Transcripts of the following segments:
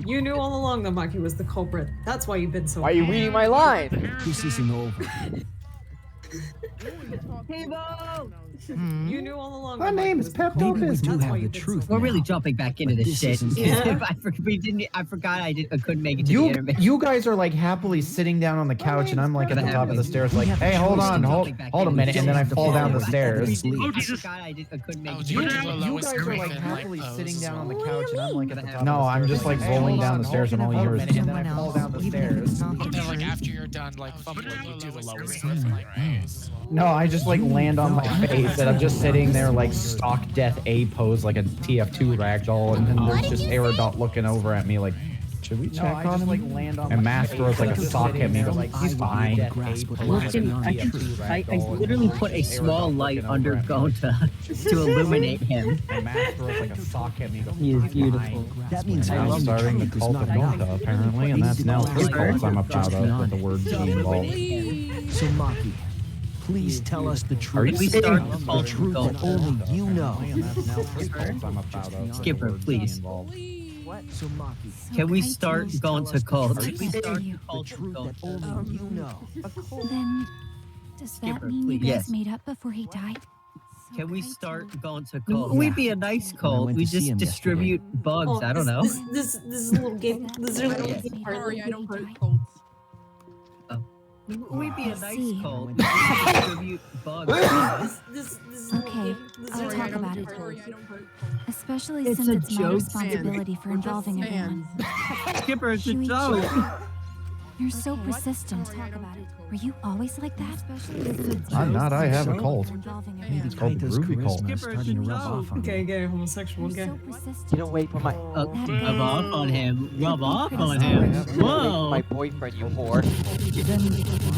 You knew all along that Maki was the culprit. That's why you've been so. Why are you reading my line? This isn't over. You knew all along. My name is Pepto Maybe we Bismol. do have the truth. We're really now. jumping back into But this shit. isn't Yeah. I forgot I couldn't make it to the intermission. You guys are like happily sitting down on the couch, and I'm like at the top of the stairs, like, hey, hold on, hold a minute, and then I fall down the stairs. I forgot I couldn't make it to the You intermission. guys are like happily sitting down on the couch, and I'm like at the top of the stairs. No, I'm just like rolling down the stairs, and all you hear is, and then I fall down the stairs. And then, like, after you're done, like, fumbling, you do the lowest lift, like, right? No, I just like land on my face, and I'm just sitting there like stock death A pose, like a TF2 ragdoll, and then there's just Aerodot looking over at me like, should we check on him? Like, land on and Mass throws like a sock at me, but like, he's fine. I literally put a small light under Gonta to illuminate him. And Mass throws like a sock at me, but He is beautiful. That means I'm starting the cult of Gonta, apparently, and that's now 3 cults I'm proud of with the word being involved. So Maki, please tell us the truth. Are you We saying start the the cult truth of that only you know. Skipper, please. So Maki, Can we start Gonta cult? the truth that only you know. Then, does that Skipper, mean you please. guys Yes. made up before he died? Can we start Gonta cult? We'd be a nice cult. went We to see just him distribute bugs. I don't know. This is a little game. This is a little game part. Sorry, I don't part. We'd be a I nice see. cult. We just distribute bugs. This is Okay, this I'll is talk a about it. part. Especially It's since a it's my joke, responsibility for involving everyone. Skipper, it's a Shuichi. joke. You're so persistent. Talk about it. Were you always like that? I'm not, I have a cult. Maybe It's called the Kaito's Ruby Cult. charisma is starting to rub off on me. Gay, homosexual, You're gay. so persistent. You don't wait for my Rub off on him. Rub off on him. Whoa. my boyfriend, you whore. Then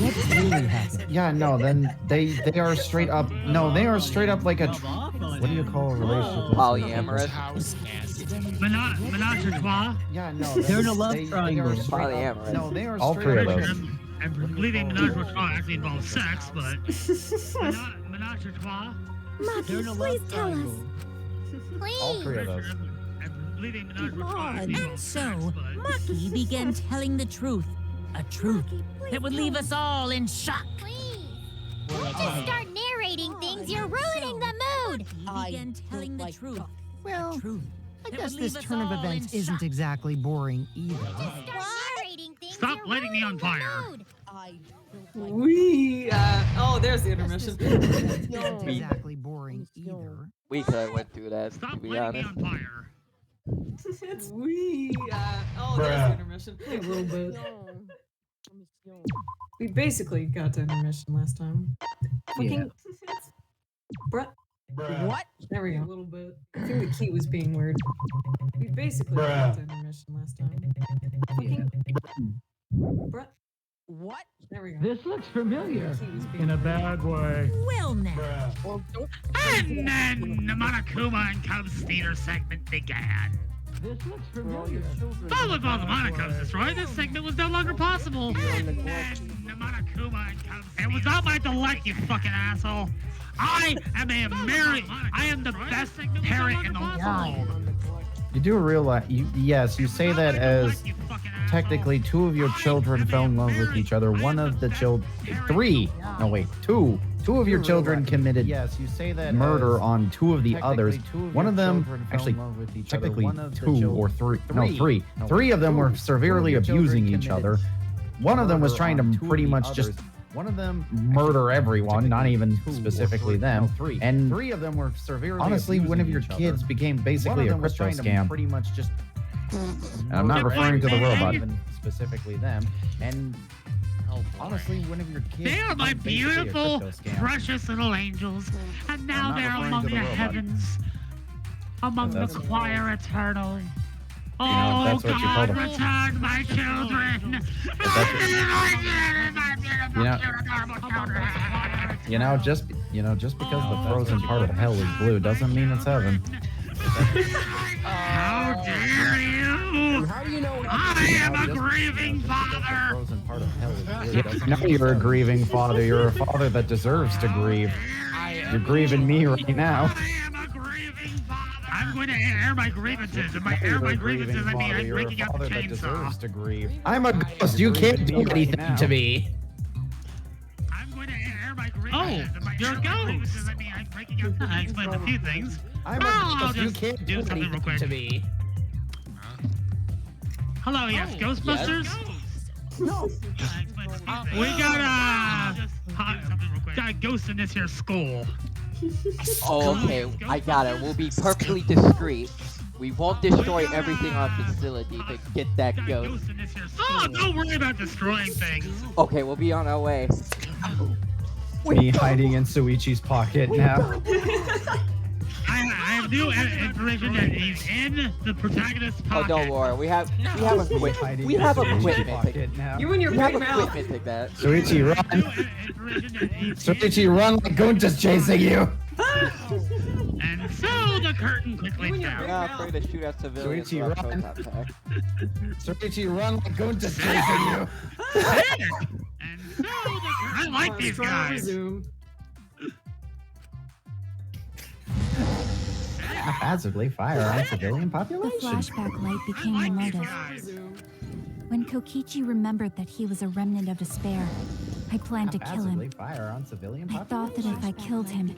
what really happened? Yeah, no, then they are straight up, no, they are straight up like a, Rub off on what do you him. call a relationship? Polyamorous. House nasty. Menage a trois. Yeah, no. They're in a love they are triangle. straight up- Polyamorous. No, they are all straight 3 of up- those. I'm believing menage a trois actually involves sex, but menage a trois. They're in a love triangle. All 3 of those. I'm believing menage a trois On. actually And involves so, sex, but Maki began telling the truth. A truth that would leave us all in shock. Don't just start narrating things, you're ruining the mood! Maki began telling the truth. Well, Truth. I that guess would leave this us turn of all in events isn't shock. exactly boring either. Start narrating things, Stop you're lighting me on ruining the fire. mood. Oh, there's the intermission. Isn't exactly boring either. We could have went through that, to Stop be lighting me honest. on fire. It's there's the intermission. A little bit. We basically got to intermission last time. Fucking. Bruh. What? There we go. A little bit. I think the key was being weird. We basically got to intermission last time. Fucking. Bruh. What? There we go. This looks familiar. The key was being In a bad way. Well now. And then the Monokuma and Cubs theater segment began. This looks familiar. But with all the Monokums destroyed, this segment was no longer possible. And then the Monokuma and Cubs. It was not my delight, you fucking asshole. I am the best parent in the world. You do realize, yes, you say that as technically 2 of your children fell in love with each other. One of the children, 3, no wait, 2 of your children committed murder on 2 of the others. One of them, actually, technically 2 or 3, no 3. 3 of them were severely abusing each other. One of them was trying to pretty much just murder everyone, not even specifically them. And 3 of them were severely honestly, one of your kids became basically a crypto scam. Pretty much just. And I'm not referring to the robot, even specifically them. And honestly, one of your kids. They are my became basically a beautiful, crypto scam. precious little angels, and now not they're referring among to the the robot. heavens, among the That's- choir eternal. know, Oh that's what you call God, them. return my children! You know, just because the frozen part of hell is blue doesn't mean it's heaven. How dare you! How do you know? I am a grieving father! Frozen part of hell is blue. Yeah, no, you're a grieving father. You're a father that deserves to grieve. You're grieving me right now. I am a grieving father! I'm going to air my grievances, and by air my grievances, I mean I'm breaking out the chainsaw. To grieve. I'm a ghost. You can't do anything to me. I'm going to air my grievances, and by you're a ghost. I mean I'm breaking out. I explained a few things. I'm a I'll ghost. You just can't do do something real anything quick. to me. Hello, yes, Ghostbusters. No. We got got a ghost in this here skull. Oh, okay, I got it. We'll be perfectly discreet. We won't destroy everything on our facility to get that ghost. Oh, don't worry about destroying things. Okay, we'll be on our way. Me hiding in Shuichi's pocket now. I have new information that he's in the protagonist's pocket. Oh, don't worry. We have equipment. We have equipment. Now. You and your We have big mouth. equipment to that. Shuichi, run! Shuichi, run like Gonta's chasing you! And so the curtain quickly We're fell. not afraid to shoot at civilians. Shuichi, with our run. proton pack. Shuichi, run like Gonta's chasing you! And so the curtain... I like these guys. Haphazardly fire on civilian The population. flashback light became the motive. When Kokichi remembered that he was a remnant of despair, I planned to kill him. Haphazardly fire on civilian I population. thought that if I killed him,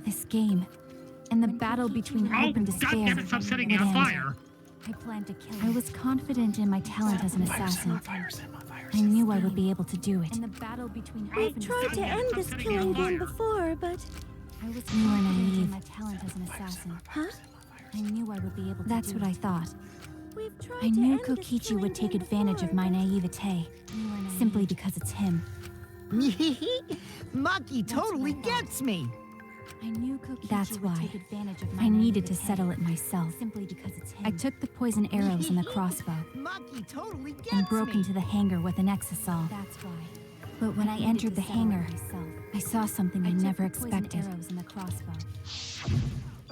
this game, and the battle between hope and despair, goddammit, stop setting me would on end. fire. I planned to kill him. I was confident in my talent as an assassin. I knew I would be able to do it. In the battle between hope and Tried to end this killing game before, but I was you were naive. My talent as an assassin. Huh? I knew I would be able to That's do what I it. thought. I knew Kokichi would take advantage of my naivete, simply because it's him. Maki totally gets me. I knew Kokichi That's would take advantage of my I needed to settle it myself, simply because it's him. I took the poison arrows and the crossbow, Maki totally gets and broke me. into the hangar with an exisal. That's why. But when I entered the hangar, I saw something I never expected.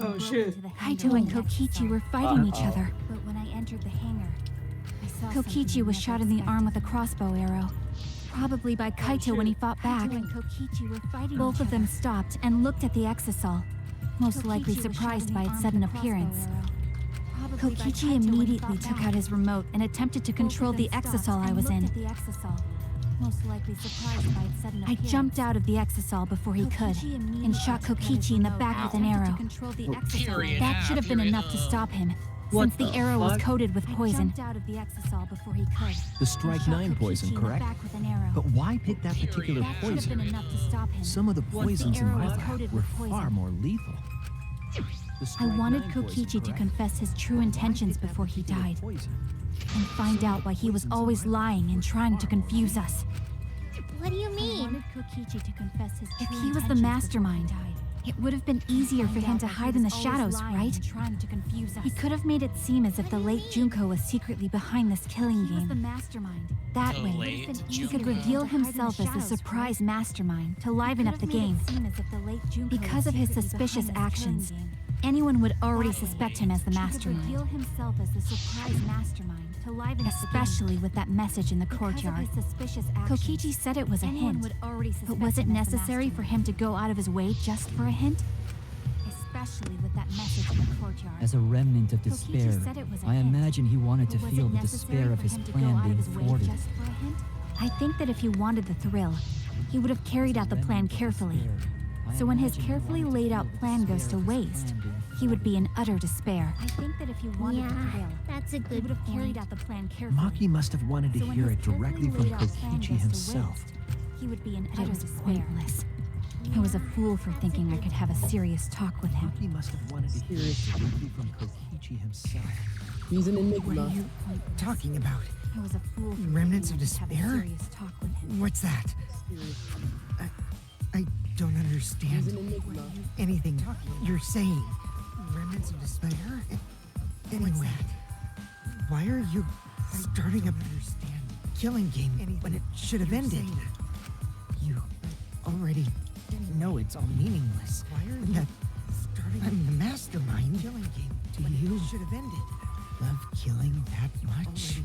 Oh shit. Kaito and Kokichi were fighting each other. But when I entered the hangar, I saw Kokichi was shot in the arm with a crossbow arrow. Probably by Kaito when he fought back. Both of them stopped and looked at the exisal, most likely surprised by its sudden appearance. Kokichi immediately took out his remote and attempted to control the exisal I was in. Most likely surprised by its sudden appearance. I jumped out of the exisal before he could, and shot Kokichi in the back with an arrow. That should have been enough to stop him, since the arrow was coated with poison. The Strike 9 poison, correct? But why pick that particular poison? Some of the poisons in my lab were far more lethal. I wanted Kokichi to confess his true intentions before he died, and find out why he was always lying and trying to confuse us. what do you mean? If he was the mastermind, it would have been easier for him to hide in the shadows, right? He could have made it seem as if the late Junko was secretly behind this killing game. That The way, late he could Junko. reveal himself as the surprise mastermind to liven up the game. Because of his suspicious actions, anyone would already suspect him as the mastermind. Especially with that message in the courtyard. Kokichi said it was a hint, but was it necessary for him to go out of his way just for a hint? Especially with that message in the courtyard. As a remnant of Kokichi despair, said it was a I hint, imagine he wanted to but was feel it the necessary despair of for his him to plan go out being of his way thwarted. just for a hint? I think that if he wanted the thrill, he would have carried out the plan carefully. So when his carefully laid out plan goes to waste, he would be in utter despair. I think that if he wanted the thrill, That's a he good would have carried point. out the plan carefully. Maki must have wanted to So when hear his it directly carefully from laid out plan Kokichi goes to himself. waste, he would be in utter despair. I was a fool for thinking I could have a serious talk with him. Maki must have wanted to hear it directly from Kokichi himself. He's an What enigma. are you Talking about I was a fool for remnants of thinking I could have a despair? serious talk with him. What's that? I don't understand anything you're saying. Remnants of despair? Anyway, why are you starting a killing game when it should have ended? You already know it's all meaningless. And that I'm the mastermind. Killing game. Do you should have ended? Love killing that much?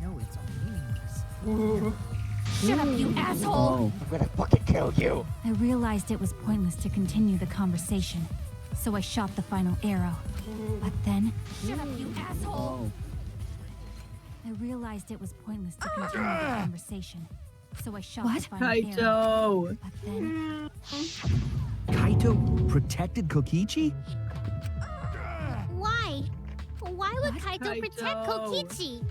No, it's all meaningless. Shut up, you asshole! I'm gonna fucking kill you. I realized it was pointless to continue the conversation, so I shot the final arrow. But then... Shut up, you asshole! I realized it was pointless to continue the conversation, so I shot the final arrow. But then... Kaito protected Kokichi? Why? Why would Kaito protect Kokichi?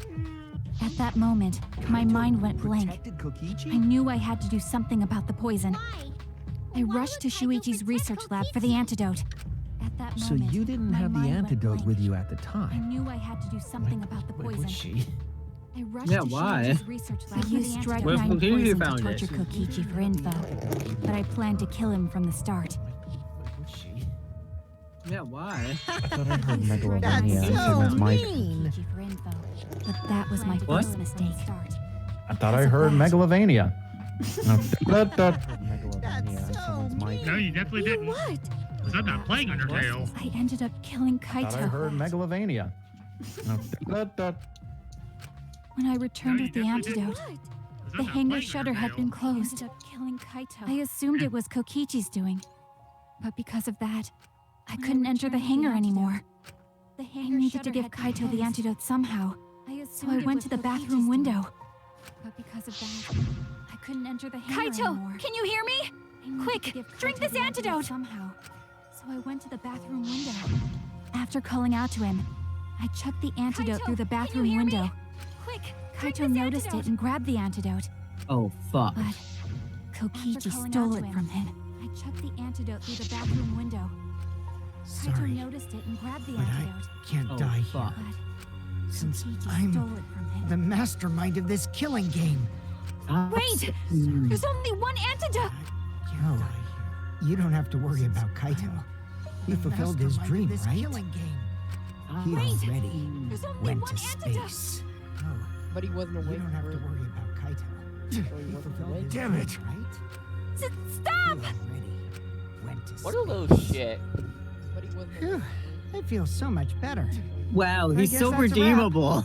At that moment, my mind went blank. Protected Kokichi? I knew I had to do something about the poison. Why? I rushed to Shuichi's research lab for the antidote. At that So moment, you didn't my have the mind went antidote blank. with you at the I time. knew I had to do something about the poison. Would she? I rushed Yeah, to why? Shuichi's research lab. I used strike Well, 9 Kokichi poison to found torture it. Kokichi for info, but I planned to kill him from the start. Would she? Yeah, why? I thought I heard That's megalomania. so Someone's mic. mean. Kokichi for info, but that was my What? first mistake. I thought I Because of heard that. megalovania. That's so mean. No, you definitely didn't. What? Because I'm not playing Undertale. I ended up killing Kaito. Thought I heard megalovania. When I returned No, with the you definitely didn't. antidote, 'Cause the I'm not hangar playing shutter had been Undertale. closed. I assumed it was Kokichi's doing, but because of that, I couldn't enter the hangar anymore. I needed to give Kaito the antidote somehow, so I went to the bathroom window. But because of that, I couldn't enter the hangar anymore. Kaito, can you hear me? Quick, drink this antidote! Somehow, so I went to the bathroom window. After calling out to him, I chucked the antidote through the bathroom window. Quick, Kaito noticed it and grabbed the antidote. Oh, fuck. But Kokichi stole it from him. I chucked the antidote through the bathroom window. Kaito Sorry, noticed it and grabbed the but I antidote. can't Oh, die fuck. here. But Since Kokichi I'm stole it from him. the mastermind of this killing game. Wait! There's only one antidote! Oh, you don't have to worry about Kaito. He fulfilled his dream, right? He already There's only went one to antidote! space. But he wasn't You awake don't have for to worry about Kaito. He fulfilled his Damn dream, it. right? Stop! He already went to What space. a little shit. But he wasn't Phew, I feel so much better. Wow, I he's guess so that's a wrap. redeemable.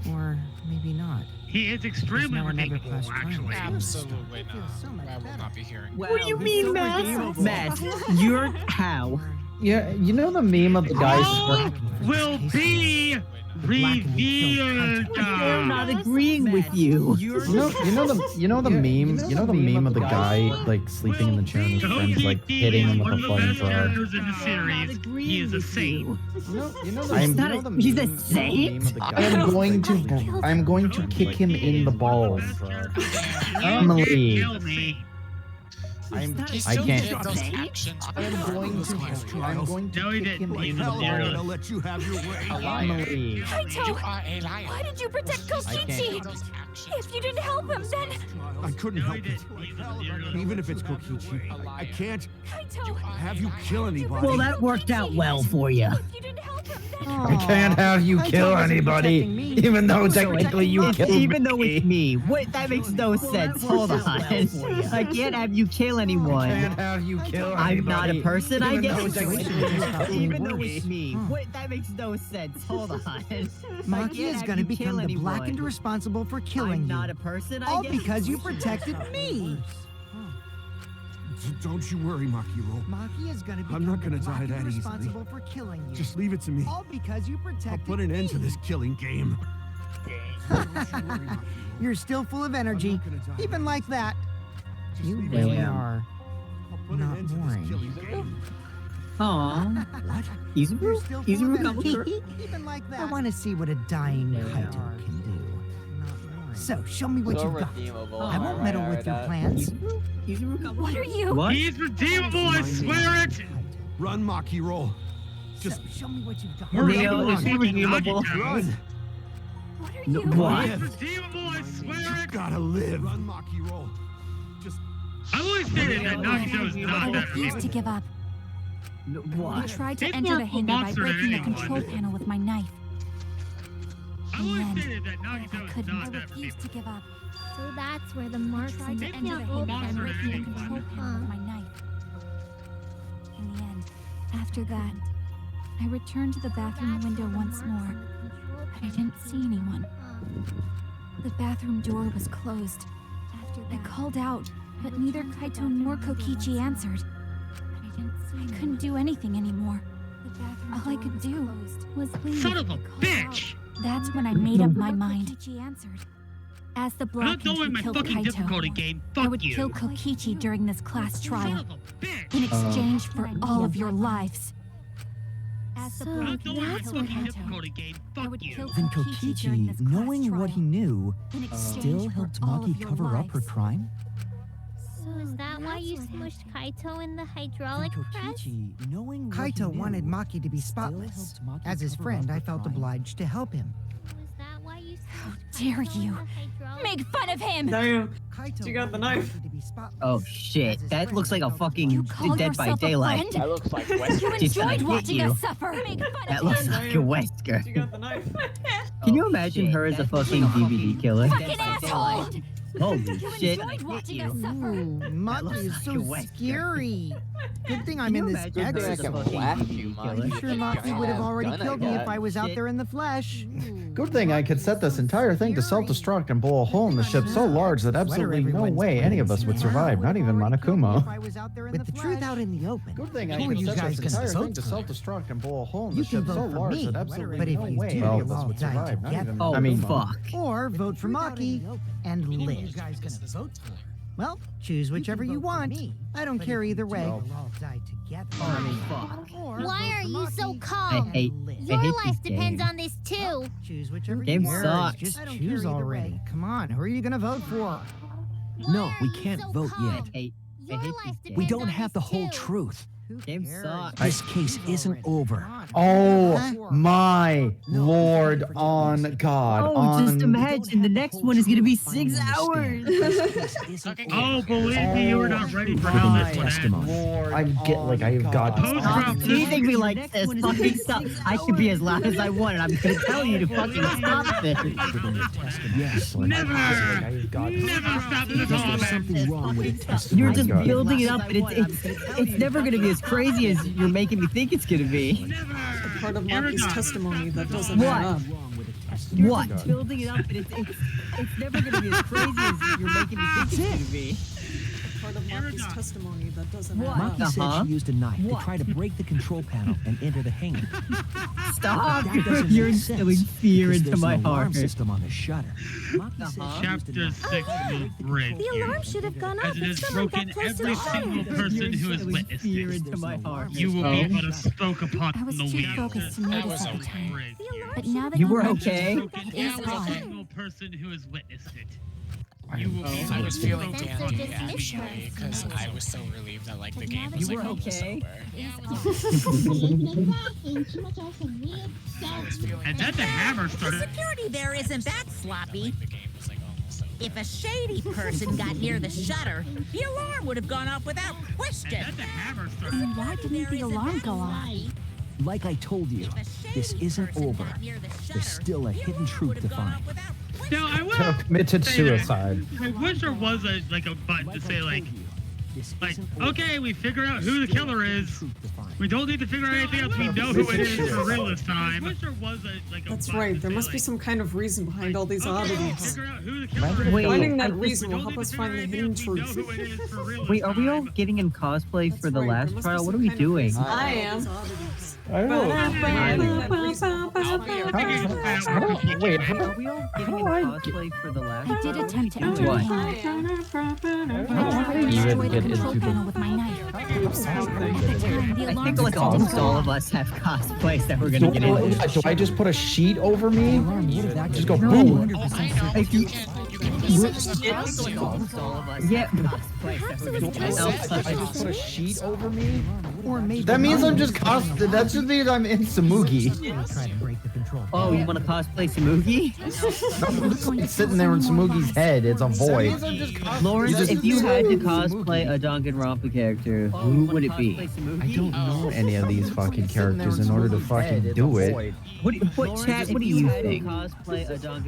Or maybe not. He is extremely now another redeemable, class actually. trial. Absolutely feels so not. much I will better. not be hearing. Wow, What do you he's mean, so Matt? redeemable. Matt, you're how? Yeah, you know the meme of the guy. All will be revealed. I'm not agreeing with you. You know the meme of the guy like sleeping in the chair and his friends like hitting him with One a of the best flamethrower. characters in the series. He is a saint. He's a saint? I'm going to kick him in the balls. You Emily. can't kill me. I can't. Those actions. I'm going to No, he kick him didn't. in He's the a zero. balls. let you have your way. Emily. You Kaito! are a liar. Why did you protect Kokichi? Those actions. If you didn't help him, then... I couldn't No, help he it. didn't. He's a zero. Even if it's Kokichi, I can't Kaito! have you kill anybody. Well, that worked out well for you. If you didn't help him, then... I can't have you kill anybody, even though technically you killed Even though me. it's me. What? That makes no sense. Hold on. I can't have you kill I anyone. can't have you kill anybody. I'm not a person, I even guess. though technically you Even though killed it's me. me. What? That makes no sense. Hold on. Maki is going to become the blackened responsible for killing I'm you. not a person, I All guess. because you protected me. Don't you worry, Makiro. Maki is going to I'm become not gonna the die blackened that easily. responsible for killing you. Just leave it to me. All because you I'll protected put an end to me. this killing game. You're still full of energy, I'm not gonna die. even like that. Just You leave it really to me. are. I'll put not an end to this boring. killing game. Aww. What? He's You're still He's full of a energy, even like that. I want to see what a dying Kaito can do. So, show me what So you've got. redeemable. I won't meddle with your plans. What are you? What? He's redeemable, I swear it! Run, Makiro. Just So, show me what you've got. We're Neo, redeemable is he redeemable? run. What are No, you? what? He's redeemable, I swear You it! gotta live. Run, Makiro. Just I've always stated that Nagito's I not that refused to redeemable. give up. I What? tried to He's enter more the of a hangar by monster than breaking the anyone. control panel with my knife. I've In the always end, stated that I Nagito's couldn't. I not that refused to redeemable. give up. So that's where the I marks tried and to enter the hangar by monster than breaking the anyone. control panel with my knife. In the end, after that, I returned to the bathroom window once more, but I didn't see anyone. The bathroom door was closed. I called out, but neither Kaito nor Kokichi answered. But I didn't see I couldn't do anything anymore. All I could do was leave. Son of a bitch! That's when I made up my mind. As the I'm black not doing my killed fucking difficulty Kaito, game. I Fuck would you. kill Kokichi during this class trial Son of a bitch! in exchange for all of your lives. So I'm not doing my that's what fucking happened. difficulty game. Fuck you. Then Kokichi, knowing what he knew, still helped Maki cover up her crime? So is that why you smushed Kaito in the hydraulic press? Knowing what Kaito he wanted knew, Maki to be still spotless. helped Maki As his cover friend, up I her felt crime. obliged to help him. So is that why you smushed Dare Kaito in you the hydraulic make fun of him? Damn. Kaito You got the wanted knife. Maki to be spotless. Oh shit, As his that friend, looks like I a felt fucking You call Dead by yourself a Daylight. friend? That looks like You Wesker. Just enjoyed hit watching you. us suffer. Make fun That of looks him. like a Wesker. You got the knife. Can you imagine her as a fucking DVD killer? Fucking asshole! Holy You shit. enjoyed watching us Ooh, suffer. Maki is like so a Wesker. scary. Good thing I'm Can in you this imagine her I as exorcism. a can fucking blast DVD you, killer? I'm sure Maki would have already killed me if I was out there in the flesh. Good thing I could set this entire thing to self-destruct and blow a hole in the ship so large that absolutely no way any of us would survive, not even Monokuma. With the truth out in the open, Good thing I who are could you set guys this gonna entire thing vote to for? self-destruct and blow a hole in You the can ship so vote for large me, that absolutely but if no you way do, any of you'll us all would die survive, not together. even Oh, Monokuma. fuck. Or vote for Maki and live. Well, choose whichever you want. I don't care either way. Oh, fuck. Why are you so I calm? hate Your this life depends game. on this too. Choose whichever Game you want. sucks. Just choose already. Come on, who are you gonna vote for? No, Why we are you can't so vote calm? yet. I Your hate life this depends We game. don't on have the this whole too. truth. Game cares? sucks. This case isn't over. Oh my lord on God. Oh, just on imagine the next one is gonna be 6 hours. Oh, believe me, you were not ready for how this would end. Lord I get like I've got Post-round Do you think we like this? Fucking stop. I can be as loud as I want, and I'm gonna tell you to fucking stop this. Yes. Never! I've got Never stop this all, There's man. something wrong with the test. You're my just God. building it up, and it's never gonna be as crazy as you're making me think it's gonna be. Never! Part of You're Maki's done. testimony that doesn't What? add up. You're just building it up, and it's never gonna be as crazy as you're making me think it's gonna be. Part of Maki's testimony that doesn't What? add Maki up. said she used a knife What? to try to break the control panel and enter the hangar. Stop! That doesn't You're make sense, instilling fear 'cause into there's my an alarm heart. system on the shutter. Maki said she used a Chapter knife 6 will break The you, alarm should have gone off as it if has someone got broken close to every the fire. single person You're who has instilling witnessed fear it. into my heart. You will be but a spoke upon I was the too wheel. focused to That notice was at the okay. time. Break you. But now that You were mention okay? Broken it is every odd. single person who has witnessed it. You will be I but a was feeling spoke dandy upon Sense of happy dismissal. because I was so relieved that like the game You was like were almost okay? over. And then the hammer The started. security there isn't that sloppy. The game was like almost over. If a shady person got near the shutter, the alarm would have gone off without And question. then the hammer started. Then why didn't the alarm go off? Like I told you, this isn't over. There's still a hidden truth to find. Now I will committed say that suicide. I wish there was a button to say like, okay, we figure out who the killer is. We don't need to figure out anything else. We know who it is for real this time. I wish there was a That's button right. to There say, must be like, some kind of reason behind all these okay, oddities. figure out who the killer is. Wait, Finding that We reason will don't help need us to find the figure out hidden anything else. We know truth. who it is for real Wait, this are we all time. getting in cosplay That's for the right, last there must trial? be What some are we kind of doing? reason. I am. I don't know. Wait, Are we all getting in cosplay for the last I did trial? attempt to Do enter the what? hangar, and I tried to You destroy would the get control into the- panel with my knife. At the time, the I alarm think like system almost didn't go all off. of us have cosplays that we're gonna get into. Do I just put a sheet over me? Just go No. boom. Oh, I know. Like, You can almost all of us. Yeah, cosplays that we're gonna get I just into. put a sheet over me? Or maybe That means I'm just that just means I'm in Tsumugi. try to break the control. Oh, you want to cosplay Tsumugi? It's sitting there in Tsumugi's head. It's a void. Lawrence, Just- if you had to cosplay a Danganronpa character, who would it be? I don't know any of these fucking characters in order to fucking do it. What chat? What do you think?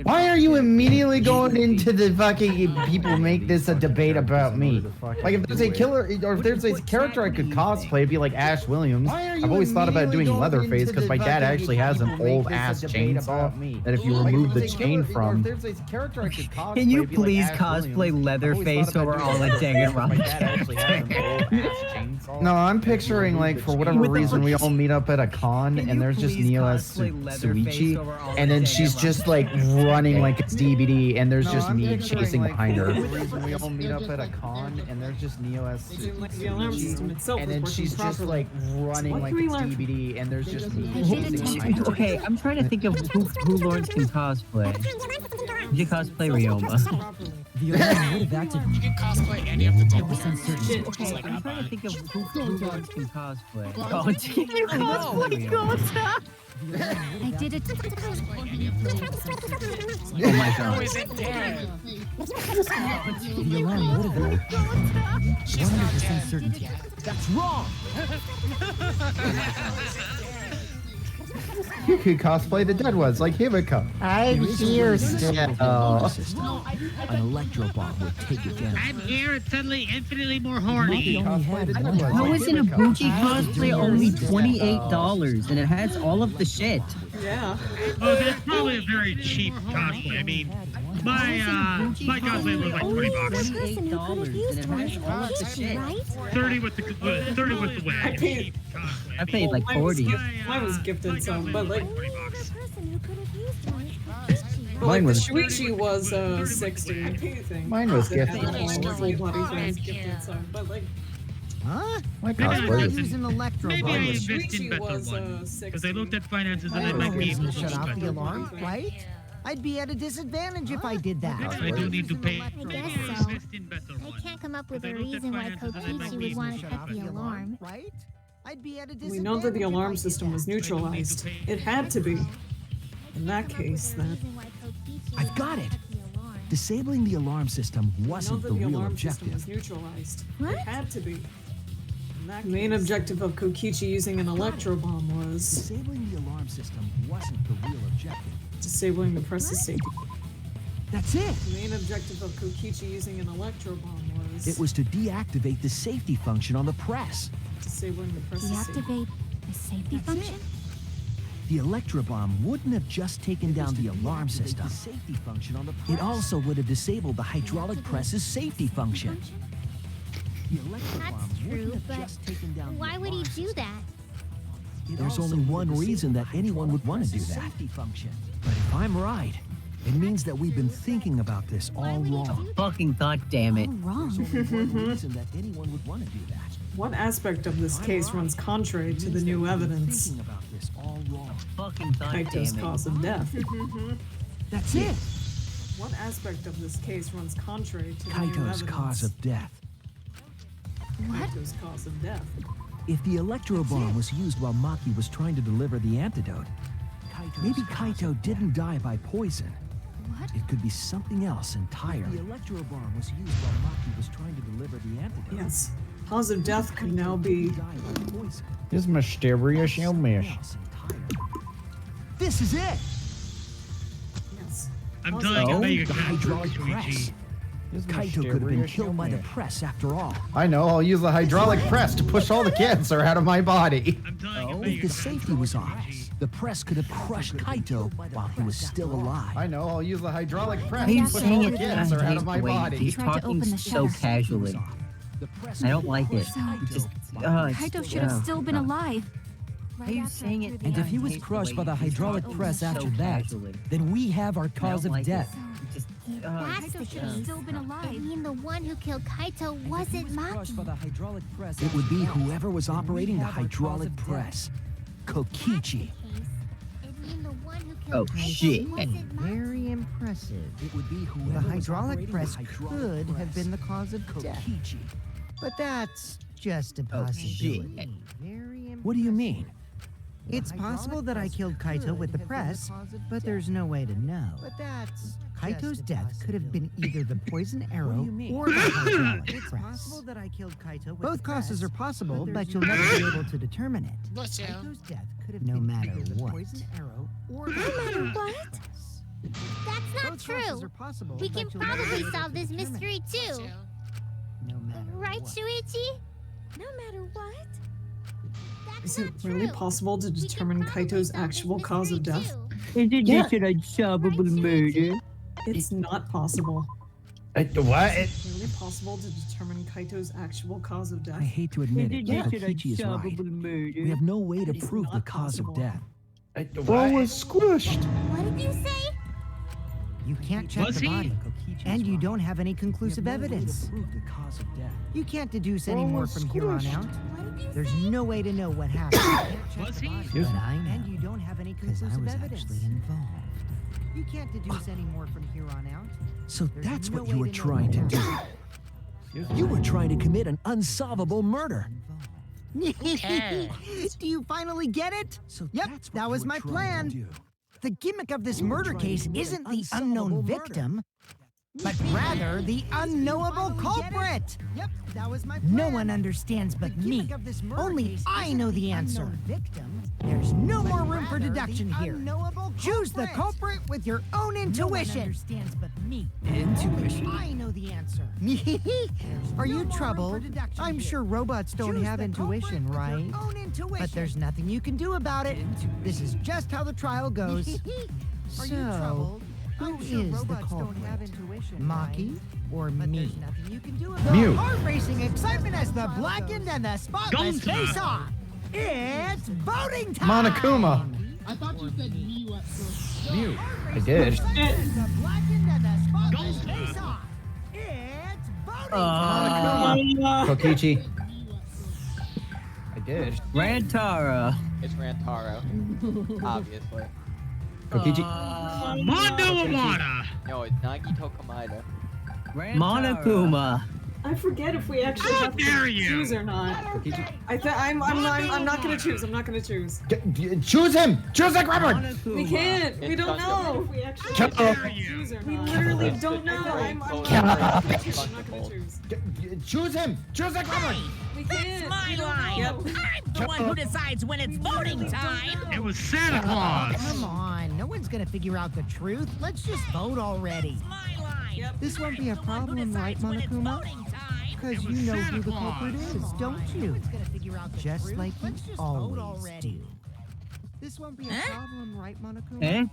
Why are you immediately going into the fucking people make this a debate about me? Like if there's a killer or if there's a character I could cosplay, it'd be like Ash Williams. I've always thought about doing Leatherface because my dad actually has an old ass chainsaw that if you remove the chain from. Can you please cosplay Leatherface so we're all a Danganronpa character? No, I'm picturing like for whatever reason we all meet up at a con and there's just Neo as Shuichi, and then she's just like running like it's DBD, and there's just me chasing behind her. We all meet up at a con and there's just Neo as Shuichi, and then she's just like running like it's DBD, and there's just me chasing behind her. Okay, I'm trying to think of who Lawrence can cosplay. You can cosplay Ryoma. The alarm would have acted. You can cosplay any of the 10% Shit, okay, I'm trying to think of who Lawrence can cosplay. Oh, you cosplay Gonta! I did it. Oh my god. The alarm would have acted. 100% certainty. That's wrong! You could cosplay the dead ones like Himiko. I'm here still. An electro bomb would take it down. I'm here and suddenly infinitely more horny. How is an Ibuki cosplay only $28 and it has all of the shit? Yeah. Well, that's probably a very cheap cosplay. I mean, my cosplay was like $20. $28 and it has all of the shit. 30 with the wig. I paid like 40. Mine was gifted some, but like. But Mine like was. the Shuichi was 60. I think. Mine was gifted. Full body thing gifted some, but like. Huh? My cosplay is. Use an electro Maybe I bomb. invest in better one. Because I looked at finances and I might be able to Shut off the better alarm, right? I'd be at a disadvantage if I did that. I do need to pay. I guess so. I can't come up with a reason why Kokichi would want to cut the alarm. Right? I'd be at a We know that the alarm system was neutralized. It had to be. In that case, then. I've got it! Disabling the alarm system We know wasn't that the the real alarm system objective. was neutralized. What? It had to be. The main objective of Kokichi using an electro bomb was Disabling the alarm system wasn't the real objective. disabling the press's safety. That's it! The main objective of Kokichi using an electro bomb was It was to deactivate the safety function on the press. disabling the press's safety. Deactivate the safety function? The electrobomb wouldn't have just taken down the alarm system. It also would have disabled the hydraulic press's safety function. The That's electrobomb true, wouldn't have but just taken down why the would he alarm do system. that? There's only one reason that anyone would want to do that. But if I'm right, it means that we've been thinking about this all wrong. Fucking goddamn Oh, wrong. There's only one reason that anyone would want to do that. What aspect of this case runs contrary to the new evidence? Thinking about this all wrong. Fucking Kaito's goddamn cause of death. That's it. What aspect of this case runs contrary to the new Kaito's evidence? cause of death. Kaito's cause of death. If the electro bomb was used while Maki was trying to deliver the antidote, maybe Kaito didn't die by poison. What? It could be something else entirely. The electro bomb was used while Maki was trying to deliver the antidote. Yes. Cause of death could now be This mysterious illness. This is it. yes. I'm Cause telling of you, The make a hydraulic press. Shuichi. Kaito could have been killed by the press after all. I know. I'll use the hydraulic press to push all the cancer out of my body. I'm telling you, If make the a safety was off, the press could have crushed Kaito while he was still alive. I know. I'll use the hydraulic press He's to push all saying the it cancer out of the my way body. he's Tried to talking open the so shutter. casually. I don't like it. Just, Kaito should have still been alive. How are you saying it? And if he was crushed by the hydraulic press after that, then we have our cause of death. That's the Kaito should have case. still been I alive. mean, the one who killed Kaito wasn't Maki. hydraulic press. It would be whoever was operating the hydraulic press. Kokichi. I mean, the one who Oh, killed Kaito shit. wasn't Maki. Very impressive. It would be The whoever was hydraulic operating press the hydraulic could have press. been the cause of death. Kokichi. But that's just a Oh, possibility. shit. Very What do you mean? It's possible that I killed Kaito with the press, but there's no way to know. Kaito's death could have been either the poison arrow or the hydraulic press. It's possible that I killed Kaito with both causes are possible, but you'll never be able to determine it. Bless you. Kaito's death could have been either the poison arrow or the matter what? That's not Both causes true. are possible, We but can you'll never be probably able to solve this determine mystery it. too. No matter Right, what. Shuichi? No matter what? Is it really possible to determine Kaito's actual cause of death? Is it Yeah. just an unsolvable murder? It's not possible. What? Is it really possible to determine Kaito's actual cause of death? I hate to admit it, but Kokichi is right. We have no way to prove the cause of death. Bro was squished. What did you say? You can't check Was the he? body, and you don't have any conclusive evidence. Prove the cause of death. You can't deduce any more from here on out. What did you There's say? no way to know what happened. You can't check Was the he? body, But I and know, you don't have any because I conclusive was evidence. actually involved. You can't deduce any more from here on out. So There's that's no what you way were to know trying to what do. happened. You were trying to commit an unsolvable murder. Do you finally get it? So Yep, that's what that you was were my trying plan. to do. The gimmick of this You were murder trying to case commit isn't an the unknown unsolvable murder. victim, but rather the unknowable culprit. Yep, that was my plan. No one understands but me. Only I know the answer. There's no more room for deduction here. Choose the culprit with your own intuition. No one understands but me. Intuition. Only I know the answer. Are you troubled? I'm sure robots don't have intuition, right? But there's nothing you can do about it. This is just how the trial goes. So, who is the culprit? Maki or me? Miu. Heart racing excitement as the blackened and the spotless Gonta. face off. It's voting time. Monokuma. I thought you said Miu at first. Miu. I did. The blackened and the spotless face off. It's voting time. Kokichi. I did. Rantaro. It's Rantaro. Obviously. Kokichi. Mondo Iwata. No, it's Nagito Kamada. Monokuma. I forget if we actually How have dare to you! choose or not. Kokichi. I'm not gonna choose. I'm not gonna choose. Choose him! Choose the grabber! We can't. We It's don't Thunderbird. know if we actually How have dare to you! choose or not. We literally don't know. I'm not gonna choose. Choose him! Choose the grabber! We can't. It's my We don't line. know. I'm the one who decides when it's voting time. It was Santa Claus. Come on, no one's gonna figure out the truth. Let's just vote already. It's my line. Yep. This won't be a I'm the one who problem, right, decides when it's Monokuma? voting time. Because It you was know Santa who the Claus. culprit is, don't you? Just like you always do. This won't be a Huh? problem, right, Monokuma? Eh?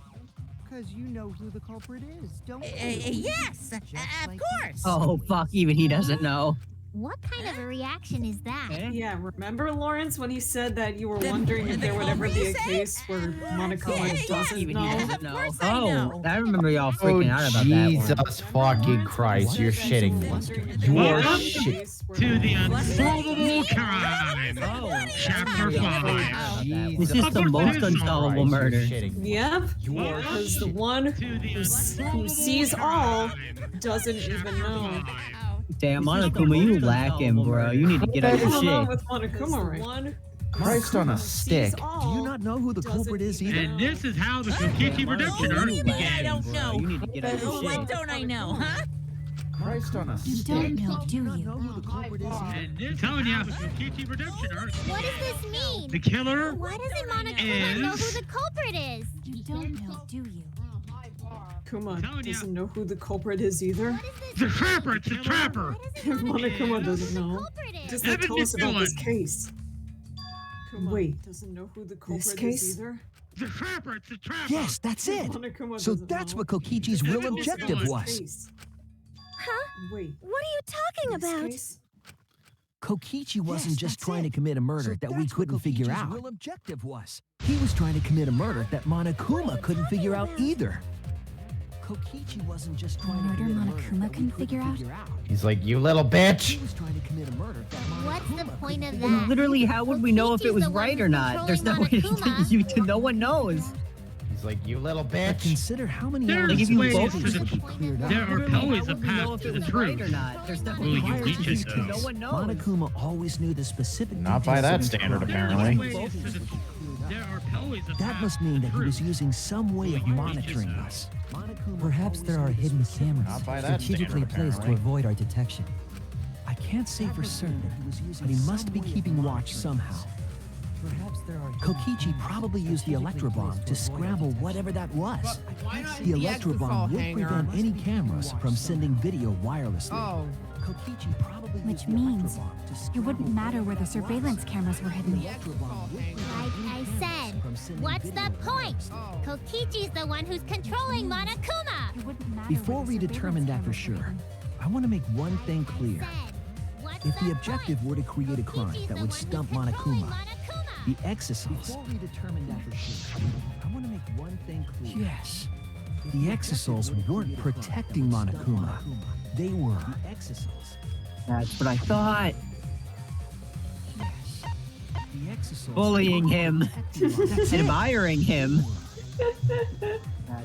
Because you know who the culprit is, don't you? Yes, Just of like course. Oh, fuck, even he doesn't know. What kind of a reaction is that? Yeah, remember Lawrence when he said that you were wondering if there would ever be a case where Monokuma doesn't Even he know? doesn't know. course I know. I remember y'all Oh, freaking out about that one. Jesus fucking Christ. You're shitting me. You are Welcome shit. to the Unsolvable Crime. Oh, Chapter 5. This is the most unsolvable murder. Yep. Because the one To the who Unsolvable sees all Crime. doesn't even know. Damn, Monokuma, you lacking, bro. You need to get out What's of going on shit. with Monokuma right? Christ on a stick. Do you not know who the culprit is either? And this is how the Kokichi Redemption What arc do you mean I begins. don't know? You need to get out of What shit. don't I know, huh? Christ on a You stick. don't know, do you? who the culprit is either? And this, telling you, the Kokichi Redemption arc. What does this mean? The killer Why doesn't Monokuma know who the culprit is? You don't know, do you? Kuma Telling ya. doesn't know who the culprit is either. What is this? the trapper. It's the trapper. Monokuma doesn't know. Culprit is. Just Evan tell us about this McMillan. case. Wait, doesn't know who the culprit case? is either. The trapper. It's the trapper. Yes, that's it. Monokuma So doesn't that's know. what Kokichi's real Evan objective McMillan. was. Case. Huh? Wait, What are you talking this about? case? Kokichi wasn't Yes, just that's trying to it. commit a murder So that we that's what couldn't figure Kokichi's out. real objective was. He was trying to commit a murder that Monokuma couldn't figure out either. Kokichi wasn't just trying to Murder commit a murder Monokuma that we couldn't couldn't figure out? He's like, you little bitch. He was trying to commit a murder that What's the Monokuma point of couldn't that? Literally, how would we know if it was Kokichi's the one right or who's not? There's no way controlling to, no one knows. He's like, you little But bitch. consider how many There's hours Like, if you ways vote to this the- would be cleared up. There are Literally, always how a would we know path if to it the was truth. right or not? There's no Will you way reach it, though? No one knows. Monokuma always knew the specific Not by details that of the standard, crime. apparently. Ways to the- There are always a That path must to mean the that he was truth. using some way of Will you monitoring reach it, us. Perhaps there are hidden cameras Not by that strategically standard, placed to apparently. avoid our detection. I can't say for certain, but he must be keeping watch somehow. Perhaps there are Kokichi probably used the electrobomb to scramble whatever that was. The electrobomb would prevent any cameras from sending video wirelessly. Oh. Kokichi probably Which used the means electrobomb to it scramble wouldn't matter where the surveillance cameras were hidden. Like I said, what's the point? Kokichi's the one who's controlling Monokuma. It wouldn't matter Before where the we surveillance determine that for cameras were sure, hidden. I want to make one thing clear. If the objective were to create a crime that would stump Monokuma, the exosols... Before we determine that for sure, I want to make one thing clear. Yes. The exosols weren't protecting Monokuma. They were. The exosols. That's what I thought. Yes. The exosols... Bullying him. Admiring him.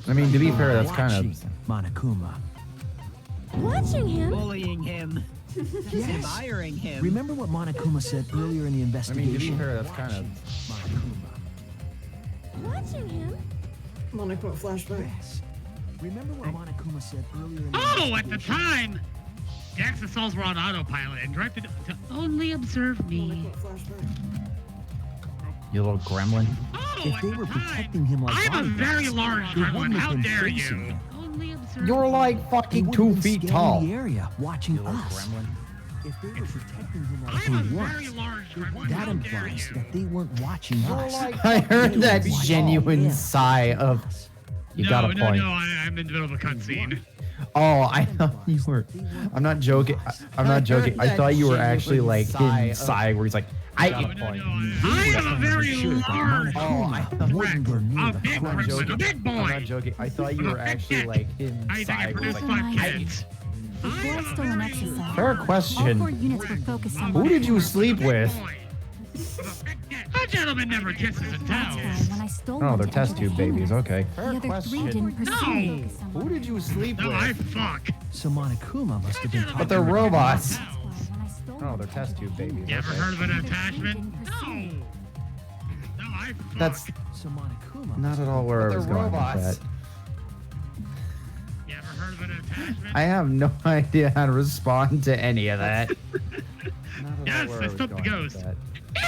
I mean, to be fair, that's kind of... Monokuma. Watching him? Bullying him. Yes. Admiring him. Remember what Monokuma said earlier in the I investigation? mean, to be fair, that's kind of... Monokuma. Watching him? Monokuma flashback. Yes. Remember what Monokuma said earlier in the At the time, the exosols were on autopilot and directed to only observe me. Monokuma flashback. You little gremlin. If they were protecting him like I'm a very bodyguards, large they gremlin. wouldn't have How been dare facing you? him. Only observe You're like They fucking wouldn't 2 be feet scanning tall. the area, watching You little us. gremlin. If they were protecting him like I'm a he very was, large gremlin. that How dare implies you? that they weren't watching us. I heard They that were watching genuine him. sigh of... You got a point. No, I'm in the middle of a cutscene. Oh, I thought you were... I'm not joking. I'm not joking. I thought you were actually like him sigh where he's like, I got a point. I am a very large Oh, I thought... Wouldn't go near a the big front. gremlin, a big boy. I'm not joking. I thought you were actually like him I think I sigh where he's produced like, 5 kids. Before I stole an exercise, Fair all question. 4 units were focused on Who did you Monokuma. sleep with? A gentleman never kisses and That's why tells. when I stole Oh, one they're to test enter the tube babies. hangar, Okay. the other 3 didn't pursue me. Focused on Who did you sleep No, I with? fuck. So Monokuma must have been But they're robots. That's why when I stole Oh, one they're to test enter the tube babies. You ever Okay. heard of an hangar, the other 3 attachment? didn't pursue No. me. No, I fuck. That's So Monokuma not must at have all been- where I But was they're going with robots. that. You ever heard of an attachment? I have no idea how to respond to any of that. Not at Yes, all where I was stopped the going with ghost. that.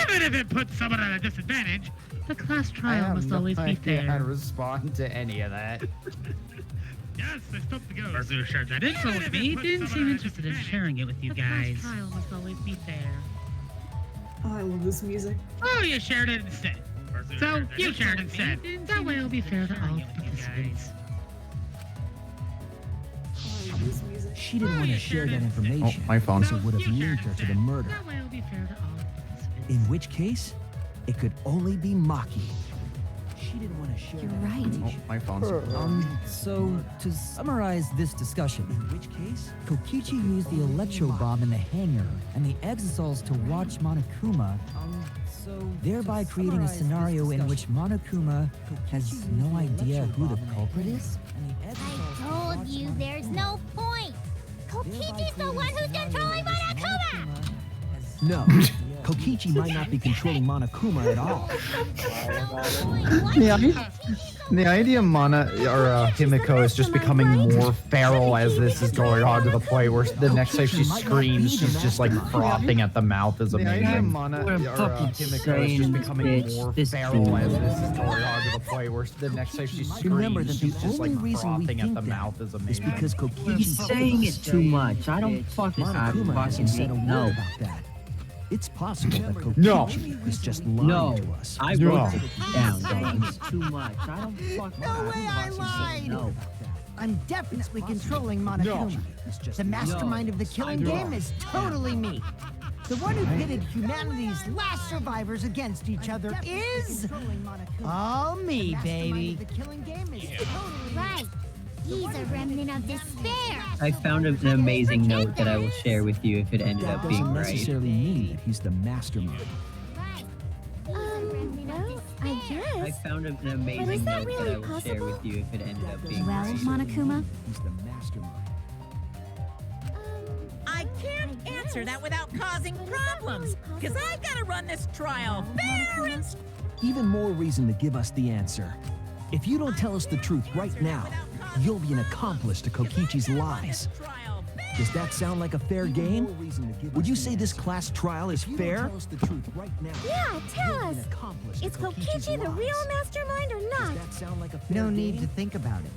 Even if it puts someone at a disadvantage, the class I trial have must no always be idea how to fair. respond to any of that. Yes, I stopped the ghost. Person who shared that info with me didn't seem interested in sharing it with you guys. The class trial must always be fair. Oh, I love this music. Oh, you shared it instead. So, you shared instead. That way it'll be fair to all participants. Oh, I love this music. She didn't want to share that information. Oh, my phone. So it would have linked her to the murder. That way it'll be fair to all participants. In which case, it could only be Maki. She didn't want to share You're that right. information. Oh, my phone's... So, to summarize this discussion, In which case, Kokichi used the electro bomb in the hangar and the exosols to watch Monokuma, thereby creating a scenario in which Monokuma has no idea who the culprit is? I told you there's no point. Kokichi's the one who's controlling Monokuma. no, Kokichi might not be controlling Monokuma at all. The idea Himiko is just becoming more feral as this is going on to the point where the next time she screams, she's just like frothing at the mouth is amazing. Himiko is just becoming more feral as this is going on to the point where the next time she Remember that screams, the she's just like only reason we frothing at think the that mouth is is amazing. because Kokichi He's saying it too much. I don't fucking Monokuma hasn't said a word no. about that. It's possible that Kokichi No. is just lying No, to us. I No. wrote it down, dog. It's too much. I don't fucking No way I lied! No. I'm definitely controlling Monokuma. The mastermind of the killing game is totally me. The one who pitted humanity's last survivors against each other is all me, baby. The killing game is totally Right. He's a remnant of despair. I found an amazing note that I will share with you if it ended That up doesn't being right. necessarily mean that he's the mastermind. Right. Well, I I guess. found an But amazing is that note that really I will share possible? with you if it ended up being Well, right. Monokuma, He's the mastermind. I can't answer that without causing problems, because I've got to run this trial fair and Even more reason to give us the answer. If you don't tell us the truth right now, you'll be an accomplice to Kokichi's lies. Does that sound like a fair game? Would you say this class trial is fair? Yeah, tell us. Is Kokichi the real mastermind or not? No need to think about it.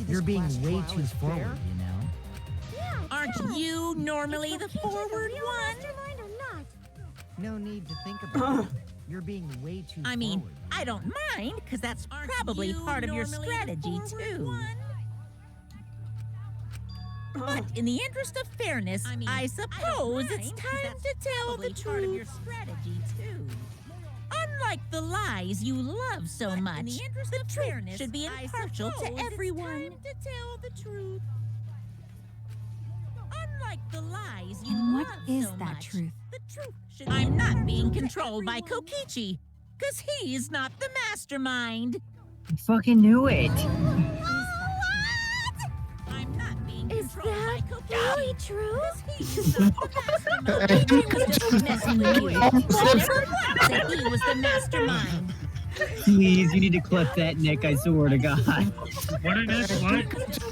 You're being way too forward, you know? Aren't you normally the forward one? No need to think about it. You're being way too I mean, forward. I don't mind, because that's probably part of your strategy, too. But in the interest of fairness, I suppose it's time to tell the truth. Strategy too. Unlike the lies you love so much, the truth should be impartial to everyone. It's time to tell the truth. Unlike the lies you What love is so that much, truth? the truth should I'm not being controlled by Kokichi, because he's not the mastermind. I fucking knew it. I'm not being Is controlled by that Kokichi. really true? He's not the mastermind. He was just messing with you. I never once said he was the mastermind. Please, you need to clip that, Nick. I swear to God. What is this? What?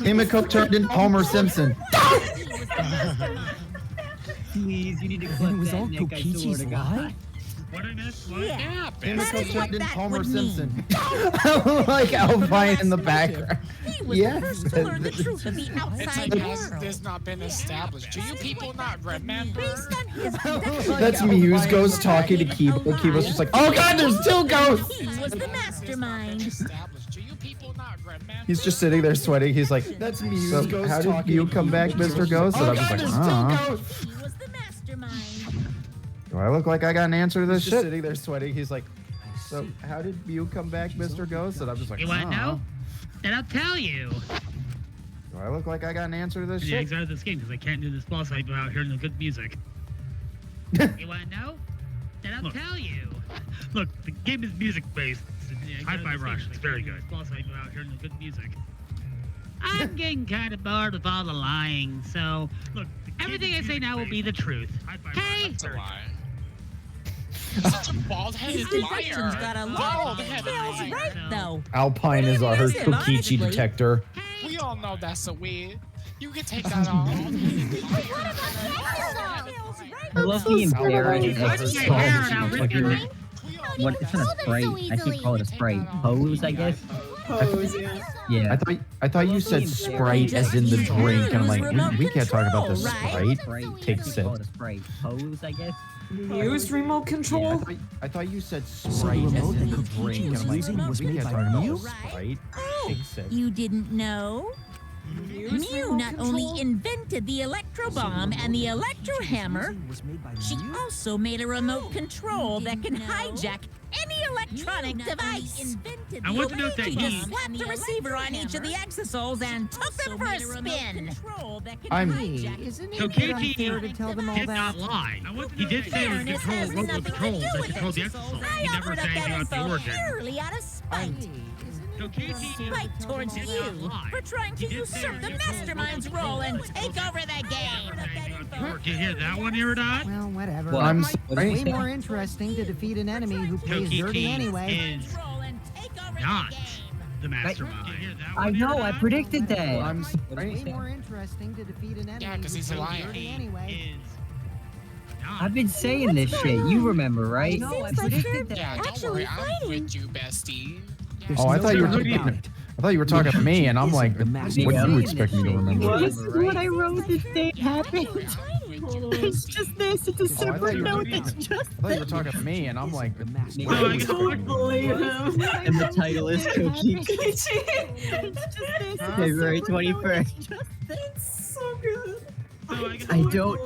Himiko turned into Homer Simpson. Please, you need to clip It was that, all Nick. I swear Kokichi's to lie? God. What is this? What? Yeah. Himiko is what turned into that Homer would Simpson. Like Alpine in the background. He was the first to learn the truth of the It's outside like world. this not been established. Do you people not remember? Based on his That's Miu's ghost talking to Kiba. Kiba's just like, oh god, there's two ghosts! He was the mastermind. Established. Do you people not remember? He's just sitting there sweating. He's like, that's Miu's so ghost how did you come back, Mr. Ghost? And I'm just like, He was the mastermind. do I look like I got an answer to this shit? Sitting there sweating. He's like, so how did you come back, Mr. Ghost? And I'm just like, You want to know? Then I'll tell you. Do I look like I got an answer to this Yeah, shit? excited this game because I can't do this boss fight without hearing the good music. You want to know? Then I'll tell you. Look, the game is music based. Hi-Fi Rush. It's very good. Boss fight without hearing the good music. I'm getting kind of bored with all the lying, so look, everything I say now will be the truth. Hey, That's a lie. You're such a bald-headed liar. Question's got a lot of details right, though. Alpine is our Listen, Kokichi honestly. detector. We all know that's a wig. You can take that off. I love the embarrassment of her song. Like you're, what? It's not a sprite. I can't call it a sprite. Pose, I guess. Pose, yeah. Yeah. I thought you said Sprite as in the drink, and I'm like, we can't talk about the Sprite. Take a sip. Call it a sprite. Pose, I guess. Use remote control? I thought you said So Sprite the as remote in that the Kokichi drink, and was I'm like, using was we made can't by talk about the Miu? Sprite. Take a sip. You didn't know? Use Miu remote not control? only invented the electro bomb and the electro hammer, Was made by she Miu? also made a remote control that can hijack any electronic device. I want to note that She he- just slapped the receiver on each of the exosoles and took them for a spin. I'm- Isn't it Kokichi unfair to tell them all did that? not lie. He did say it was Fairness control has robot nothing to controls do that with control the it. exosoles. I He never offered said up that anything about the info origin. purely out of spite. Kokichi Spite towards you for trying to usurp the mastermind's role and take over the game. Did you hear that one, Iridot? Well, whatever. Well, I'm It's sorry. way more interesting to defeat an enemy who plays dirty Kokichi anyway. is not the mastermind. Did you hear that I one, know. I Iridot? predicted that. I'm It's sorry. way more interesting to defeat an enemy Yeah, 'cause who he's a plays liar. dirty anyway. I've been saying this shit. You remember, right? No, I Seems like predicted they're Yeah, don't actually worry. I'm fighting. with you, bestie. There's Oh, I no thought you were doubt talking. about it. I thought you were talking to me, and I'm Isn't like, the what master do you saying expect me to this shit. remember? This is what I wrote this day happened. I'm with you, It's bestie. just this. It's a Oh, I thought separate you were note. talking- It's just I thought you were talking to me, and I'm like, The master. No, what do I you don't expect? believe him. And the title is Kokichi. It's just this. February 21st. It's so good. I don't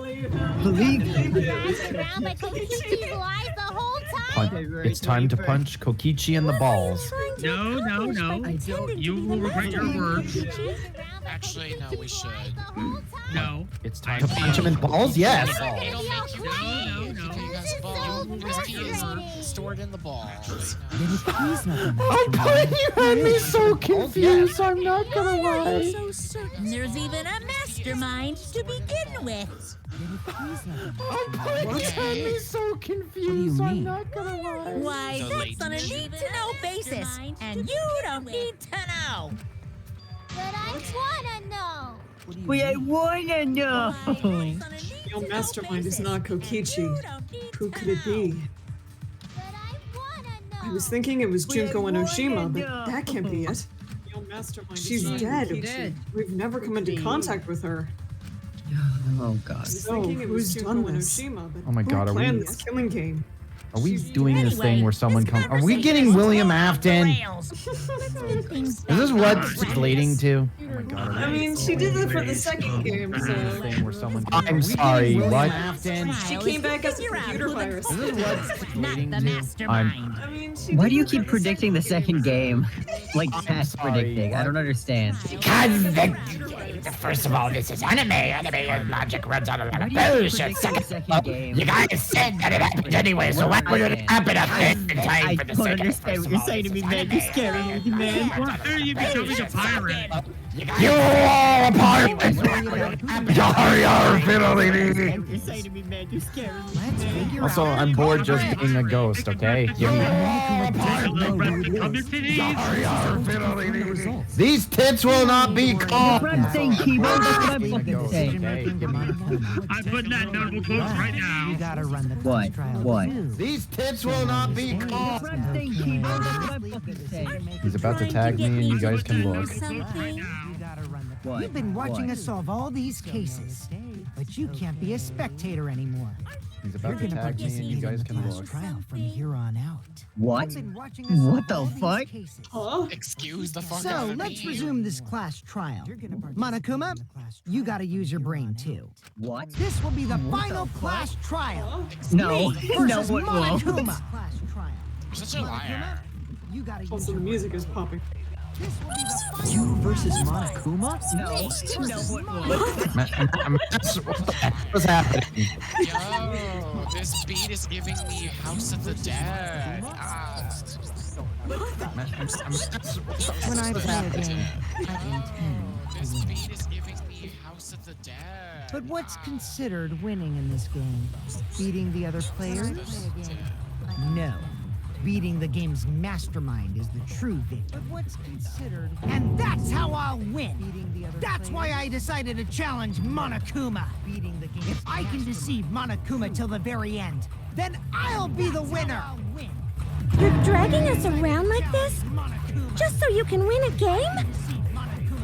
believe him. Passed around by Kokichi's lies the whole time. It's time to punch Kokichi in the balls. No, no, no. I don't. You will regret your words. Actually, no, we should. No. It's time to punch him in the balls? Yes. It'll make you No, no, no. because ball. His key is stored in the balls. Then if he's not the I'm mastermind, putting you had me so confused. I'm not gonna Why are lie. you so certain there's even a mastermind to begin with? then if he's not the I'm mastermind, putting you had me so confused. I'm mean? not gonna lie. Why, The that's on a latent- need-to-know basis, and you don't need to know. But I wanna know. what do you Wait, I mean? wanna know. Your mastermind is not Kokichi. Who could it be? But I wanna know. I was thinking it was Junko Enoshima, but know. that can't be it. She's dead. We've never come into contact with her. Oh god. I was thinking it was done this. Oh my God, Who are we- planned this killing game? Are we doing this thing where someone comes? Are we getting William Afton? Is this what it's leading to? Oh my god. I mean, she did that for the second game, so. Thing where someone I'm sorry, what? She came back as a computer virus. Is this what it's leading to? I mean, she Why did do you it keep for predicting the second game? Like past predicting. I don't understand. Because first of all, this is anime. Anime logic runs on a lot of bullshit. Second of all, you guys said that it happened anyway, so why would it happen a third time for the second? I don't understand what you're saying to me, man. You're scaring me, man. Why are you becoming a pirate? You are a pirate! Yar, fiddly. You're saying to me, man. You're scaring me. Also, I'm bored just being a ghost, okay? Give me... These tits will not be caught! I'm saying keyboard, that's what I'm fucking saying. I'm putting that notable quote right now. You gotta run the What? What? These tits will not be caught! I'm saying keyboard, that's what I'm fucking saying. He's about to tag me and you guys can look. What? You've been watching What? us solve all these cases, but you can't be a spectator anymore. He's You're about to gonna tag me and you participate in guys the can class look. trial from here on out. What? You've been watching us solve What the all these fuck? cases. Huh? Excuse the fuck out So of let's me. resume this class trial. Monokuma, you gotta use your brain too. What? This will be the What final the fuck? class trial. No. Me No, versus what? Monokuma. Class trial. You're such a liar. You gotta use Also, the your music brain. is popping. This will be the final You versus Monokuma? What's happening? Yo, this beat is giving me House of the Dead. When I play a game, I intend This to win. beat is giving me House of the Dead. But what's considered winning in this game? Beating the other players? No. Beating the game's mastermind is the true victory. But what's considered... And that's how I'll win! Beating the other that's why I decided to challenge Monokuma! Beating the game. If I can deceive Monokuma till the very end, then I'll be the winner! You're dragging us around like this? Just so you can win a game?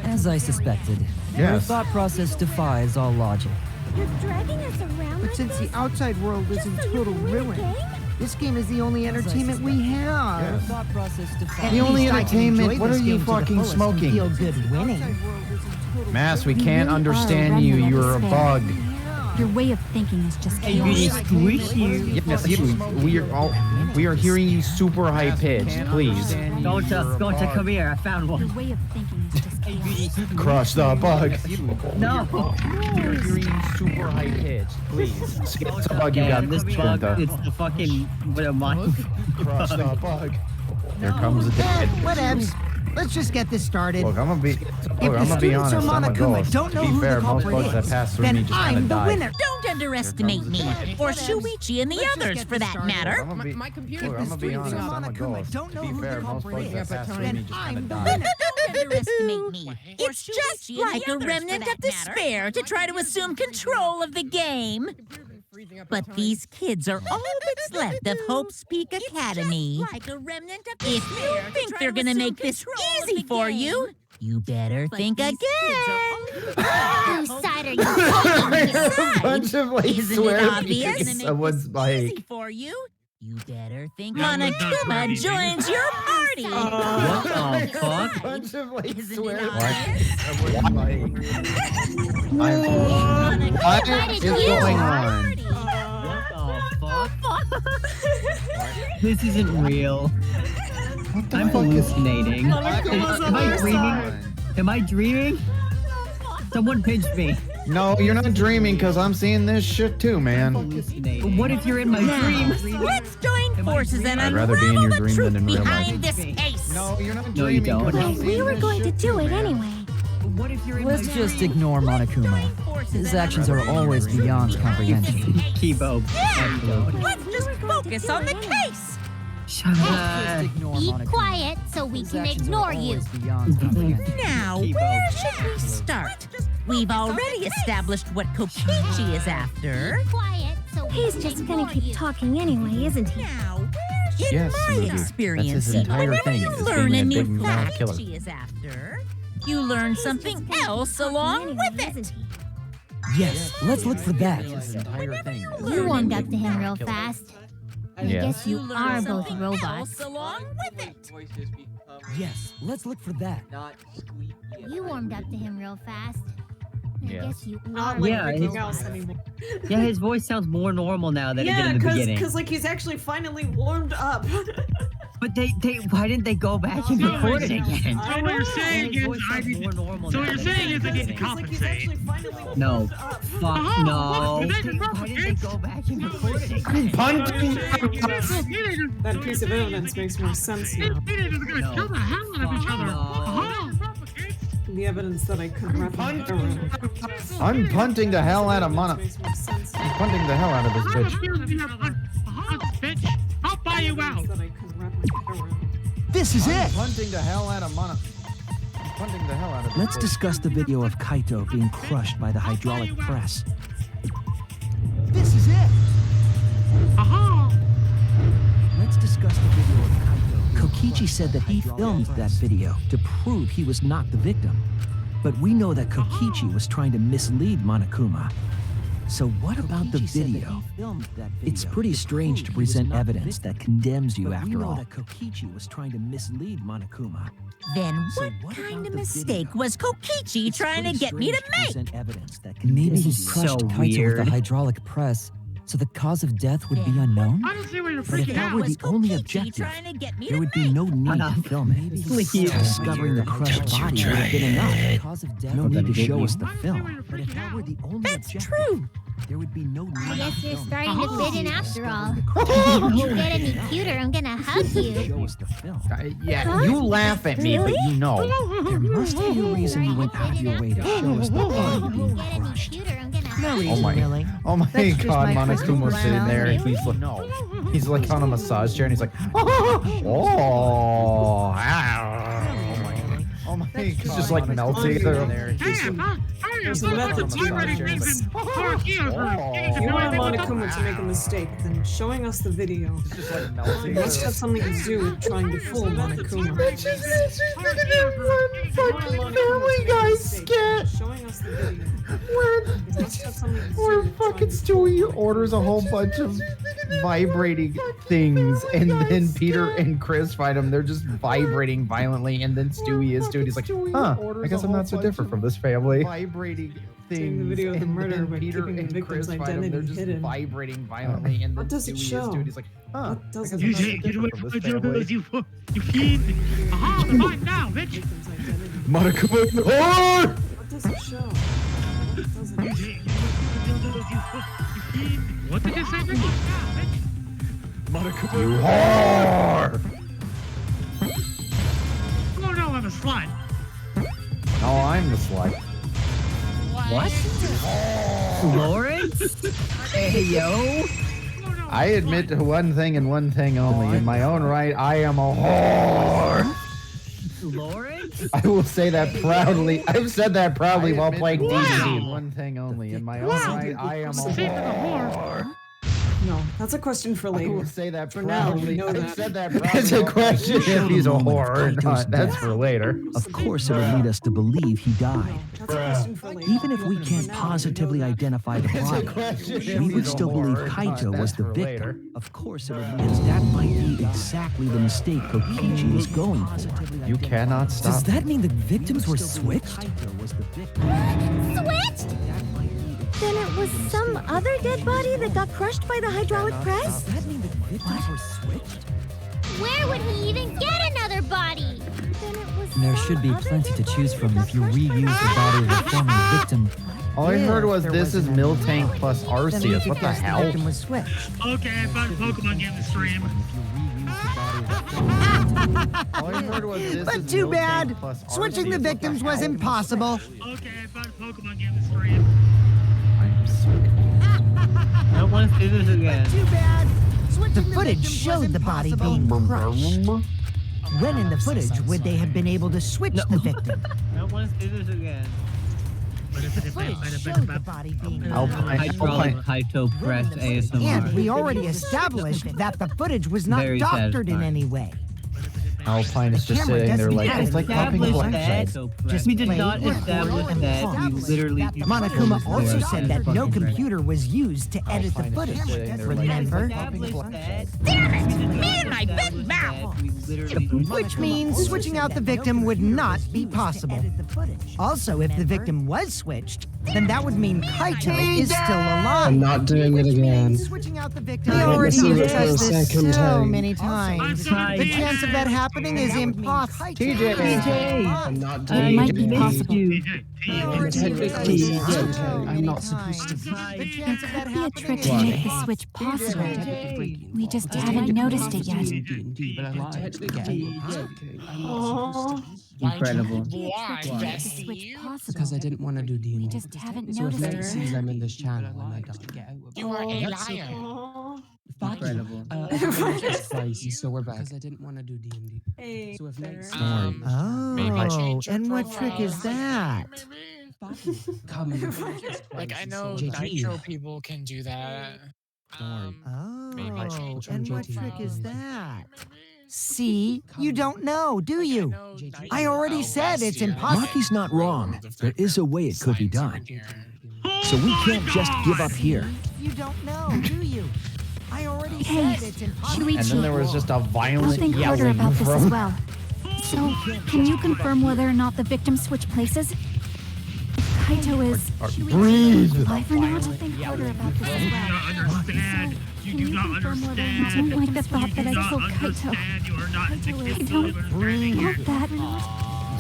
As I suspected, your Yes. thought process defies all logic. You're dragging us around But like since this? the outside world is in Just so you total can win a ruin, game? this game is the only entertainment we have. Your thought process defies The only At least I can entertainment- enjoy what this are you game to the fucking fullest and smoking? Feel good winning. Mass, we You can't really are a understand you. remnant of You're a despair. bug. Your way of thinking is just Hey, you chaos. squish you. Yes, we are hearing you super high pitched. Please. Gonta, come here. I found Your one. way of thinking is just chaos. Crush the bug. No. We are hearing you super high pitched. Please. See, it's a bug you got. Damn, this bug, Gonta. it's the fucking... What am I? Crush the bug. Here comes the dead. Whatevs. Let's just get this started. Look, I'm gonna be If the honest. students or I'm a Monokuma ghost. don't To know be who fair, the most culprit bugs that is, pass through me then just kind I'm of the die. winner. Don't underestimate me, or Shuichi and the Let's just others get for this that started. matter. My computer Look, I'm gonna be Students or honest. I'm a Monokuma ghost. don't To know be who fair, the most culprit bugs is, that pass through me then just kind I'm of the die. winner. Don't underestimate me. It's just like a remnant of despair to try to assume control of the game. But these kids are all that's left of Hope's Peak Academy. If you think they're gonna make this easy for you, you better think again. Whose side are you They're taking? a bunch of like Isn't it swear obvious? beads. Someone's like, Easy for you. You better think Monokuma joins your party. What the a fuck? bunch of like Isn't swear it beads. obvious? What is going on? What the fuck? This isn't real. I'm hallucinating. Am I dreaming? Am I dreaming? Someone pinch me. No, you're not dreaming because I'm seeing this shit too, man. But what if you're in my dream? Let's join forces and I'd rather be in your unravel the dream truth than in real life. behind this case. No, you're not No, you dreaming. don't. 'cause I'm We seeing were this going to shit do too, it man. anyway. What if you're in Let's my just dream? ignore Monokuma. His actions are always beyond comprehension. Kibo. Let's just focus on the case. Shut up. Be quiet so we can ignore you. Now, where should we start? We've already established what Kokichi is after. Quiet so He's just gonna keep talking anyway, isn't he? Now, in Yes, my Smugi. experience, That's his entire whenever thing, you is learn being a a new big mad fact killer. she is after, you learn something else along with it. Yes, let's look for that. His entire thing. You warmed up to him real fast. I guess you are both robots. Along with it. Voices become Yes, let's look for that. not squeaky. You warmed up to him real fast. I Yes. guess you Not are. like Yeah, everything his- else anymore. Yeah, his voice sounds more normal now than it did Yeah, in the beginning. because like he's actually finally warmed up. But why didn't they go back and record it again? So what you're saying His is voice I sounds need more normal So now what you're than it saying did is in I the need to beginning. Like he's compensate. actually finally No. warmed up. Fuck Oh, no. what? Why didn't they go back and record it again? Punching. That piece of evidence makes more sense now. Teenagers are gonna kill the hell out of each other. No. The evidence that I could wrap my head around. I'm punting the hell out of Mono. Makes more sense I'm punting the hell out of this bitch. Bitch, I'll buy you out. that I could wrap my head around. This is I'm it! punting the hell out of Mono. I'm punting the hell out of this Let's bitch. discuss the video of Kaito being crushed by the hydraulic press. This is it! Let's discuss the video of Kaito. Kokichi said that he filmed that video to prove he was not the victim. But we know that Kokichi was trying to mislead Monokuma. So what about the video? It's pretty strange to present evidence that condemns you after all. Kokichi was trying to mislead Monokuma. Then what kind of mistake was Kokichi trying to get me to make? Maybe he is crushed so Kaito with weird. the hydraulic press, so the cause of death would be unknown? I don't see where you're But if freaking that out. were the only objective, there would be no need to film it. Discovering the crushed body would have been enough. No need to show us the film. But if that were the only objective, there would be no need I guess to you're film starting to fit in after all. Oh, If you get any cuter, I'm gonna hug you. Show us the film. Yeah, you laugh at me, but you know. There must be a reason you went out of your way to show us the body being crushed. Cuter, I'm gonna No hug you. reason, really. Oh my That's just god, my crystal Monokuma's sitting ball. there and he's like, no. He's like on a massage chair and he's like, oh, oh my god. He's just like melting there. There's a method to my things in If you want Monokuma to make a mistake, then showing us the video must have something to do with trying to fool Monokuma. Family Guy skit. Showing us the video. Where fucking Stewie orders a whole bunch of vibrating things, and then Peter and Chris fight him. They're just vibrating violently, and then Stewie is Stewie. He's like, huh, I guess I'm not so different from this family. Vibrating things. The video of the and murder then by Peter keeping the and victim's Chris fight him. identity They're just hidden. vibrating violently, and then What does it Stewie show? is Stewie. He's like, huh, What does I it guess I'm You not so get away different from from the this family. jugglers, you fiend. Aha, fine now, bitch. Monokuma, oh! What does it show? What does it show? What did you say, bitch? Monokuma, you whore! Oh no, I'm a slut. Oh, I'm the slut. What? Lawrence? Hey, yo. I admit to one thing and one thing only. In my own right, I am a whore. Lawrence? I will say that proudly. I've said that proudly while playing Wow. D&D. One thing only. In my own Wow. right, I am a Say for the whore. No, that's a question for I later. will say that For now, we proudly. know I've that. said that proudly. It's a question if he's a whore or not. That's for later. Of course, it would lead us to believe he died. That's a question for later. Even if we can't positively identify the body, we would still believe Kaito was the victim. Of course, it would lead us. That might be exactly the mistake Kokichi was going for. You cannot stop. Does that mean the victims were switched? Switched? Then it was some other dead body that got crushed by the hydraulic press? Does that mean the victims were switched? Where would we even get another body? Then it was There some should be other plenty to dead choose body from that if you got crushed by reuse the body of the former victim. All I heard was There this is wasn't Miltank any plus Then we Arceus. could What the guess hell? victim was switched. Okay, I found a Pokemon game to stream. All I heard was this But is too Miltank bad. plus Switching the Arceus. What victims was hell? impossible. Okay, I found a Pokemon game to stream. I'm so I don't want to see this again. Too bad. The Switching footage victims was showed the body impossible. being crushed. When in the footage would they have been able to switch the victim? I don't want to see this again. The footage showed the body being Hydraulic Kaito press ASMR. And we already established that the footage was not Very doctored in satisfying. any way. Alpine is just sitting there like, it's like popping black side. We did not establish that we literally... Monokuma also said that no computer was used to edit the footage. Remember? Damn it! Me and my big mouth! Which means switching out the victim would not be possible. Also, if the victim was switched, then that would mean Kaito is still alive. I'm not doing it again. Switching out the victim. We already discussed this so many times. The chance of that happening is impossible. TJ! I'm not doing It might be it. possible. Technically, I'm not supposed to. It could be a trick to make the switch possible. We just haven't noticed it yet. Incredible. Why? Because I didn't want to do D&D. We just haven't So if noticed Nick it. sees I'm in this channel and I don't. You are a liar. Incredible. So we're back. Because I didn't want to do D&D. Hey, So if Nick sees Oh, and what trick is that? Like, I know JT. Nitro people can do that. Oh, change and what JT. trick is that? See, you don't know, do you? I already said it's impossible. Maki's not wrong. There is a way it could be done. So we can't just give up here. You don't know, do you? I already Hey, said it's impossible. And then there was just a I'll violent think harder yelling about this as from... well. So, can you confirm whether or not the victim switched places? If Kaito is Breathe! alive or not? I'll think harder about this as well. Understand. You do not understand. I don't like the thought that I killed Kaito. I don't want that.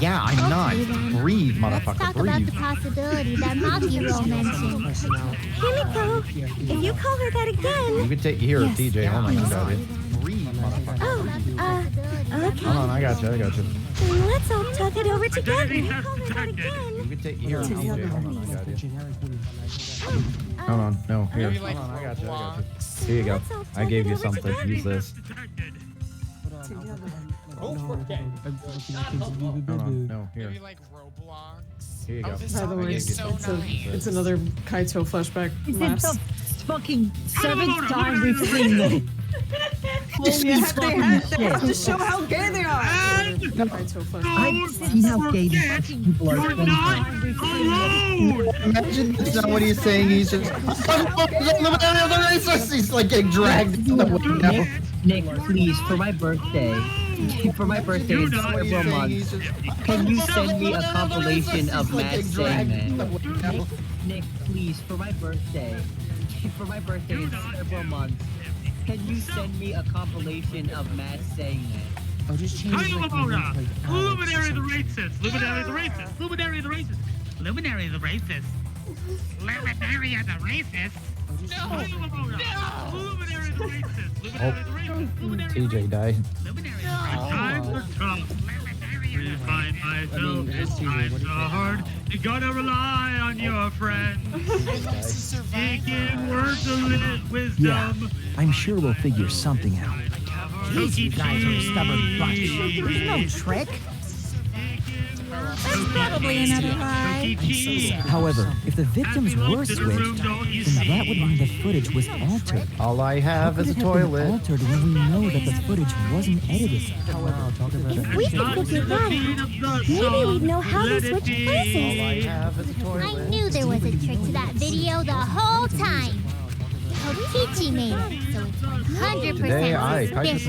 Yeah, I'm not. Breathe, Let's motherfucker, talk about breathe. the possibility that Maki mentioned. Himiko, if you call her that You again... can take here, TJ. Hold on, I got it. Breathe, motherfucker. Okay. Hold on, I got you. Then let's all talk it over together. You can take here, TJ. Hold on, I got you. Hold on, no, here. Hold on, I got you. Here you go. I gave you something. Use this. Hold on, no, here. Maybe like Roblox. Here you go. Oh, this By the song way, is so nice. it's another Kaito flashback. It's Lapse. the fucking 7th time we've seen this. They have to show how gay they are. Kaito flashback. I've seen how gay these people are. Imagine that's not what he's saying. He's just. He's like getting dragged into the window. Nick, please, for my birthday in several months, can you send me a compilation of Matt saying that? Nick, please, for my birthday in several months, can you send me a compilation of Matt saying that? Oh, just change Kaito like, Momota, like, Luminary of the Racist, Luminary of the Racist, Luminary of the Racist, Luminary of the Racist, Luminary of the Racist. Kaito Momota, Luminary of the Racist, Luminary of the Racist, Luminary of the TJ died. Times are tough. Refine myself, it's times are hard. You gotta rely on your friends. Seeking words of wisdom. Yeah, I'm sure we'll figure something out. Jeez, you guys are a stubborn bunch. There's no trick. That's probably another lie. However, if the victims were switched, then that would mean the footage was altered. All I have is a How could it have been toilet. altered when we know that the footage wasn't edited? If we could figure that out, maybe we'd know how they switched places. I knew there was a trick to that video the whole time. Kokichi made it, so it's 100% Today I, suspicious.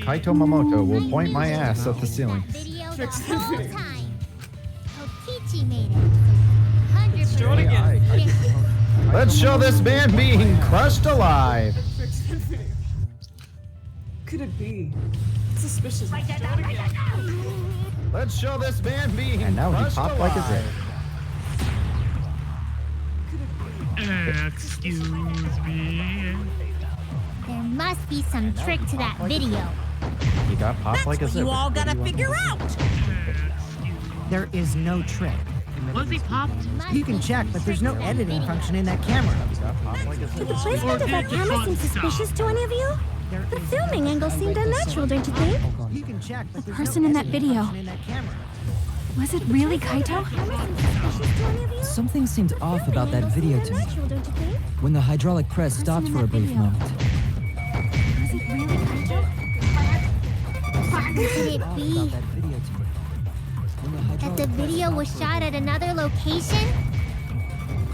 Kaito Momota, will point my ass at the ceiling. Video the whole time. Kokichi made it, so Show it 100% again. suspicious. Let's show this man being crushed alive. Could it be? It's suspicious. Show it again. Let's show this man being And now he crushed popped alive. like a zip. Excuse me. There must be some trick to that video. He got popped like a That's what zip. you all gotta figure out. There is no trick. Was he popped? You can check, but there's no editing function in that camera. Did the placement of that camera seem suspicious to any of you? The filming angle seemed unnatural, don't you think? You can check, but The there's person no in that editing video. function in that camera. Was it really Kaito? Something seemed off about that video to me. Unnatural, don't you think? When the hydraulic press stopped for a brief moment. Was it really Kaito? Could it be that the video was shot at another location?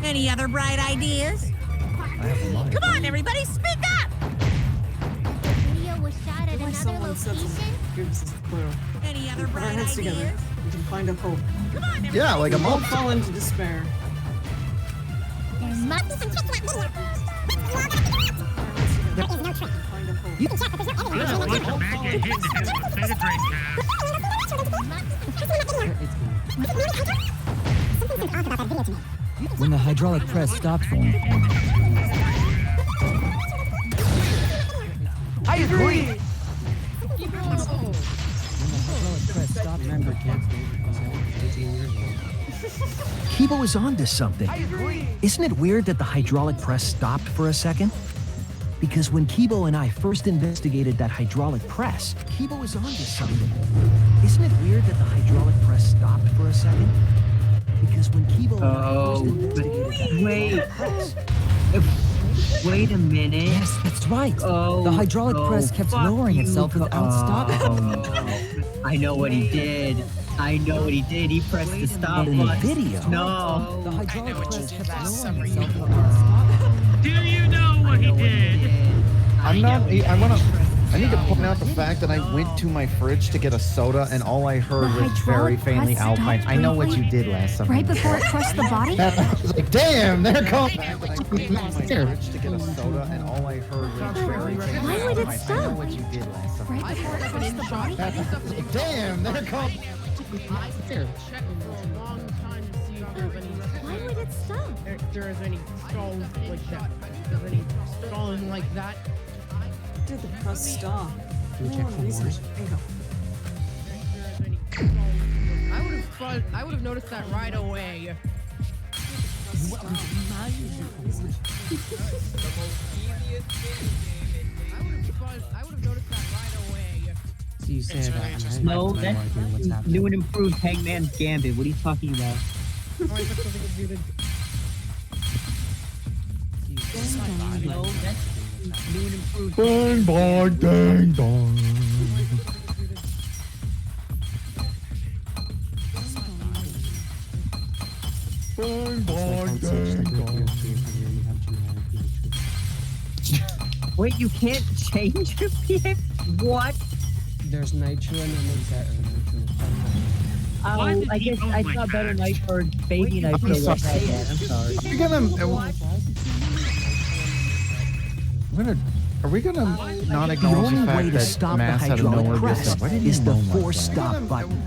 Any other bright ideas? Come on, everybody, speak up! The video was shot at another location? Gives us a clue. Any other Put our bright heads together. ideas? We can find a hope. Come on, everybody. Yeah, like a Don't month. fall into despair. There must be Find a hope. There's a bunch of bad get hit in the head with a feta drink When the hydraulic press stopped for him. I agree. When the hydraulic press stopped, Remember, kids, they was 18 years old. Kibo is onto something. Isn't it weird that the hydraulic press stopped for a second? Because when Kibo and I first investigated that hydraulic press, Kibo is onto something. Isn't it weird that the hydraulic press stopped for a second? Because when Kibo and I first investigated that hydraulic press... Wait a minute. Yes, that's right. Oh, the hydraulic press kept lowering itself without stopping. I know what he did. I know what he did. He pressed the stop In the button. video. No. The hydraulic press kept lowering summer. itself without stopping. Do you know what he did? I need to point out the fact that I went to my fridge to get a soda and all I heard was very faintly Alpine. I know what you did last summer. Right before it crushed the body? I was like, damn, there comes. Why would it stop? What you did last summer. Right before it crushed the body? Damn, there comes. Why would it stop? There is any stalls like that. There's any stalling like that. Did the press stop? Do we check for wars? I would have noticed that right away. I would have noticed that right away. So you say that, and I have No, no idea that's what's happening. new and improved Hangman's Gambit. What are you talking about? Oh, I thought something was muted. No, that's new and improved. Ding dong, ding dong. Ding dong, ding dong. Wait, you can't change your PF? What? There's nitro and then there's that. Oh, I guess I saw better nitro, baby nitro. I'm sorry. I'm sorry. Are we gonna not The acknowledge only the way fact to that stop the Mass out of hydraulic nowhere press just said, "Why did is you the moan like force that?" stop button.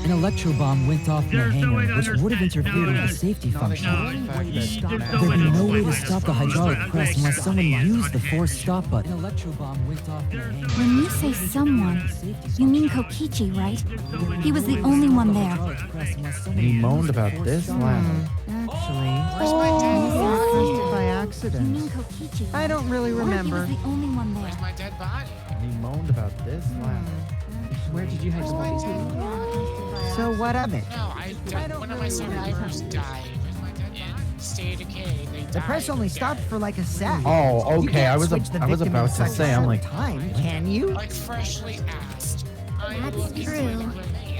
An electro bomb went off in the hangar, which would have interfered with the safety function. There'd be no way to stop the hydraulic press unless someone used the force stop button. An electro bomb went off in the hangar. When you say someone, you mean Kokichi, right? He was the only one there. He moaned about this last. Actually, by accident. You mean Kokichi, I don't really remember. He was the only one there. Where's my dead body? He moaned about this last. Where did you hide the bodies? So what of it? No, one of my survivors died. Stay decayed. They died. The press only stopped for like a sec. Oh, You okay. can't I was switch the about victim to in such a say. I'm short like, time, can you? Like freshly asked. That's true.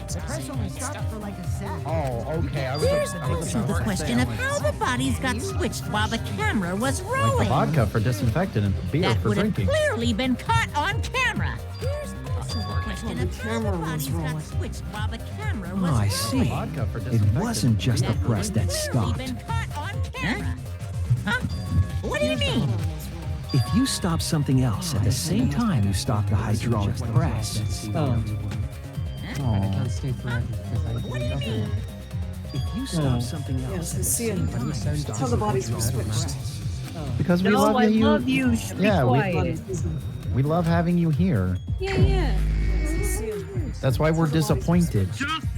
The press only stopped for like a sec. oh, okay. I There's was also about the to say, question I'm of like, how the bodies got switched while the camera was like the rolling. vodka for disinfectant and beer That for would have drinking. clearly been caught on camera. Here's also the question of how the bodies got switched while the camera was Oh, I rolling. see. Vodka for It disinfectant. wasn't just the press that Clearly stopped. been caught on camera. Huh? What do you mean? If you stop something else at the same time you stop the hydraulic press, I can't stay forever because I don't. if you stop something else Yes, at I the see it. same time, That's how the bodies were switched. Because we No, love I you. love you. Yeah, Be we- quiet. We love having you here. Yeah. That's why we're disappointed.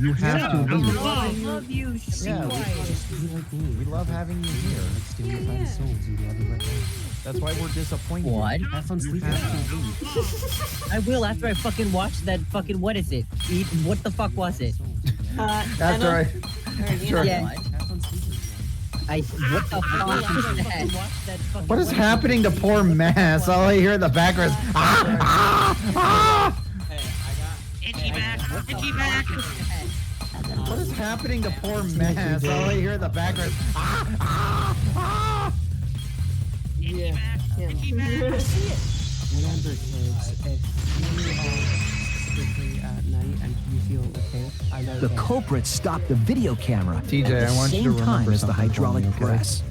You have to leave. I love you. Be Yeah, quiet. we love having you here. That's why we're disappointed. What? Have fun You sleeping. have to leave. I will after I fucking watch that fucking what is it? What the fuck was it? After I. Sure. Yeah. What the fuck was that? What is happening to poor Mass? All I hear in the background is ah. What is happening to poor Mass? All I hear in the background. Yeah. Remember, kids, if you are sleeping at night and you feel okay, I know The culprit stopped the video camera TJ, at the I want you same to time remember as the something for hydraulic me, okay? press.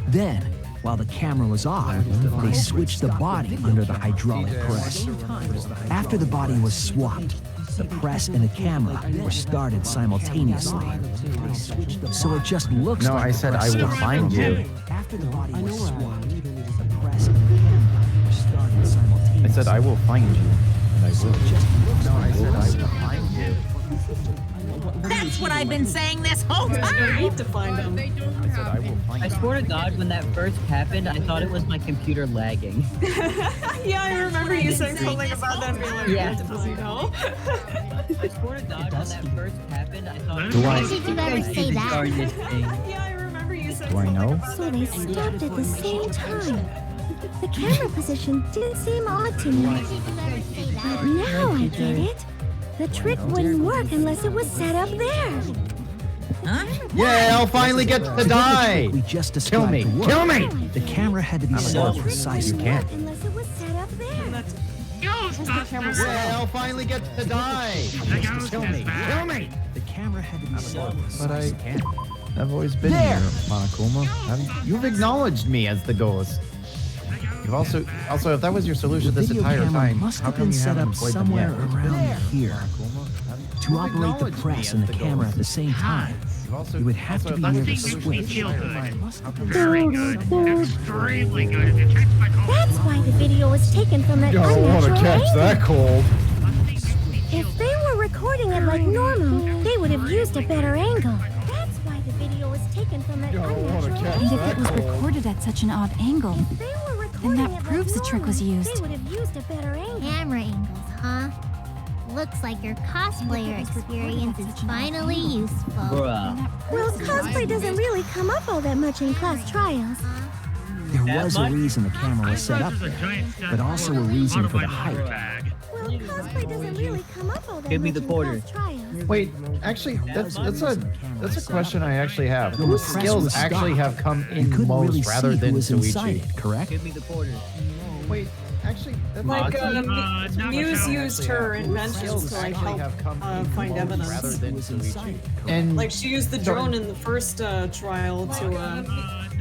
Then, while the camera was off, they switched the body under the hydraulic press. After the body was swapped, the press and the camera were started simultaneously. So it just looks No, like I the said press I will stopped. find you. After the body was swapped, the press and the camera were started simultaneously. I said I will find you. And I will. No, I said I will find find you. That's what I've been saying this whole I time! need to find them. I said I will find I you. swear to God, when that first happened, I thought it was my computer lagging. Yeah, I remember you saying something about that being like, Yeah. does he know? I swear to God, when that first happened, I thought Do I- When did you ever say that? Yeah, I remember you said Do I know? So they stopped at the same time. The camera position didn't seem odd to me. But now I get it. The trick wouldn't work unless it was set up there. Yeah, I'll finally get to die. We just Kill described me. to work. Kill me. The camera had to be so precise. You can't. Unless it was set up there. Yeah, I'll finally get to die. Kill me. Kill me. The camera had to be so precise. But I've always been here, Monokuma. You've acknowledged me as the ghost. You've also, if that was your solution The this video entire camera time, must how have come been you set haven't up employed them somewhere yet? around here. To You've operate the acknowledged me press as and the the camera ghost. at the same time, you would have to be that's near the the thing switch. you feel good. Very good. Extremely good. If you catch my cold. That's why the video was taken from that Don't want unnatural to catch angle. that cold. If they were recording it like normal, they would have used a better angle. That's why the video was taken from that unnatural And angle. if it was recorded at such an odd angle, If they were then recording that it like proves the trick was normal, used. They would have used a better angle. Camera angles, huh? Looks like your cosplayer experience is finally useful. Bruh. Well, cosplay doesn't really come up all that much in class trials. There was a reason the camera was set up there, but also a reason for the height. Well, cosplay doesn't really come up all that Give me much the in porter. class trials. Wait, actually, that's a question I actually have. When the Whose press skills was actually stopped, have come you in couldn't most really rather see who than was inside Shuichi? it, correct? Give me the porter. Wait, actually, that's Like, Nagato. Muse used her inventions to like help find rather evidence. than Shuichi. And Like she used the drone in the first trial to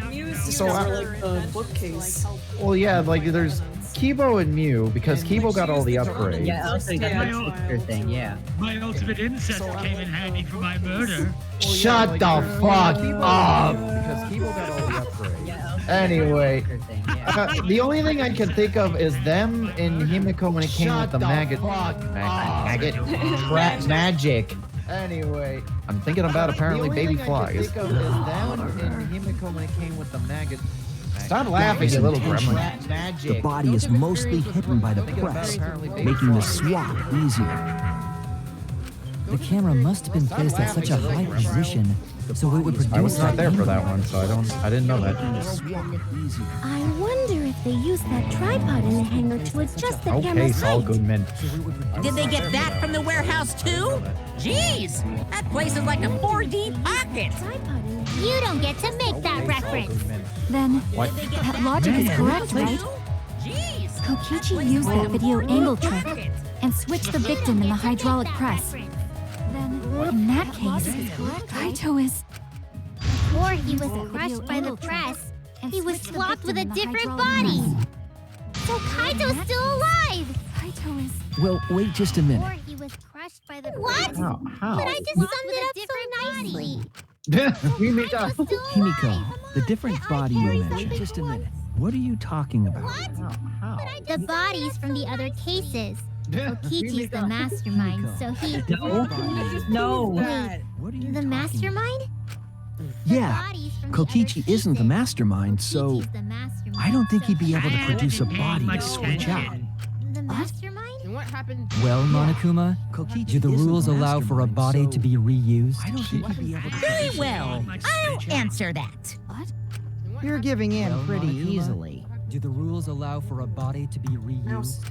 Muse discovered like the bookcase. well, yeah, like there's Kibo and Mew because Kibo got all the upgrades. Yeah, also you got Yeah. that picture thing, yeah. My ultimate incest came in handy for my murder. Shut the fuck up! Because Kibo got all the upgrades. Anyway, the only thing I can think of is them in Himiko when it came with the maggot. Magic. Anyway, I'm thinking about apparently baby flies. Them in Himiko when it came with the maggot. Stop laughing, you little gremlin. The body is mostly hidden by the press, making the swap easier. The camera must have been placed at such a high position, so it would produce I was not there for angle, that one, so I didn't know making the that. swap easier. I wonder if they used that tripod in the hangar to adjust the Okay, camera's Saul height. Goodman. Did they get that from the warehouse too? Jeez, that place is like a 4D pocket. You don't get to make that reference. Then, What? that logic is correct, right? Jeez. Kokichi used that video angle trick and switched the victim in the hydraulic press. Then, in that case, Kaito is... Before he was crushed by the press, he was swapped with a different body. So Kaito's still alive. Kaito is... Well, wait just a Before minute. he was crushed by the What? How? But I just summed it up so nicely. Himiko, the different body you mentioned. Just a minute. What are you talking about? The bodies from the other cases. Kokichi's the mastermind, so he... No. Wait, the mastermind? Yeah, Kokichi isn't the mastermind, so I don't think he'd be able to produce a body to switch out. The mastermind? What happened? Well, Monokuma, do the rules allow for a body to be reused? I don't think he'd be able to. Very well. I'll answer that. You're giving in pretty easily. Do the rules allow for a body to be reused?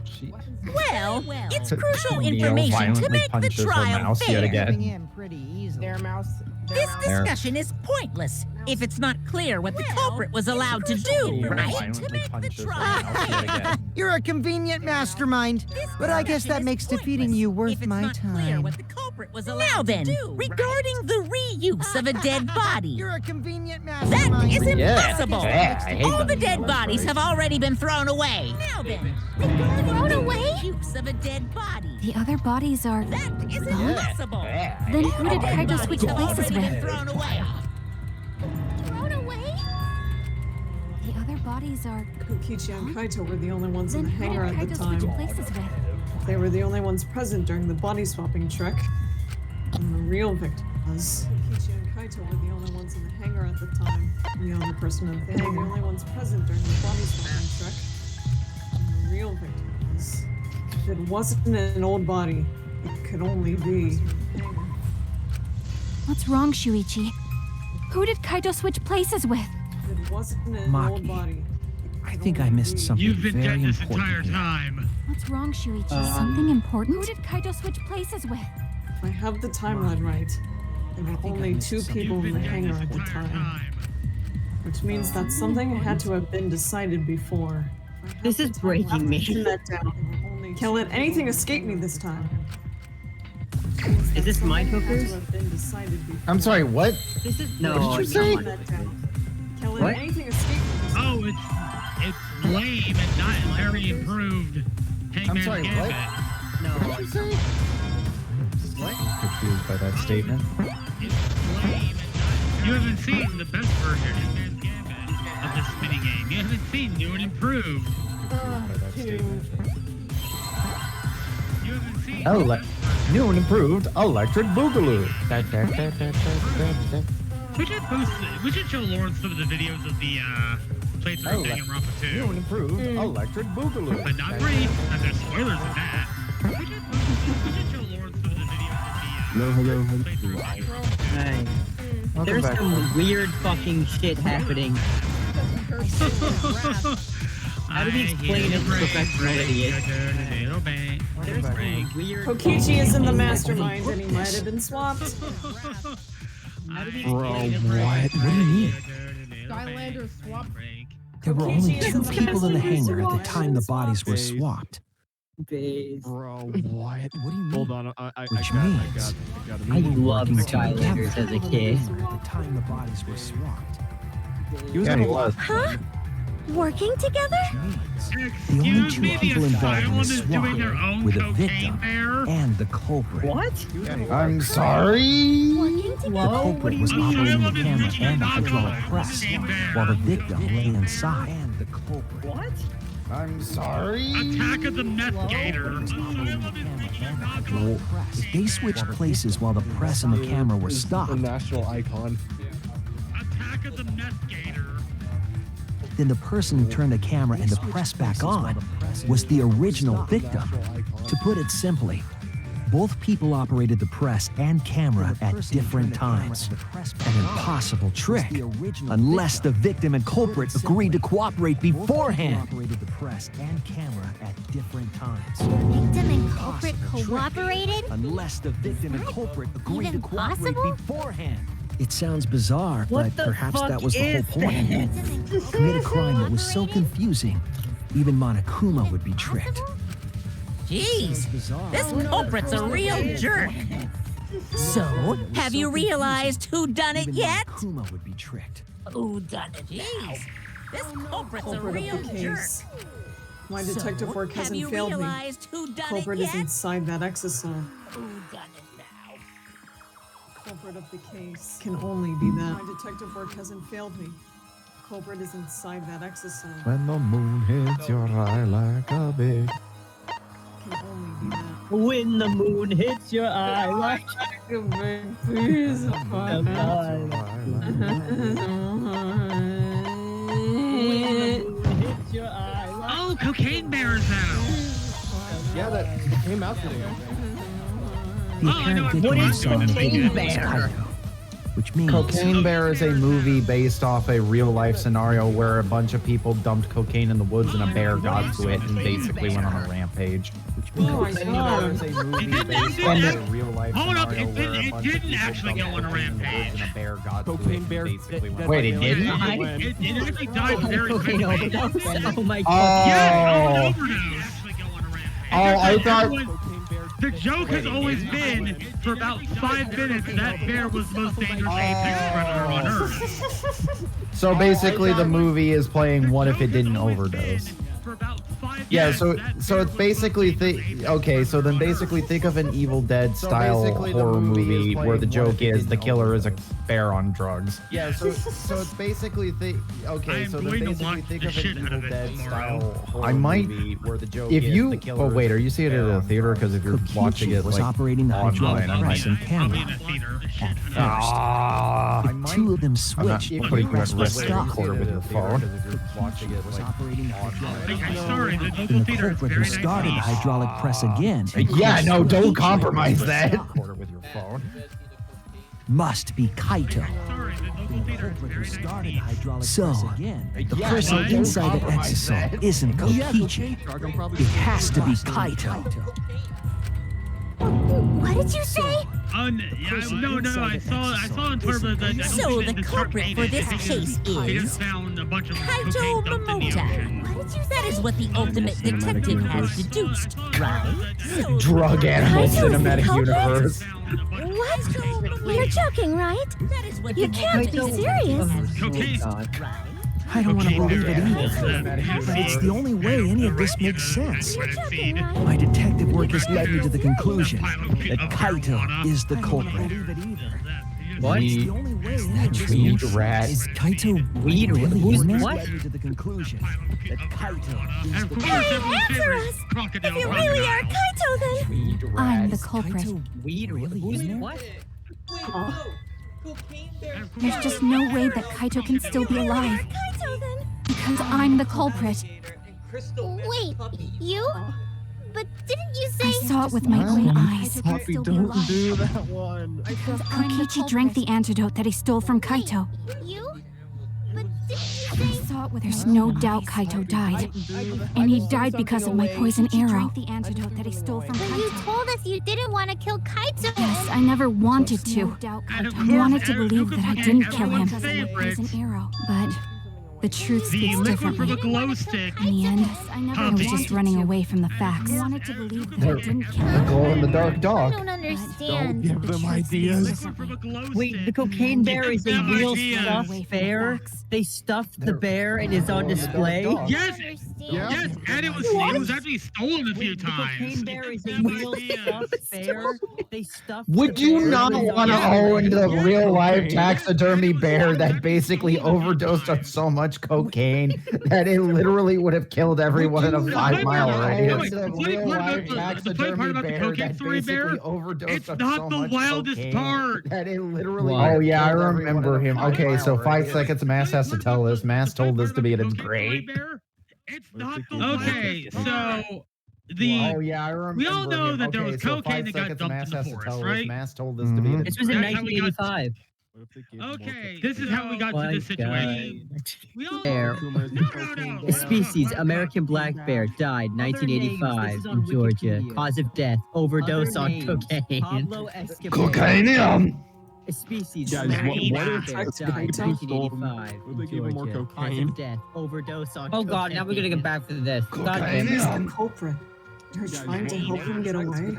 Well, it's crucial Neo information to violently make the punches her trial mouse yet fair. again. Their mouse. This discussion is pointless if it's not clear what the culprit was allowed to do, right? To make the trial. You're a convenient mastermind, but I guess that makes defeating you worth my time. Now then, regarding the reuse of a dead body. You're a convenient That mastermind. is impossible. Yeah, I hate All that. the dead bodies have already been thrown away. Now then, Thrown away? use of a dead body. The other bodies are That is gone? impossible. Then who did Kaito switch places with? Thrown away. Thrown away? The other bodies are Kokichi and Kaito were the only ones in then the who hangar did at the Kaito time. switch places with? They were the only ones present during the body swapping trick. And the real victim was Kokichi and Kaito were the only ones in the hangar at the time. The only person in the hangar, the only ones present during the body swapping trick. And the real victim was, if it wasn't an old body, it could only be the hangar. What's wrong, Shuichi? Who did Kaito switch places with? If it wasn't an old Maki. body, I think I missed something You've been very dead this important entire here. time. What's wrong, Shuichi? Something important? Who did Kaito switch places with? if I have the timeline right, there were only two people in the hangar at the time. Which means that something had to have been decided before. This is breaking me. Write that down. Can't let anything escape me this time. Is this my Had to hookers? have been decided before. I'm sorry, what? This is What no. did you say? Write that down. Can't let What? anything escape me this time. Oh, it's lame and not very improved. Hangman's sorry, Gambit. what? What did you say? I'm confused by that statement. It's lame and not. You haven't seen the best version of Hangman's Gambit of this minigame. You haven't seen new and improved. You haven't seen. New and improved electric boogaloo. We should show Lawrence some of the videos of the playthrough of Danganronpa 2. New and improved electric boogaloo. But not brief, and there's spoilers in that. We should show Lawrence some of the videos of the playthrough of Hey. Welcome There's back. some weird fucking shit happening. How do we explain it to professional idiots? There's some weird. Kokichi is in the mastermind and he might have been swapped. How do we Bro, explain it? what? What do you mean? Skylander swap. There were only Kokichi is two in the people in the hangar at the mastermind. time the bodies were swapped. Base. Bro, what? What do you mean? Hold on, Which means I loved Skylanders as a kid. at the time the bodies were swapped. Yeah, he was. Huh? Working together? The only Excuse two me, the people involved in asylum the is doing their swap own were the cocaine victim bear? and the culprit. What? I'm sorry. Working The together? culprit was operating the camera and the hydraulic press, while the victim lay inside. And the culprit. What? I'm sorry. Attack of the Meth Gator. If they switched places while the press and the camera were stopped, national icon. Attack of the Meth Gator. then the person who turned the camera and the press back on was the original victim. To put it simply, both people operated the press and camera at different times. An impossible trick, unless the victim and culprit agreed to cooperate beforehand. Operated the press and camera at different times. Victim and culprit cooperated? Unless the victim and culprit agreed to Even cooperate possible? beforehand. It sounds bizarre, What but the perhaps fuck that was the is whole point. that? Commit a crime that was so confusing, even Monokuma would be tricked. Jeez, this culprit's a real jerk. So, have you realized who done it yet? Monokuma would be tricked. Who done it? Jeez, this culprit's a Culprit real of the jerk. case. My detective work have hasn't you failed me. realized who done Culprit it is yet? inside that exosome. Who done it now? Culprit of the case can only be that. My detective work hasn't failed me. Culprit is inside that exosome. When the moon hits your eye like a big. Can only be that. When the moon hits your eye like a big piece of hits your eye like Oh, Cocaine Bear is out. Yeah, that came out today. The Oh, I know apparent what victim it we is. saw in the Cocaine video was Bear. Kaito. which means Cocaine Bear is a movie based off a real-life scenario where a bunch of people dumped cocaine in the woods and a bear got to it and basically went on a rampage. Oh my god. Is a movie It based didn't- off a real-life Hold up, scenario where a it bunch of didn't people actually dumped go on a cocaine in the woods and a bear got to it and basically went. Wait, it didn't? It actually died very Cocaine quickly. overdose? Oh my Oh. god. Yeah, it overdose. Oh, I thought. The joke has always been, for about 5 minutes, that bear was the most dangerous apex predator on Earth. So basically, the movie is playing "What if it didn't overdose?" Yeah, so it's basically okay. So then basically think of an Evil Dead style horror movie where the joke is the killer is a bear on drugs. Yeah, so it's basically okay. So then basically think of an Evil Dead style horror movie where the joke is the killer. Oh wait, are you seeing it at a theater? Because if you're watching it was like operating the hydraulic online, press and camera. At first, two of them switched I'm not when putting the you at press was risk to stopped. record with your phone. Was operating the hydraulic I'm sorry, the Then local the theater is culprit very who started the nice. hydraulic press again. and Yeah, no, Kokichi don't was compromise that. stopped. With your phone. Must be Kaito. Sorry, the local theater is very Started nice. hydraulic press again. The Yeah, person don't inside the compromise exisal that. isn't Kokichi. It has to be Kaito. What did you say? No, I saw on Twitter that I don't So think the the shark culprit ate for it. this case They is just found a bunch of Kaito cocaine dumped in the ocean. Momota. That is what the ultimate detective has deduced, right? So Drug animal Kaito's the cinematic culprit? universe. What? You're joking, right? that is what You the can't be serious. Cocaine. I don't want to Cocaine believe it animals, either. But it's the only way any of this makes sense. You're joking, right? My detective work has led me to the conclusion that Kaito is the culprit. What? It's the only way any of this Weed makes sense. rat. Is Kaito Weed? really Who's in there? what? Led me to the conclusion that Kaito is And of the course, Hey, everyone's answer favorite us! crocodile If you really are crocodile. Kaito, then Weed rat. I'm the culprit. Kaito Weed? really Who's in there? what? There's just no way that Kaito can still be alive. Kaito, then. Because I'm the culprit. Wait, you? But didn't you say? I saw it with my own eyes. Poppy, don't do that one. Kokichi drank the antidote that he stole from Kaito. You? But didn't you I say? saw it with There's no doubt Kaito died. And he died because of my poison arrow. The antidote that he stole from But you Kaito. told us you didn't want to kill Kaito. Yes, I never wanted to. And of I course, wanted to believe that I didn't kill him everyone's because of my favorite, poison arrow. But the truth the speaks liquid from differently. the glow stick. In the end, I was just running away from the facts. I wanted to believe that I didn't kill him. Glow in the dark I dog. don't understand. Give them ideas. Liquid from a glow Wait, stick. the cocaine bear is a Give them real ideas. stuffed bear? They stuffed the bear and is on display? Yes, Yeah. yes, and it was actually stolen a few Wait, the cocaine times. bear is a Give them real ideas. stuffed bear? They stuffed Would the you bear not and is on want to display? own the Yeah. real life Okay. taxidermy bear that basically overdosed on so much cocaine that it literally would have killed everyone in a The 5-mile funny radius? part about the funny part about the cocaine story bear, it's not the wildest part. That it literally. What? Oh yeah, I killed everyone remember in a him. Okay, so 5-mile 5 radius. seconds. Mass has to tell this. Mass told this to me, and it's great. It's not the Okay, wildest part. so Oh yeah, I remember. we all know him. that there Okay, was so cocaine 5 that got seconds, dumped Mass in the has to forest, tell right? This. Mass told this to me. This was in That's how we got- 1985. Okay, this is how we got to My this situation. We all Bear. no. A species, American black bear, died 1985 in Georgia. Cause of death, overdose on cocaine. Cocaine. A species, Guys, American what black if bear, it's died people stole 1985 them? What if in they gave him more Georgia. Cause cocaine? of death, overdose on Oh god, now we're gonna get back to this. God damn He's it. the culprit. They're trying to help him get away.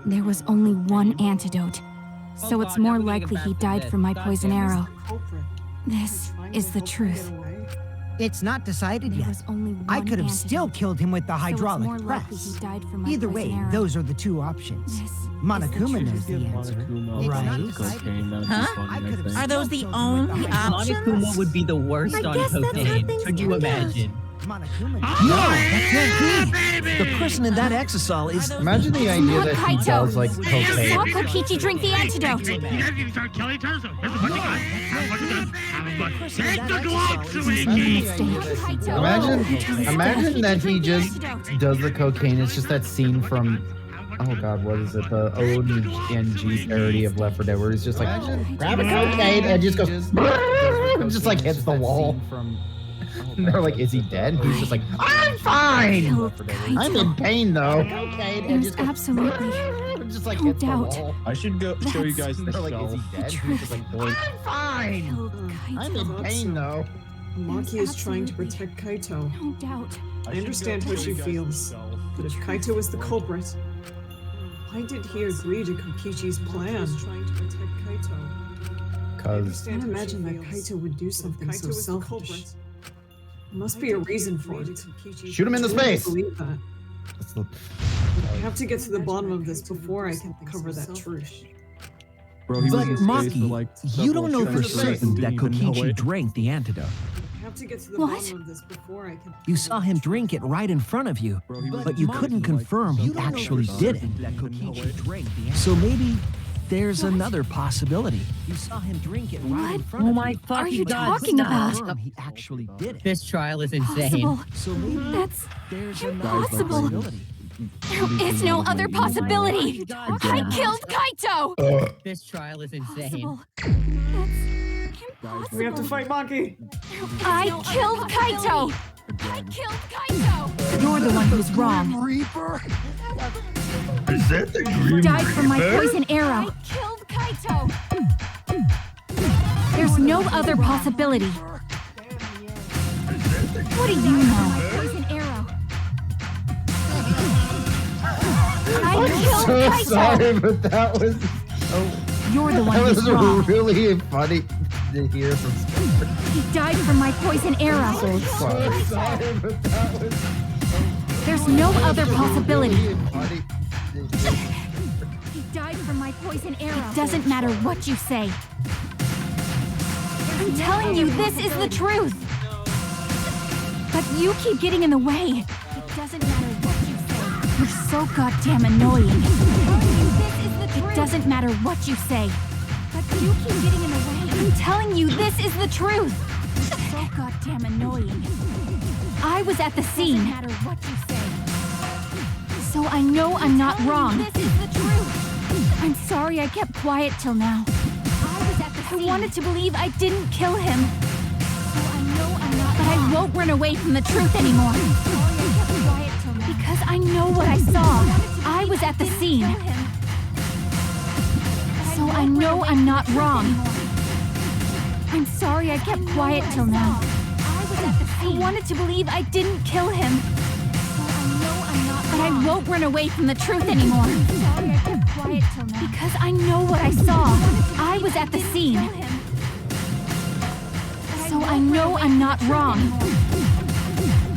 There was only one antidote. So it's more likely he died from my poison arrow. This is the truth. It's not decided There yet. was only one I could have still antidote. killed him with the So it's more hydraulic likely press. he died from my Either poison way, arrow. those are the two options. This Monokuma is knows the the truth. answer. Monokuma. Right? Cocaine, that'd be Huh? funny, I think. Are those the only options? Monokuma would be the worst I on guess that's how cocaine. things Could you turned out. imagine? Monokuma. No, that can't be. The person in that exisal is. Imagine the idea not that he Kaito. does like I cocaine. saw Kokichi drink the antidote. You guys need to start killing each other. So here's a bunch of guns. Have a bunch of guns. Have a bunch. Take the Glock, Tsumugi. Imagine that he just does the cocaine. It's just that scene from oh god, what is it? The ONG parody of Left 4 Dead, where he's just like, grab a cocaine and just goes, just like hits the wall. And they're like, is he dead? And he's just like, I'm fine. I'm in pain though. There's absolutely just like no hits the doubt. wall. I should go show you guys the They're like, is he shelf. dead? He's just like, I'm fine. I'm in pain though. Maki is trying to protect Kaito. No doubt. I understand how she feels, but if Kaito is the culprit, why did he agree to Kokichi's plan? Trying to protect Kaito. Because I can't imagine that Kaito would do something so selfish. There must be a reason for it. shoot him in the space. Believe that. I have to get to the bottom of this before I can cover that truth. Bro, he But was in space for Maki, like you don't know for several certain that seconds and didn't even know Kokichi it. drank the antidote. I have to get to the bottom of this before I can. You saw him drink it right in front of you, but you couldn't confirm he actually did it. So maybe there's another possibility. You saw him drink it right in front Oh of my you. fucking Are you god, talking stop. about? He actually did it. This trial is insane. Possible. So maybe That's there's impossible. another possibility. There is no other possibility. I killed Kaito. This trial is insane. Possible. That's impossible. We have to fight Maki. I killed Kaito. I killed Kaito. You're the one who's wrong. Reaper? Is that the He died from my poison arrow. I killed Kaito. There's no other possibility. What do you know? Poison arrow. I killed So Kaito. sorry, but that was You're the one that who's was wrong. really funny to hear from Skipper. He died from my poison arrow. So sorry, but that was There's no other possibility. really funny. He died from my poison arrow. It doesn't matter what you say. I'm telling you, this is the truth. But you keep getting in the way. It doesn't matter what you say. You're so goddamn annoying. It doesn't matter what you say. But you keep getting in the way. I'm telling you, this is the truth. You're so goddamn annoying. I was at the scene. Doesn't matter what you say. So I know I'm not wrong. This is the truth. I'm sorry I kept quiet till now. I wanted to believe I didn't kill him. So I know I'm not. But I won't run away from the truth anymore. I'm sorry I kept quiet till now. Because I know what I saw. I was at the scene. So I know I'm not wrong. I'm sorry I kept quiet till now. I wanted to believe I didn't kill him. But I won't run away from the truth anymore. I'm sorry I kept quiet till now. Because I know what I saw. I was at the scene. So I know I'm not wrong.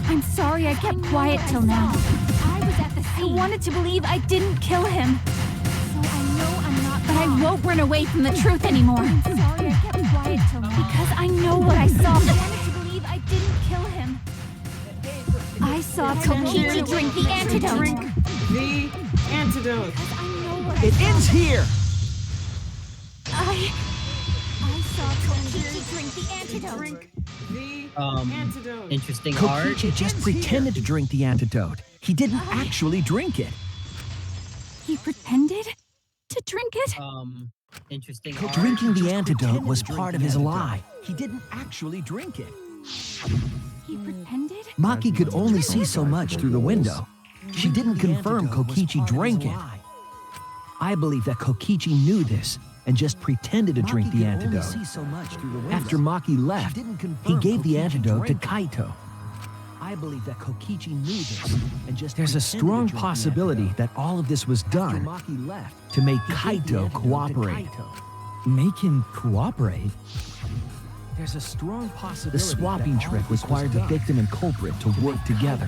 I'm sorry I kept quiet till now. I wanted to believe I didn't kill him. So I know I'm not. But I won't run away from the truth anymore. I'm sorry I kept quiet till now. Because I know what I saw. I wanted to believe I didn't kill him. I saw Kokichi drink the antidote. Drink the antidote. It ends here. I saw Kokichi drink the antidote. Drink the antidote. Interesting art. Kokichi just pretended to drink the antidote. He didn't actually drink it. He pretended to drink it? Interesting art. Drinking the antidote was part of his lie. He didn't actually drink it. He pretended? Maki could only see so much through the window. She didn't confirm Kokichi drank it. I believe that Kokichi knew this and just pretended to drink the antidote. After Maki left, he gave the antidote to Kaito. I believe that Kokichi knew this and just there's a strong possibility that all of this was done to make Kaito cooperate. Make him cooperate? There's a strong possibility the swapping trick required the victim and culprit to work together.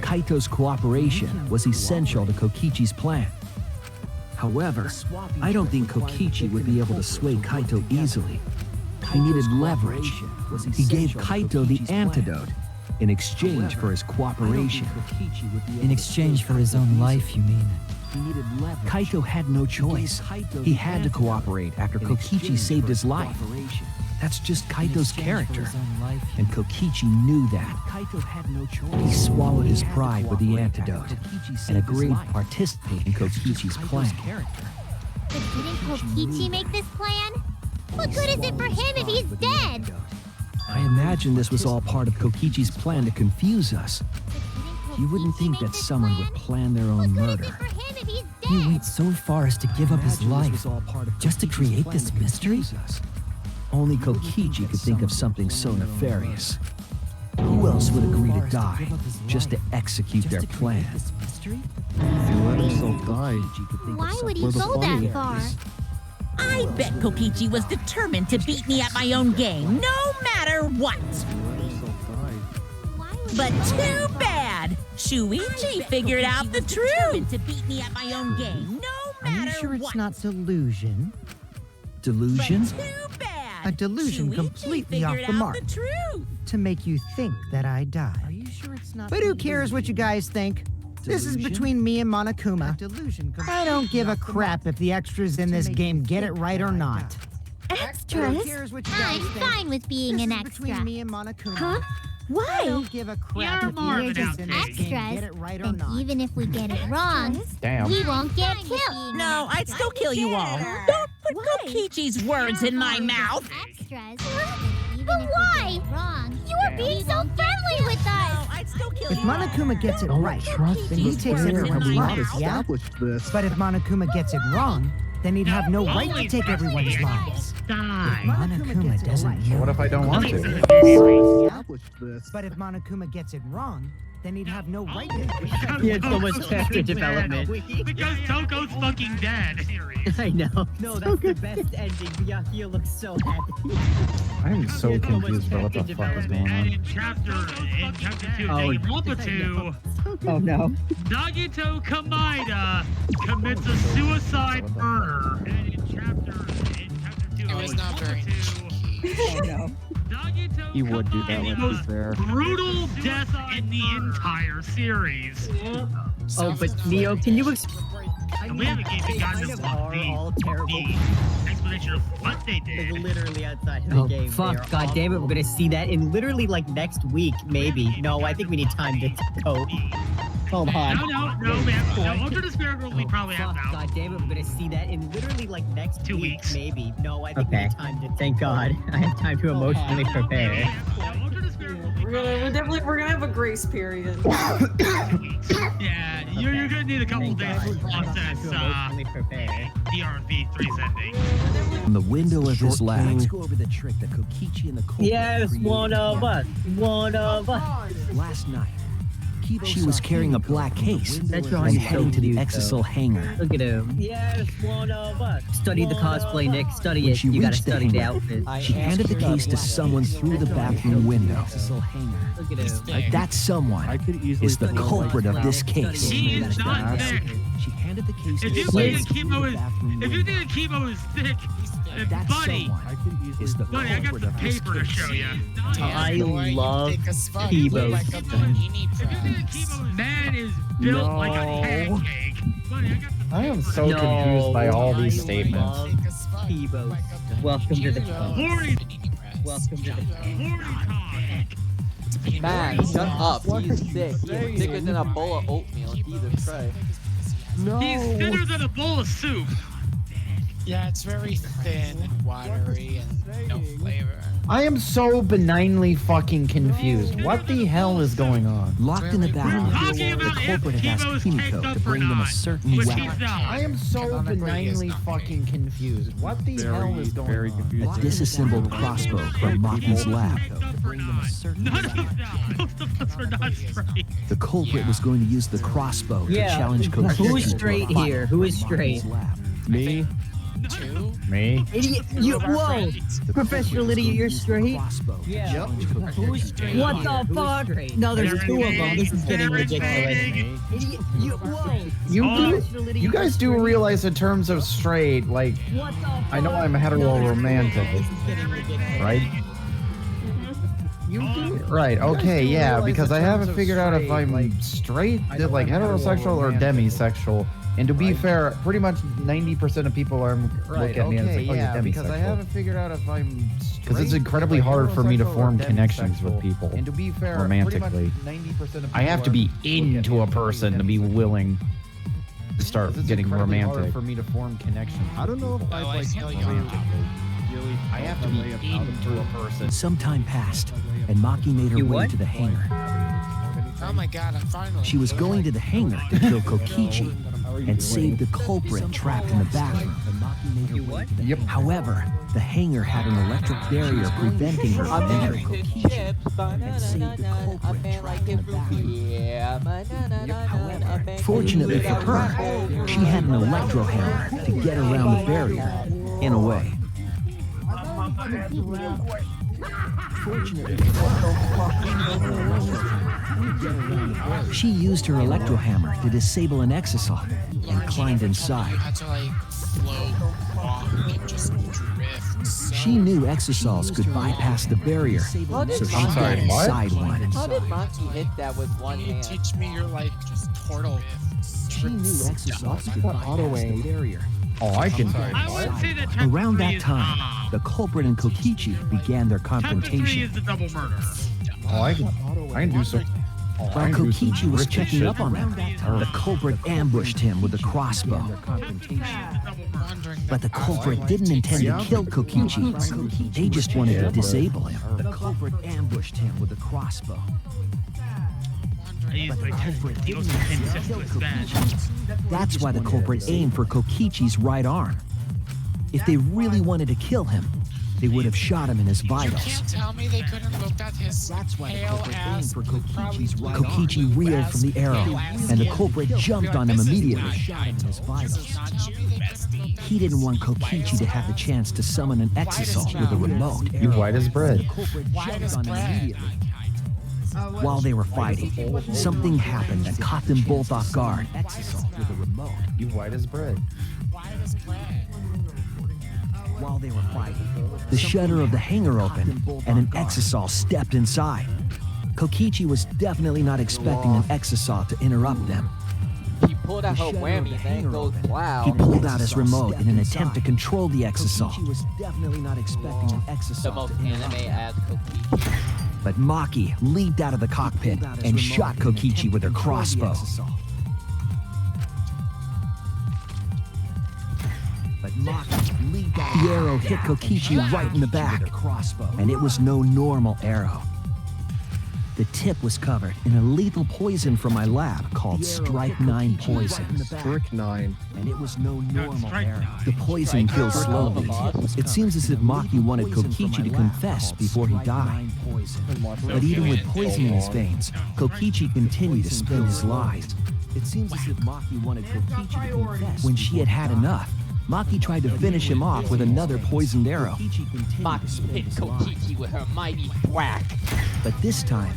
Kaito's cooperation was essential to Kokichi's plan. However, I don't think Kokichi would be able to sway Kaito easily. He needed leverage. He gave Kaito the antidote in exchange for his cooperation. In exchange for his own life, you mean? Kaito had no choice. He had to cooperate after Kokichi saved his life. That's just Kaito's character. And Kokichi knew that. Kaito had no choice. He swallowed his pride with the antidote and agreed to participate in Kokichi's plan. But didn't Kokichi make this plan? What good is it for him if he's dead? I imagine this was all part of Kokichi's plan to confuse us. You wouldn't think that someone would plan their own murder. He went so far as to give up his life just to create this mystery? Only Kokichi could think of something so nefarious. Who else would agree to die just to execute their plan? He let himself die. Why would he go that far? I bet Kokichi was determined to beat me at my own game, no matter what. But too bad! Shuichi figured out the truth! To beat me at my own game, no matter what. Are you sure it's not delusion? Delusion? But too bad! A delusion Shuichi completely off figured the out mark. The truth. To make you think that I died. Are you sure it's not? But who cares what you guys think? This is between me and Monokuma. I don't give a crap if the extras in this game get it right or not. Extras? I'm fine with being an extra. Between me and Monokuma. Huh? Why? I don't give a crap if the We're extras just in this game get extras, it right or and not. even if we get it wrong, Damn. we won't get killed. No, I'd still kill you all. Don't put Kokichi's words in my mouth. Extras. But why? You are being so friendly with us. I'd still kill If you all. Monokuma gets it right, then he takes everyone's lives, yeah? But if Monokuma gets it wrong, then he'd have no right to take everyone's lives. If Monokuma doesn't know. What if I don't want to? Yeah? But if Monokuma gets it wrong, then he'd have no right to. He had so much character development. Because Toko's fucking dead. I know. No, that's the best ending. Byakuya looks so happy. I am so confused about what the fuck is going And on. in chapter 2, Oh, Danganronpa 2, Oh no. Nagito Kamaeda commits a suicide murder. And in chapter 2, It was not very Oh no. Nagito He would do that, the let's be most fair. brutal death in the entire series. Oh, but Neo, can you explain? And we haven't even gotten to all terrible. the explanation of what they did. Like, literally outside of the game. Fuck, god damn it, we're gonna see that in literally like next week, maybe. No, I think we need time to cope. Hold on. No, man. No, Ultra Despair Girl we probably have now. God damn it, we're gonna see that in literally like next 2 week, weeks. maybe. No, I think we need time to. Thank God, I have time to emotionally prepare. We're gonna have a grace period. Yeah, you're gonna need a couple days to process DRV 3's ending. From the window of his lab, let's go over the trick that Kokichi and the culprit Yes, created. one of us. One of us. Last night, she was carrying a black case That and drawing is heading so to the cute, Exisal though. hangar. Look at him. Yes, one of us. Study the cosplay, Nick. Study When it. she You gotta reached the study the hangar, outfit. she handed the case to someone through the bathroom window. Look at him. That someone I could easily is the think of culprit of this case. He is not thick. She handed the case If to you someone think through Akimo the is, bathroom if you window. think Akimo is thick, That buddy, someone I could easily is the buddy, I got culprit the of this paper to case. show you. I love Kibo. Kibo. If you think Akimo's man is built like a pancake, buddy, I got the I am so confused by all these statements. Love Kibo. Welcome to the club. 40 Welcome to the club. Man, shut up. He's thick. He's thicker than a bowl of oatmeal. He's a tray. He's thinner than a bowl of soup. Yeah, it's very thin, watery, and no flavor. I am so benignly fucking confused. What the hell is going on? Locked in the bathroom, Talking the about if culprit had asked Kibo's caked Himiko up to or bring them a not, certain which weapon. he's not. I am so benignly fucking confused. What the hell is going Very on? confused. A disassembled crossbow from Maki's lab. None of us, most of us are not straight. The culprit was going to use the crossbow to Yeah, challenge Kokichi. who is to a straight fight here? Who is from straight? Maki's lab. Me? Two? Me? Idiot! You, whoa! The Professional culprit was idiot, going you're to use the straight? crossbow to Yeah. challenge Kokichi. Who's straight? What the fuck? No, there's two of them. This is getting ridiculous. Idiot! You, whoa! You guys do realize in terms of straight, like, What the fuck? I know I'm hetero-romantic, This is getting ridiculous. right? You do? Right, okay, yeah, because I haven't figured out if I'm straight, like heterosexual or demisexual And to be fair, pretty much 90% of people are look at me and it's like, oh, yeah, you're because I demisexual. haven't figured out if I'm Because it's incredibly hard for me to form connections with people And to be fair, romantically. pretty much 90% of I have to be into a person to be willing to start getting incredibly romantic. hard for me to form connections. I don't know if I'd like really. I have to be into a person. Some time passed, and Maki made her way to the hangar. Oh my god, I'm finally. She was going to the hangar to kill Kokichi and save the culprit trapped in the bathroom. Yep. However, the hangar had an electric barrier preventing her from entering Kokichi and saved the culprit trapped in the bathroom. However, fortunately for her, she had an electro hammer to get around the barrier, in a way. She used her electro hammer to disable an exisal and climbed inside. You had to like float, walk, and just drift. She knew exisals could bypass the barrier, so she got inside one. How did Maki hit that with one hand? Teach me your like just portal. She knew exisals could bypass the barrier. Oh, I can. I would say that chapter Around 3 that is, time, the culprit and Kokichi began their Chapter 3 confrontation. is the double murder. Oh, I can do some. While Kokichi was checking up on them, the culprit ambushed him with a crossbow. But the culprit didn't intend to kill Kokichi. They just wanted to disable him. The culprit ambushed him with a crossbow. I used my culprit didn't intend to kill Kokichi. That's why the culprit aimed for Kokichi's right arm. If they really wanted to kill him, they would have shot him in his You vitals. can't tell me they couldn't look at his pale ass. Kokichi reeled from the arrow, and the culprit jumped on him immediately. He didn't want Kokichi to have the chance to summon an exisal with a remote. You white as bread. White as bread. While they were fighting, something happened that caught them both off guard. Exisal with a remote. You white as bread. White as bread. While they were fighting, the shutter of the hangar opened, and an exisal stepped inside. Kokichi was definitely not expecting an exisal to interrupt them. He pulled out her whammy, then goes wow. He pulled out his remote in an attempt to control the exisal. Kokichi was definitely not expecting an exisal. The most anime-ass Kokichi. But Maki leaped out of the cockpit and shot Kokichi with her crossbow. But Maki leaped out. The arrow hit Kokichi right in the back, and it was no normal arrow. The tip was covered in a lethal poison from my lab called Strike 9 poison. Strike 9. And it was no normal arrow. The poison kills slowly. It seems as if Maki wanted Kokichi to confess before he died. But even with poison in his veins, Kokichi continued to spin his lies. It seems as if Maki wanted Kokichi to confess. When she had had enough, Maki tried to finish him off with another poisoned arrow. Maki hit Kokichi with her mighty whack. But this time,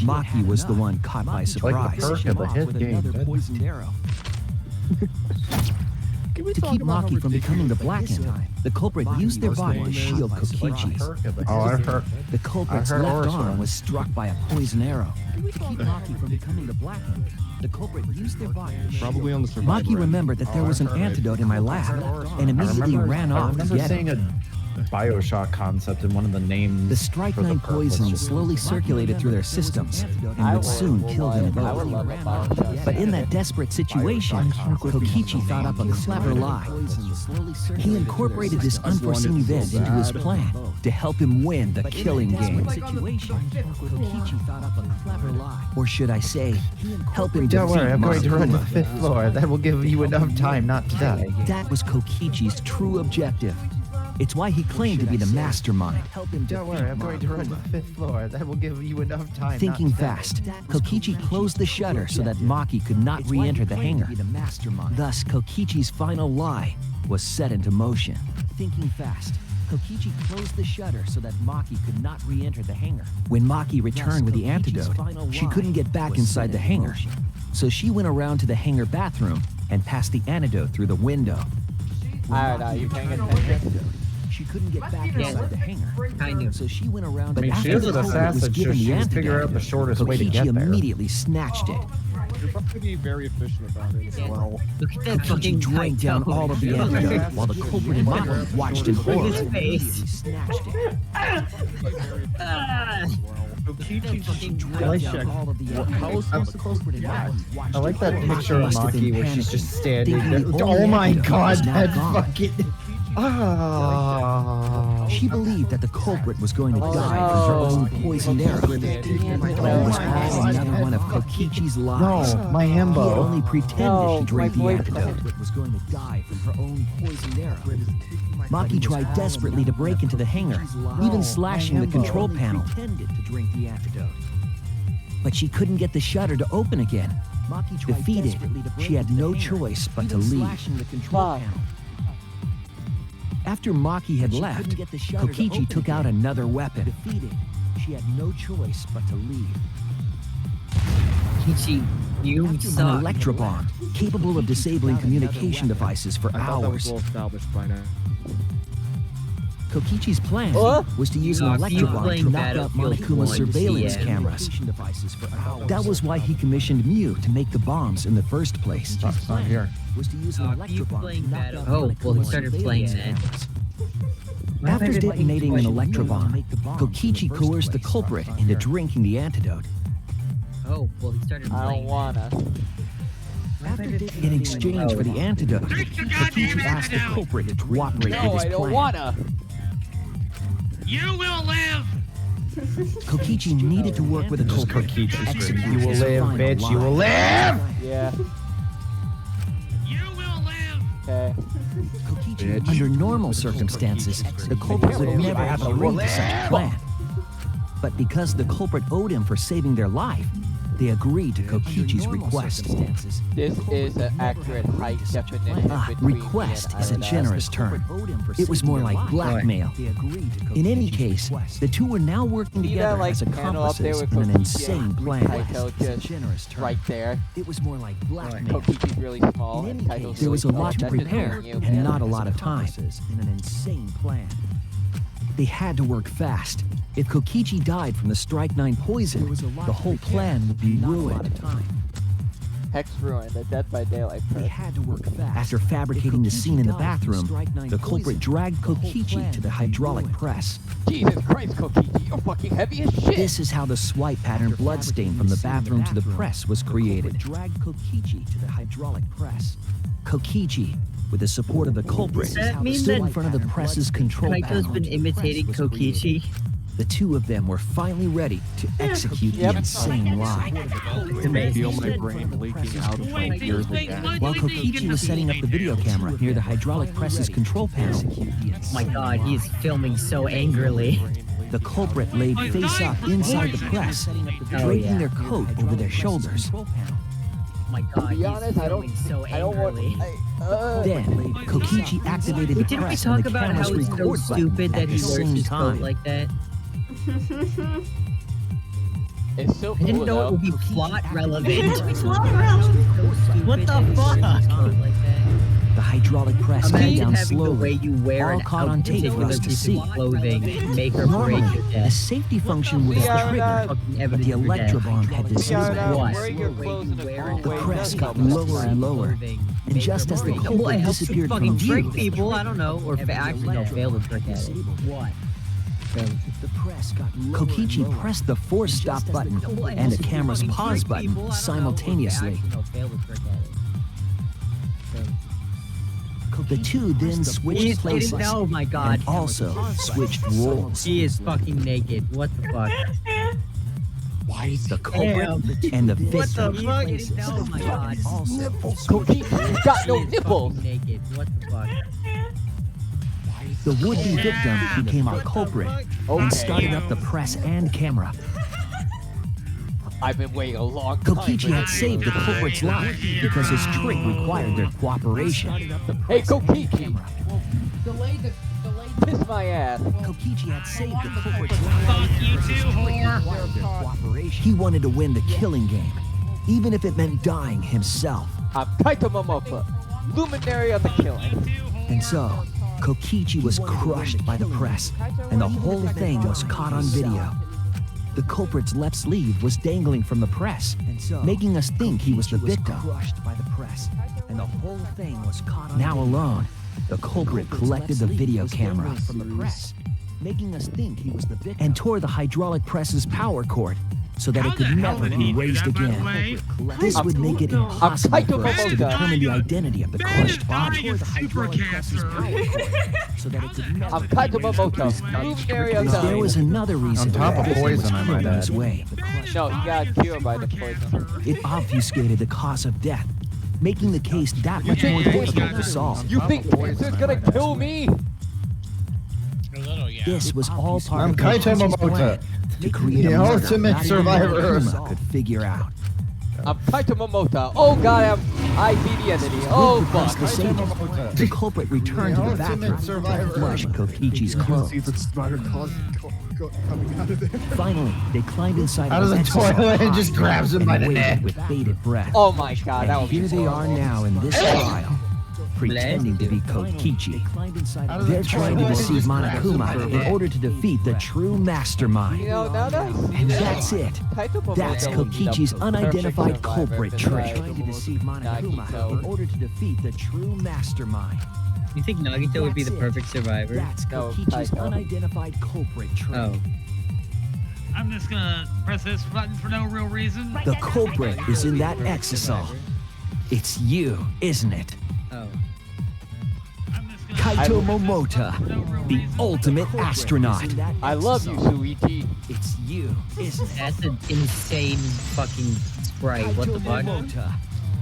Maki was the one caught by surprise. Like the perk of the hit with game. another poisoned arrow. To keep Maki from becoming the Blackened, the culprit used their body to shield Kokichi's. Oh, I've heard. The culprit's I've heard left horror arm was struck by a poison arrow. To keep Maki from becoming the Blackened, the culprit used their body to shield. Probably on the survivor. Maki remembered that there was an antidote in my lab and immediately ran off to remember get seeing it. a Bioshock concept in one of the names. The Strike for the 9 purple. poison slowly circulated through their systems and would soon kill them both. But in that desperate situation, Kokichi thought up a clever lie. He incorporated this unforeseen event into his plan to help him win the killing game. Kokichi thought up a clever lie. Or should I say, help him Don't defeat worry, I'm going to run to the Monokuma. 5th floor. That will give you enough time not to die. That was Kokichi's true objective. It's why he claimed to be the mastermind. Don't worry, I'm going to run to the 5th floor. That will give you enough time. Thinking fast, Kokichi closed the shutter so that Maki could not re-enter the hangar. Thus, Kokichi's final lie was set into motion. Thinking fast, Kokichi closed the shutter so that Maki could not re-enter the hangar. When Maki returned with the antidote, she couldn't get back inside the hangar. So she went around to the hangar bathroom and passed the antidote through the window. Alright, are you paying attention? She couldn't get back inside the hangar. Kind of. So she went around. I mean, she is an assassin, so she would figure out the shortest way to Kokichi get there. immediately snatched it. You're probably very efficient about it as well. Look at that Kokichi fucking drank down all of the antidote while the culprit and Maki watched in horror. Look at his face. He snatched it. Fucking Drank all of the antidote while the culprit and Maki watched I like that in horror. picture of Must have been Maki where she's panicking, just standing thinking there. the Oh only my antidote god, was now that gone. fucking. Ah. She believed that the culprit was going to die from her own poisoned arrow. It was all another one of Kokichi's lies. No, my He had Himbo. only pretended No, she drank the my antidote. boyfriend. Was going to die from her own poisoned arrow. Maki tried desperately to break into the hangar, even slashing the control panel. Pretended to drink the antidote, but she couldn't get the shutter to open again. Defeated, she had no choice but to leave. After Maki had left, Kokichi took out another weapon. Defeated, she had no choice but to leave. Kokichi, you An suck. electrobomb, capable of disabling communication devices for I thought that was hours. well established by now. Kokichi's plan was to use an Keep electrobomb playing to knock out Battlefield Monokuma's 1, surveillance CM. cameras. That was why he commissioned Miu to make the bombs in the first place. It's not here. Was to use an Keep electrobomb playing to knock out Battlefield. Oh, well, he Monokuma's started playing surveillance that. cameras. After detonating an electrobomb, Kokichi coerced the culprit into drinking the antidote. Oh, well, he started I don't playing that. wanna. In exchange for the antidote, Kokichi asked the culprit to cooperate No, with I his don't plan. wanna. You will live! Kokichi needed to work with the culprit to Kokichi execute scream, "You will his live, final bitch, you lie. will live!" Yeah. You will live! Okay. Kokichi, under normal circumstances, the culprit would never have agreed to such a plan. But because the culprit owed him for saving their life, they agreed to Kokichi's request. This is an accurate high definition between Request me and is a Ireland. generous term. It was more like blackmail. In any case, the two were now working See together that, like, as panel up there accomplices with in an Kokichi insane and plan. Kaito just right there. It was more like blackmail. Kokichi's really small and Kaito's There was a really lot to tall. That's just prepare knowing you. and not a lot of time. In an insane plan. They had to work fast. If Kokichi died from the Strike 9 poison, the whole plan would be ruined. Hex ruined, the Death by Daylight They perk. had to work fast. After fabricating the scene in the bathroom, the culprit dragged Kokichi to the hydraulic press. Jesus Christ, Kokichi, you're fucking heavy as shit! This is how the swipe pattern bloodstain from the bathroom to the press was created. Dragged Kokichi to the hydraulic press. Kokichi, with the support of the culprit, Does that mean stood in that front of the press's control Kaito's panel. been imitating Kokichi? The two of them were finally ready to execute the insane lie. I feel my brain leaking out of my ears again. While Kokichi was setting up the video camera near the hydraulic press's control panel, Oh my god, he is filming so angrily. the culprit laid face up inside the press, draping their coat over their shoulders. Oh my god, To be he's honest, I filming so don't want. angrily. Then, Kokichi activated the Didn't we press talk and the about camera's how it's so record button stupid that at he the wears same his coat time. like that? It's so I didn't cool know it though. would be plot relevant. What the fuck? The hydraulic press came Imagine down having the way slowly, you wear all an caught on tape for us to see. clothing make or break Normally, your the death. safety function would have triggered, but the electrobomb had disabled What? it. The press got lower and lower, and just as the Well, it culprit helps you disappeared fucking from trick view, people, I don't know, or actually no, fail to trick at it. What? the press got Kokichi pressed the force stop button and the camera's pause button simultaneously. The two then switched places Oh my god. and also switched roles. He is fucking naked. What the fuck? The culprit and the What the victim. fuck? Oh my god. Kokichi's got no nipples. Naked. What the fuck? The would-be victim became our culprit and started up the press and camera. I've been waiting a long time. Kokichi had saved the culprit's life because his trick required their cooperation. Hey, Kokichi! Kiss my ass. Kokichi had saved the culprit's life Fuck you because his too, trick whore! required their cooperation. He wanted to win the killing game, even if it meant dying himself. I'm Kaito Momota, luminary of the killing. And so, Kokichi was crushed by the press, and the whole thing was caught on video. The culprit's left sleeve was dangling from the press, making us think he was the victim. Crushed by the press, and the whole thing was caught on now alone, the culprit collected the video camera from the press, making us think he was the victim, and tore the hydraulic press's power cord so that it could never be raised again. This would make it impossible for us to determine the identity of the crushed body. So that it could never I'm Kaito Momota. There was another reason. On top of that poison, I might add. his way. No, you got cured by the poison. It obfuscated the cause of death, making the case that much more difficult to solve. You think cancer's gonna kill me? This was all part I'm of Kaito Kokici's Momota, plan to create the a murder ultimate not even survivor. Ryoma could figure out. I'm Kaito Momota. Oh god, I see the entity. Oh Press fuck. the saber. The culprit returned to the bathroom, flushed Kokichi's clothes. Finally, they climbed inside Out of the exercise toilet and pod just grabs him by the waited neck. with bated breath. Oh my god, that And would be here they are now in this trial, pretending to be Kokichi. They're trying to deceive Monokuma in order to defeat the true mastermind. You know, now that And that's it. Kaito Momota That's would be the Kokichi's perfect unidentified survivor culprit because trick. I- Trying to deceive Monokuma in order to defeat the true mastermind. You think Nagito would be the perfect survivor? That's No, Kokichi's Kaito. unidentified culprit trick. Oh. I'm just gonna press this button for no real reason. The culprit is in that exisal. It's you, isn't it? Oh. Kaito Momota, the ultimate astronaut. I love you, Shuichi. It's you, isn't it? That's an insane fucking sprite. What the fuck? Momota,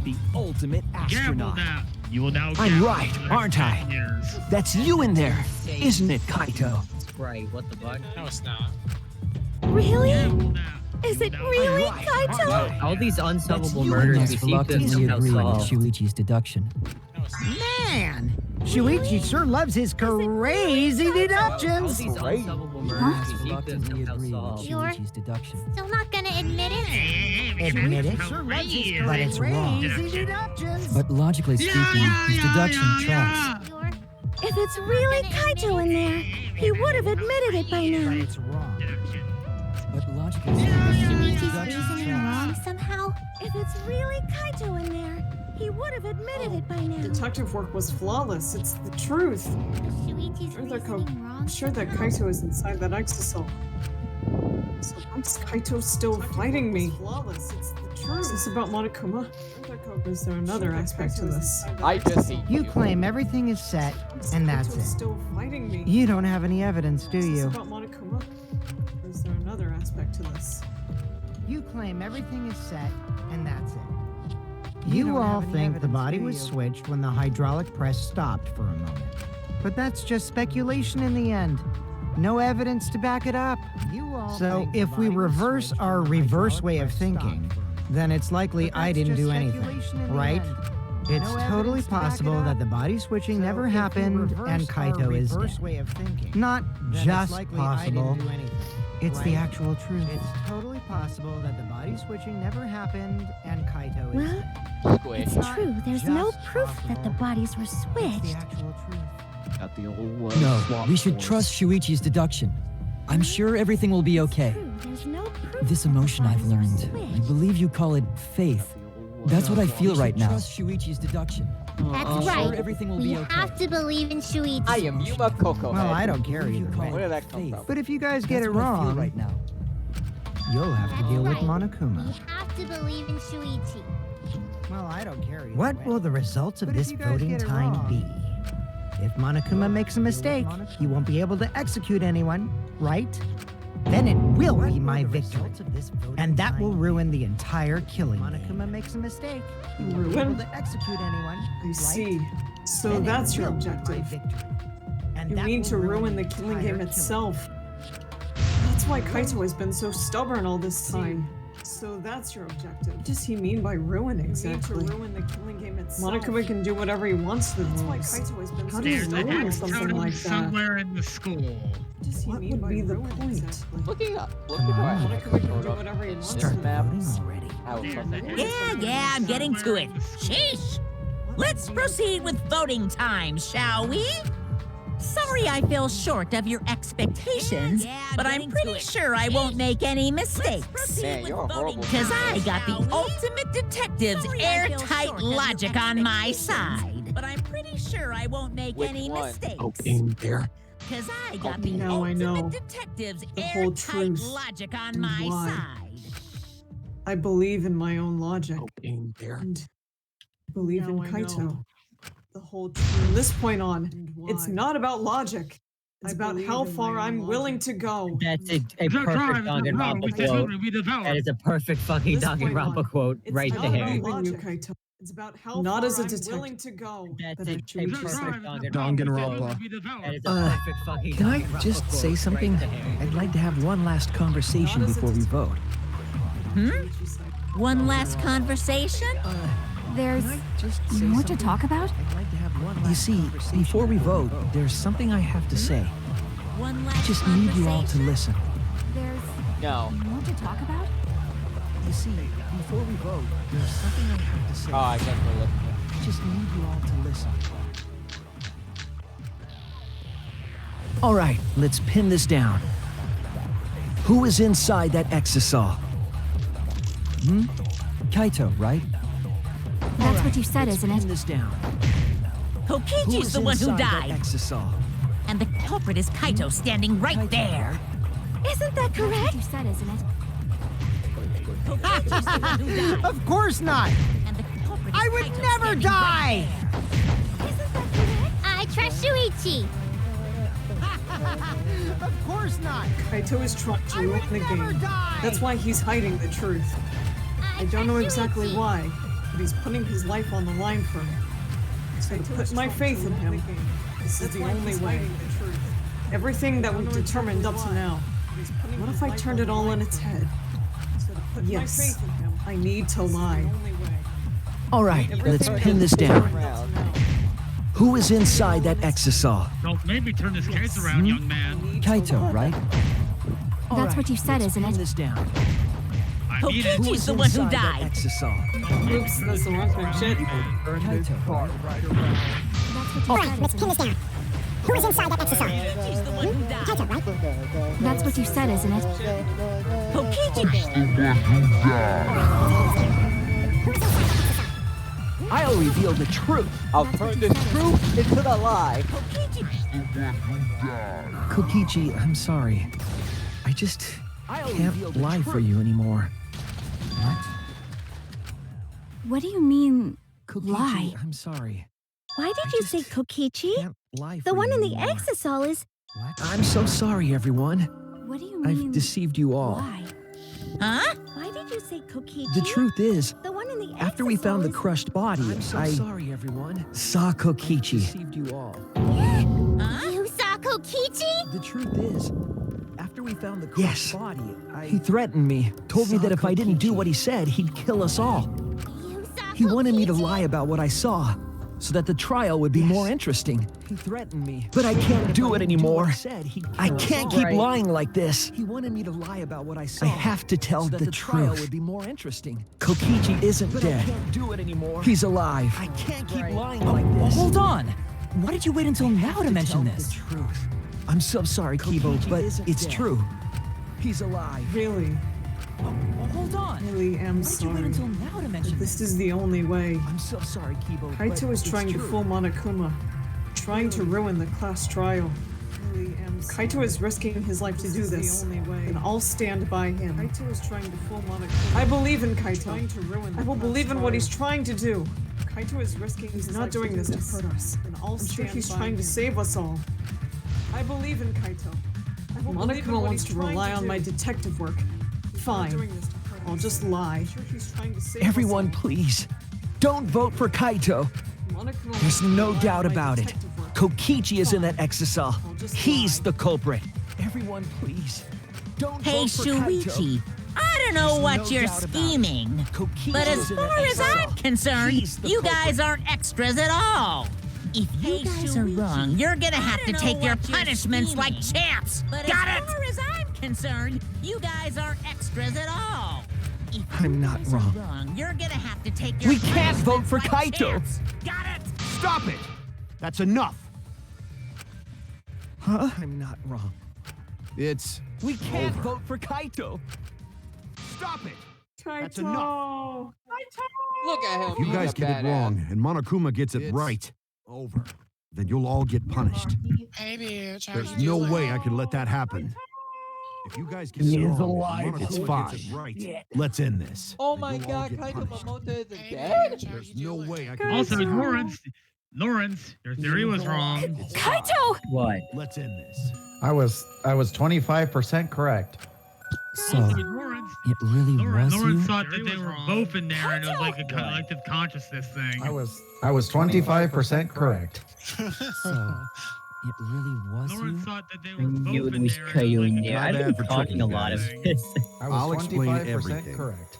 the ultimate Gamble astronaut. now. You will now I'm gamble right, for the next aren't I? 10 years. That's you in there, isn't it, Kaito? Sprite. What the fuck? No, it's not. Really? Gamble now. Is it really, Kaito? All these unsolvable you murders we next seem to Reluctantly somehow agree with solve. Shuichi's deduction. Man, Shuichi sure loves his crazy All deductions. these unsolvable murders we seem to Reluctantly somehow agree with solve. You're Shuichi's deduction. still not gonna admit it? Admit it, Crazy but it's wrong. deduction. Deductions. But logically speaking, his deduction tracks. You're If it's really Kaito in there, he would have admitted it by now. It's wrong. Deduction. But logically speaking, his Shuichi's deduction reasoning wrong tracks. somehow? If it's really Kaito in there, he would have admitted it by now. Detective work was flawless. It's the truth. Shuichi's Sure that reasoning wrong I'm sure that somehow? Kaito is inside that exisal. So why is Kaito still fighting me? Flawless. It's the truth. Is this about Monokuma? Or is there another aspect to this? I just hate You claim everything is set, and that's Kaito's it. still fighting me. You don't have any evidence, do Is this you? about Monokuma? Or is there another aspect to this? You claim everything is set, and that's it. You all think the body was switched when the hydraulic press stopped for a moment. But that's just speculation in the end. No evidence to back it up. So if we reverse our reverse way of thinking, then it's likely I didn't do anything, right? It's totally possible that the body switching never happened and Kaito is dead. Not just possible. It's the actual truth. It's totally possible that the body switching never happened and Kaito is Well, dead. Squid. it's true. There's no proof that the bodies were It's the switched. actual truth. Got the old one. No, we should trust Shuichi's deduction. I'm sure everything will be okay. True, there's no proof This that the emotion I've bodies were learned, switched. I believe you call it faith. That's what I feel right now. Trust Shuichi's deduction. That's I'm right. sure everything will We be okay. have to believe in Shuichi. I am Yuma Coco. Well, I don't care either Where way. did that come from? But if you guys get That's it what I feel wrong, right now. you'll have to That's deal with right. Monokuma. We have to believe in Shuichi. Well, I don't care either What will the results of this voting time be? If Monokuma makes a mistake, he won't be able to execute anyone, right? Then it will be my victory. And that will ruin the entire killing. Monokuma makes a mistake, he won't be able Ruin? to execute anyone, I right? see. So Then it that's your will be my objective. victory. And You that mean will to ruin ruin the the killing entire game killing. itself. That's why Kaito has been so stubborn all this time. So that's your objective. What does he mean by ruin exactly? You mean to ruin the killing game itself. Monokuma can do whatever he wants to the That's why Kaito has been How do you so ruin ruin something totem like that? somewhere in the school? What would be the point? Looking up. Come on, Monokuma can do whatever he wants to Start the the voting already. Yeah, I'm getting to it. Sheesh. Let's proceed with voting time, shall we? Sorry I fell short of your expectations, but I'm pretty sure I won't make any mistakes. Man, you're a horrible. Because I got the ultimate detective's airtight logic on my side. But I'm pretty sure I won't make any mistakes. Okay, there. Because I got the Now I know ultimate detective's the whole airtight truth logic on and my why. side. I believe in my own logic. Okay, there. And I believe Now in I Kaito. know The whole truth. From this point on, it's not about logic. It's about how far I'm willing to go. That's a perfect Danganronpa quote. That is a perfect fucking Danganronpa quote right not there. about logic. It's about how not far as a I'm detective. willing to go. That's That a Shuichi perfect Saihara. Danganronpa. That is a perfect fucking Can I Danganronpa just quote say something? right there. I'd like to have one last conversation Not as a before we vote. One last conversation? There's more to talk about? I'd like to have one last You see, before we vote, there's something I have to say. One I last just need you all to conversation? listen. There's No. more to talk about? You see, before we vote, there's something I have to say. Oh, I guess we're listening. I just need you all to listen. All right, let's pin this down. Who is inside that exisal? Kaito, right? That's what you said, isn't Pin it? this down. Who Kokichi's is the one who inside that died. exisal? And the culprit is Kaito standing right there. Isn't that That's what correct? you said, isn't it? Kokichi's the one who died. Of course not! And the culprit is I would Kaito never standing die! Right Isn't that correct? I trust Shuichi. Of course not! Kaito is trying to I ruin would the never game. die! That's why he's hiding the truth. I don't know exactly why, but he's putting his life on the line for me. So to put my faith in him, this is the only way. Everything that we've determined up to now. What if I turned it all on its head? Yes, I need to lie. All right, let's pin this down. Who is inside that exisal? Don't make me turn this case around, young man. Kaito, right? All That's right, what you said, let's isn't pin it? this down. I mean it. Kokichi's the one who Inside that died. exisal? Oops, that's the wrong thing. Shit. Kaito, right? That's what you said, isn't it? Who is inside that exercise? Kokichi's the one who died. Kaito, right? That's what you said, isn't it? I'll reveal the truth. I'll turn this truth into the lie. Kokichi, I'm sorry. I just can't lie for you anymore. What? What do you mean, Kokichi, lie? I'm sorry. Why did you say Kokichi? Can't lie for The one you in the anymore. exisal is... What? I'm so sorry, everyone. What do you mean? I've deceived you all. Lie? Huh? Why did you say Kokichi? The truth is, The one in the after we found the exisal is... crushed body, I'm so I sorry, everyone. saw Kokichi. Deceived you all. Huh? You saw Kokichi? The truth is, after we found the Yes. crushed body, He threatened me, told me saw that if I didn't do Kokichi. what he said, he'd kill us all. You saw He wanted me to Kokichi? lie about what I saw, so that the trial would be more interesting. He threatened me. But I can't do it anymore. I kill us can't all. keep Right. lying like this. He wanted me to lie about what I saw. I have to tell so that the trial truth. would be more interesting. Kokichi isn't But I dead. can't do it anymore. He's alive. I can't keep Right. lying like this. Oh, Hold on! Why did you wait until now to mention tell this? the truth. I'm so sorry, Kibo, Kokichi but isn't it's dead. true. He's alive. Really, Hold on! really am Why did you wait sorry. until now to mention But this? this is the only way. I'm so sorry, Kibo. but Kaito is it's trying to true. fool Monokuma, trying to ruin the class trial. Kaito is risking his life to do this, and I'll stand by him. Kaito is trying to fool Monokuma. I believe in Kaito. I will believe in what he's trying to do. Kaito is risking. He's not doing this to hurt us, and I'm sure he's trying to save us all. I believe in Kaito. Monokuma wants to rely on my detective work. Fine, I'll just lie. Everyone, please, don't vote for Kaito. There's no doubt about it. Kokichi is in that exisal. He's the culprit. Everyone, please, don't Hey, vote for Kaito. Shuichi. I don't know There's what no you're doubt about it. scheming, Kokichi but as is in that far as I'm exisal. concerned, He's the you culprit. guys aren't extras at all. If you guys are wrong, you're gonna have to take your punishments like champs. Got it? As far as I'm concerned, you guys aren't extras at all. If I'm not you guys are wrong. wrong. You're gonna have to take your We can't vote punishments for like Kaito. champs. Got it? Stop it! That's enough! Huh? I'm not wrong. It's We can't over. vote for Kaito. Stop it! That's Kaito! enough. Look at him. If you he's guys a get it badass. wrong and Monokuma gets it It's right, over. Then you'll all get punished. Hey, bitch. how There's you no doing? way I can let that happen. If you guys get He it is wrong alive. and It's Monokuma fine. gets it right, let's end this. Oh Then my you'll all god, get Kaito punished. Momota isn't Hey, dead? bitch, how There's you no doing? way I can Also, let that happen. Lawrence, your theory was wrong. Kaito! What? Let's end this. I was 25% correct. So, Also, Lawrence, it really was Lawrence you? thought that they were both in there, and it was like a collective consciousness thing. I was 25% correct. So, it really was you? Lawrence thought that they were I both knew it in was there. Kayo and in it was there. Not I've bad been for talking a tricking lot of guys. this. I was I'll explain 25% everything. correct.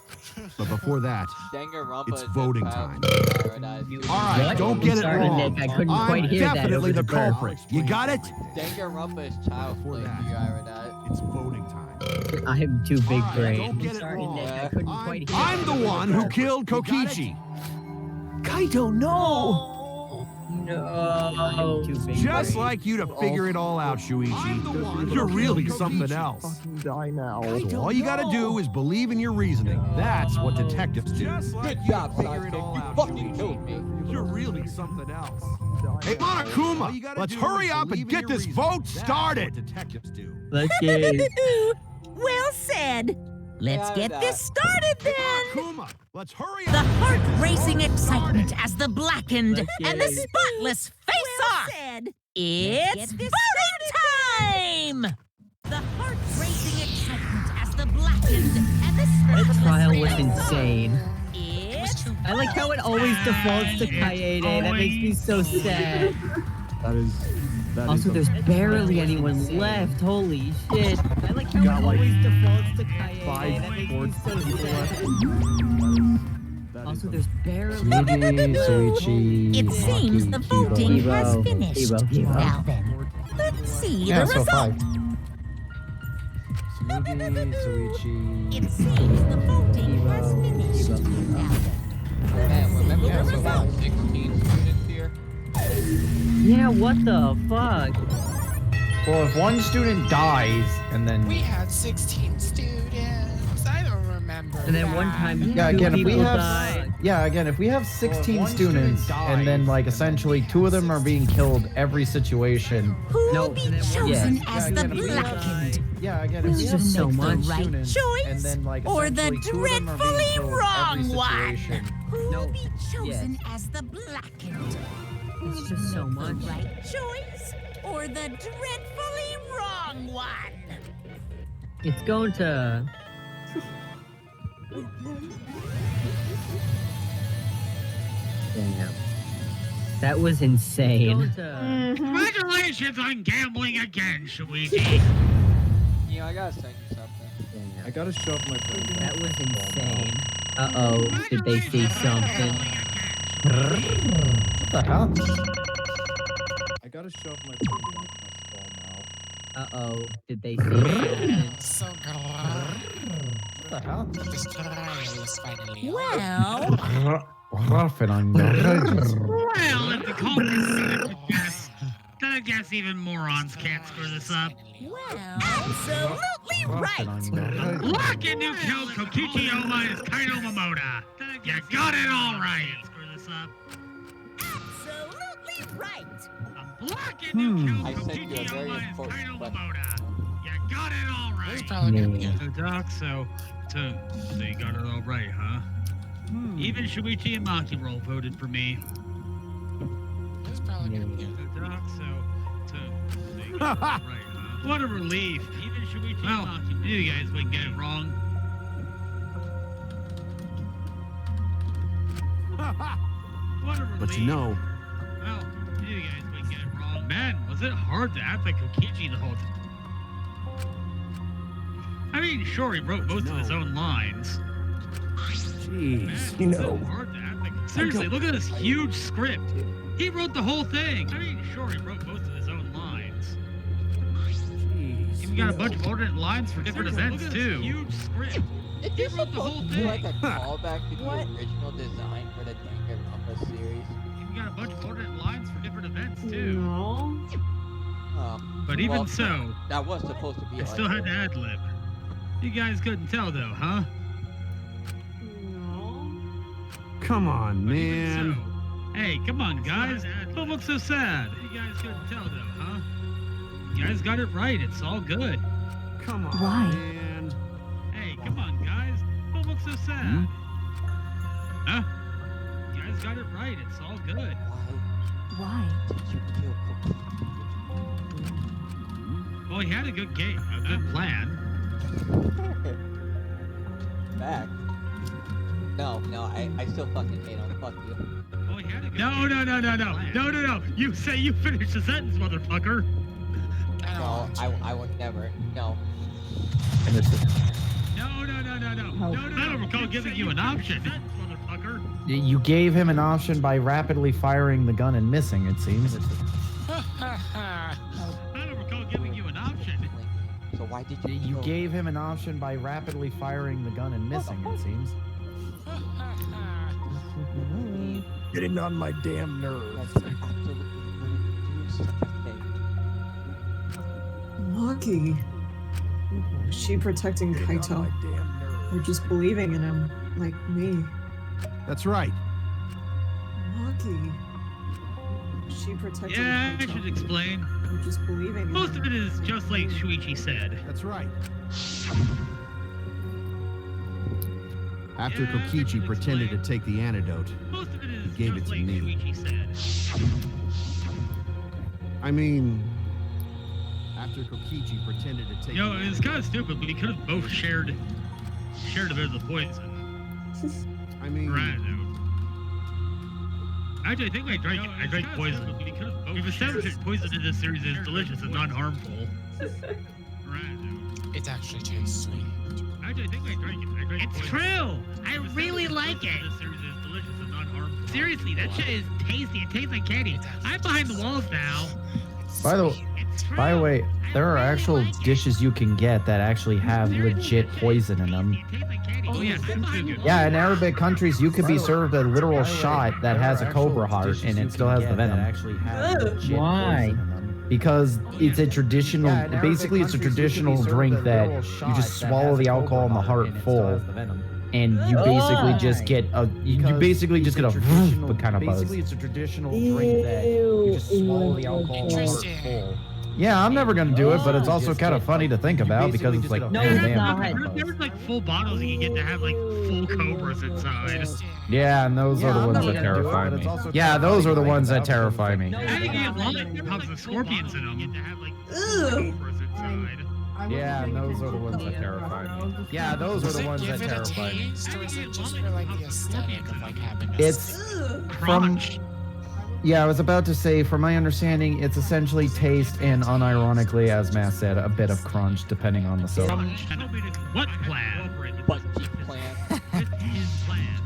But before that, Danganronpa it's is voting the time. paradise. All right, What? don't get it Sorry, wrong. Nick, I couldn't I'm quite hear that definitely over the the burp. culprit. You got it? Danganronpa is child's Before play that, for paradise. It's voting time. I'm too big All right, brain. don't get it Sorry, wrong. Nick, I couldn't quite hear I'm that the over one who burp. killed Kokichi. Kaito, no! No. Too big Just brain. like you to figure it all out, Shuichi. You're really something else. Die now. So all you gotta do is believe in your reasoning. That's what detectives do. Good job, sidekick. You fucking killed me. You're really something else. Hey, Monokuma, let's hurry up and get this vote started. Detectives do. Let's get Well said. Let's Yeah, get that. this started then. Monokuma, let's hurry The up. heart-racing excitement as the blackened Let's and the get it. spotless face-off. It's voting time! The heart-racing excitement as the blackened and the That spotless trial was face-off. insane. It's I like how it always defaults to Kaede. That makes me so sad. That is. Also, there's barely anyone left. Holy shit. I like how it always defaults to Kaede. That makes me so sad. Also, there's barely Shuichi, It seems the voting has finished. Kibo. Now then, let's see Yeah, the so result. 5. Shuichi. It seems the voting has finished. Now then, Man, remember Yeah, when so we far. had 16 students here? Yeah, what the fuck? Well, if one student dies and then We had 16 students. I don't remember. And then one time, yeah, two again, if we people have died. if we have 16 one student students and then like essentially 2 of them are being killed every situation. who No, will be and then one- chosen yeah. as Yeah, the again, if we have- blackened? Yeah, again, Will if we you have just so make the much right students, choice and then like or the essentially 2 of them are being dreadfully killed wrong every one? situation. Who No, will be chosen yes. as the blackened? Will It's you just so make much. the right choice or the dreadfully wrong one? It's going to. Damn. That was insane. Congratulations on gambling again, Shuichi. You know, I gotta send you something. I gotta shove my friend. That was insane. Uh-oh, did they see something? What the hell? I gotta shove my friend back my skull now. Uh-oh, did they see something? So glad What the hell? that this trial is finally over. Well, Ruffin on your edges. Well, if the culprits then I guess even morons can't screw this up. absolutely right. Lock in you killed Kokichi Oma as Kaito Momota. You got it all right. Screw this up. Absolutely right. Blocking you killed I sent you a Kokichi very Oma as important Kaito question. Momota. You got it all It's right. probably gonna be So, Doc, so you got it all right, huh? Even Shuichi and Maki roll voted for me. It's probably gonna be So, Doc, so you got it all right, huh? What a relief. Even Shuichi and Maki. Well, you guys wouldn't get it wrong. What a relief. But you know, Well, you guys wouldn't get it wrong. Man, was it hard to act like Kokichi the whole time? I mean, sure, he wrote most of his own lines. jeez, Man, was it hard to act like... Seriously, look at this huge script. He wrote the whole thing. I mean, sure, he wrote most of his own lines. Even got a bunch of alternate lines for different events, too. Huge script. Is this wrote the whole supposed to be like a thing. callback to the original design for the Danganronpa series? Even got a bunch of alternate lines for different events, too. No. Oh. But But even Well, so, that was supposed to be. I still had to ad-lib. You guys couldn't tell though, huh? Come on, But even man. so, hey, come on, guys. Don't look so sad. You guys couldn't tell though, huh? You guys got it right. It's all good. Come on, Why? man. Hey, come on, guys. Don't look so sad. Huh? You guys got it right. It's all good. Why? Well, he had a good game, a good plan. Back. No, I still fucking hate him. Fuck you. Well, he had a good No. You say you finished the sentence, motherfucker. No, I would never. No. No. I don't recall giving you an option, motherfucker. You gave him an option by rapidly firing the gun and missing, it seems. I don't recall giving you an option. So why did You gave him an option by rapidly firing the gun and missing, it seems. Getting on my damn nerves. Maki. Was she protecting Kaito? Or just believing in him, like me? That's right. Maki. Was she protecting Yeah, I Kaito? should explain. Or just believing in Most him? of it is just like Shuichi said. That's right. After Kokichi pretended to take the antidote, Most of it is he gave it just to like me. Shuichi said. I mean, after Kokichi pretended to take. You know, it's kind of stupid, but we could have both shared a bit of the poison. I mean, Right. Actually, I think I drank poison. We've established that poison in this series is delicious and non-harmful. It actually tastes sweet. Actually, I think I drank it. It's true. I really like it. This series is delicious and non-harmful. Seriously, that shit is tasty. It tastes like candy. I'm behind the walls now. By the way, there are actual dishes you can get that actually have legit poison in them. Oh yeah, Yeah, in Arabic countries, you could be served a literal shot that has a cobra heart and it still has the venom. Why? Because it's a traditional, basically it's a traditional drink that you just swallow the alcohol in the heart full, and you basically just get a, but kind of buzz. Basically, it's a traditional drink that you just swallow the alcohol in the heart full. Yeah, I'm never gonna do it, but it's also kind of funny to think about because it's like, No, oh, it's damn. not. There's like full bottles you can get to have like full cobras inside. Yeah, and those are the ones that terrify me. Yeah, those are the ones that terrify me. I think you get lollipops with scorpions in them. You get to have like cobras inside. Yeah, and those are the ones that terrify me. Yeah, those are the ones that terrify me. Or is it just for like the aesthetic of like having a It's from. Yeah, I was about to say, from my understanding, it's essentially taste and unironically, as Matt said, a bit of crunch, depending on the soda. What plan? But plan. His plan.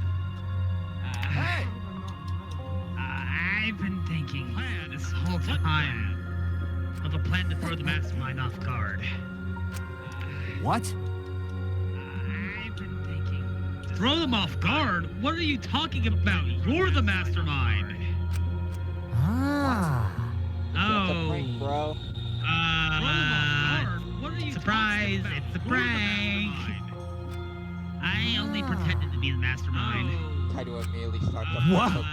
I've been thinking this whole time of a plan to throw the mastermind off guard. What? I've been thinking. Throw them off guard? What are you talking about? You're the mastermind. Ah. That's a prank, bro. Surprise! It's a prank. I only pretended to be the mastermind. Kaito immediately starts up. What?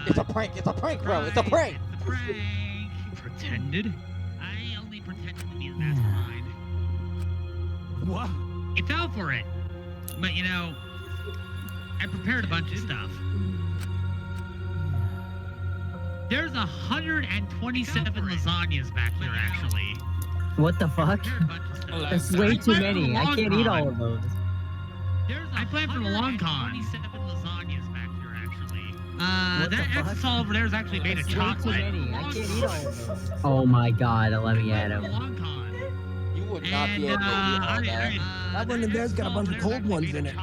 It's a prank! It's a prank, bro! It's a prank! It's a prank. Pretended? I only pretended to be the mastermind. What? He fell for it. But you know, I prepared a bunch of stuff. There's 127 lasagnas back there, actually. What the fuck? That's way too many. I can't eat all of those. I planned for the long con. 27 lasagnas back there, actually. That exisal over there is actually made of chocolate. I can't eat all of those. Oh my god, let me at him. You would not be able to eat all that. That one in there's got a bunch of cold ones in it.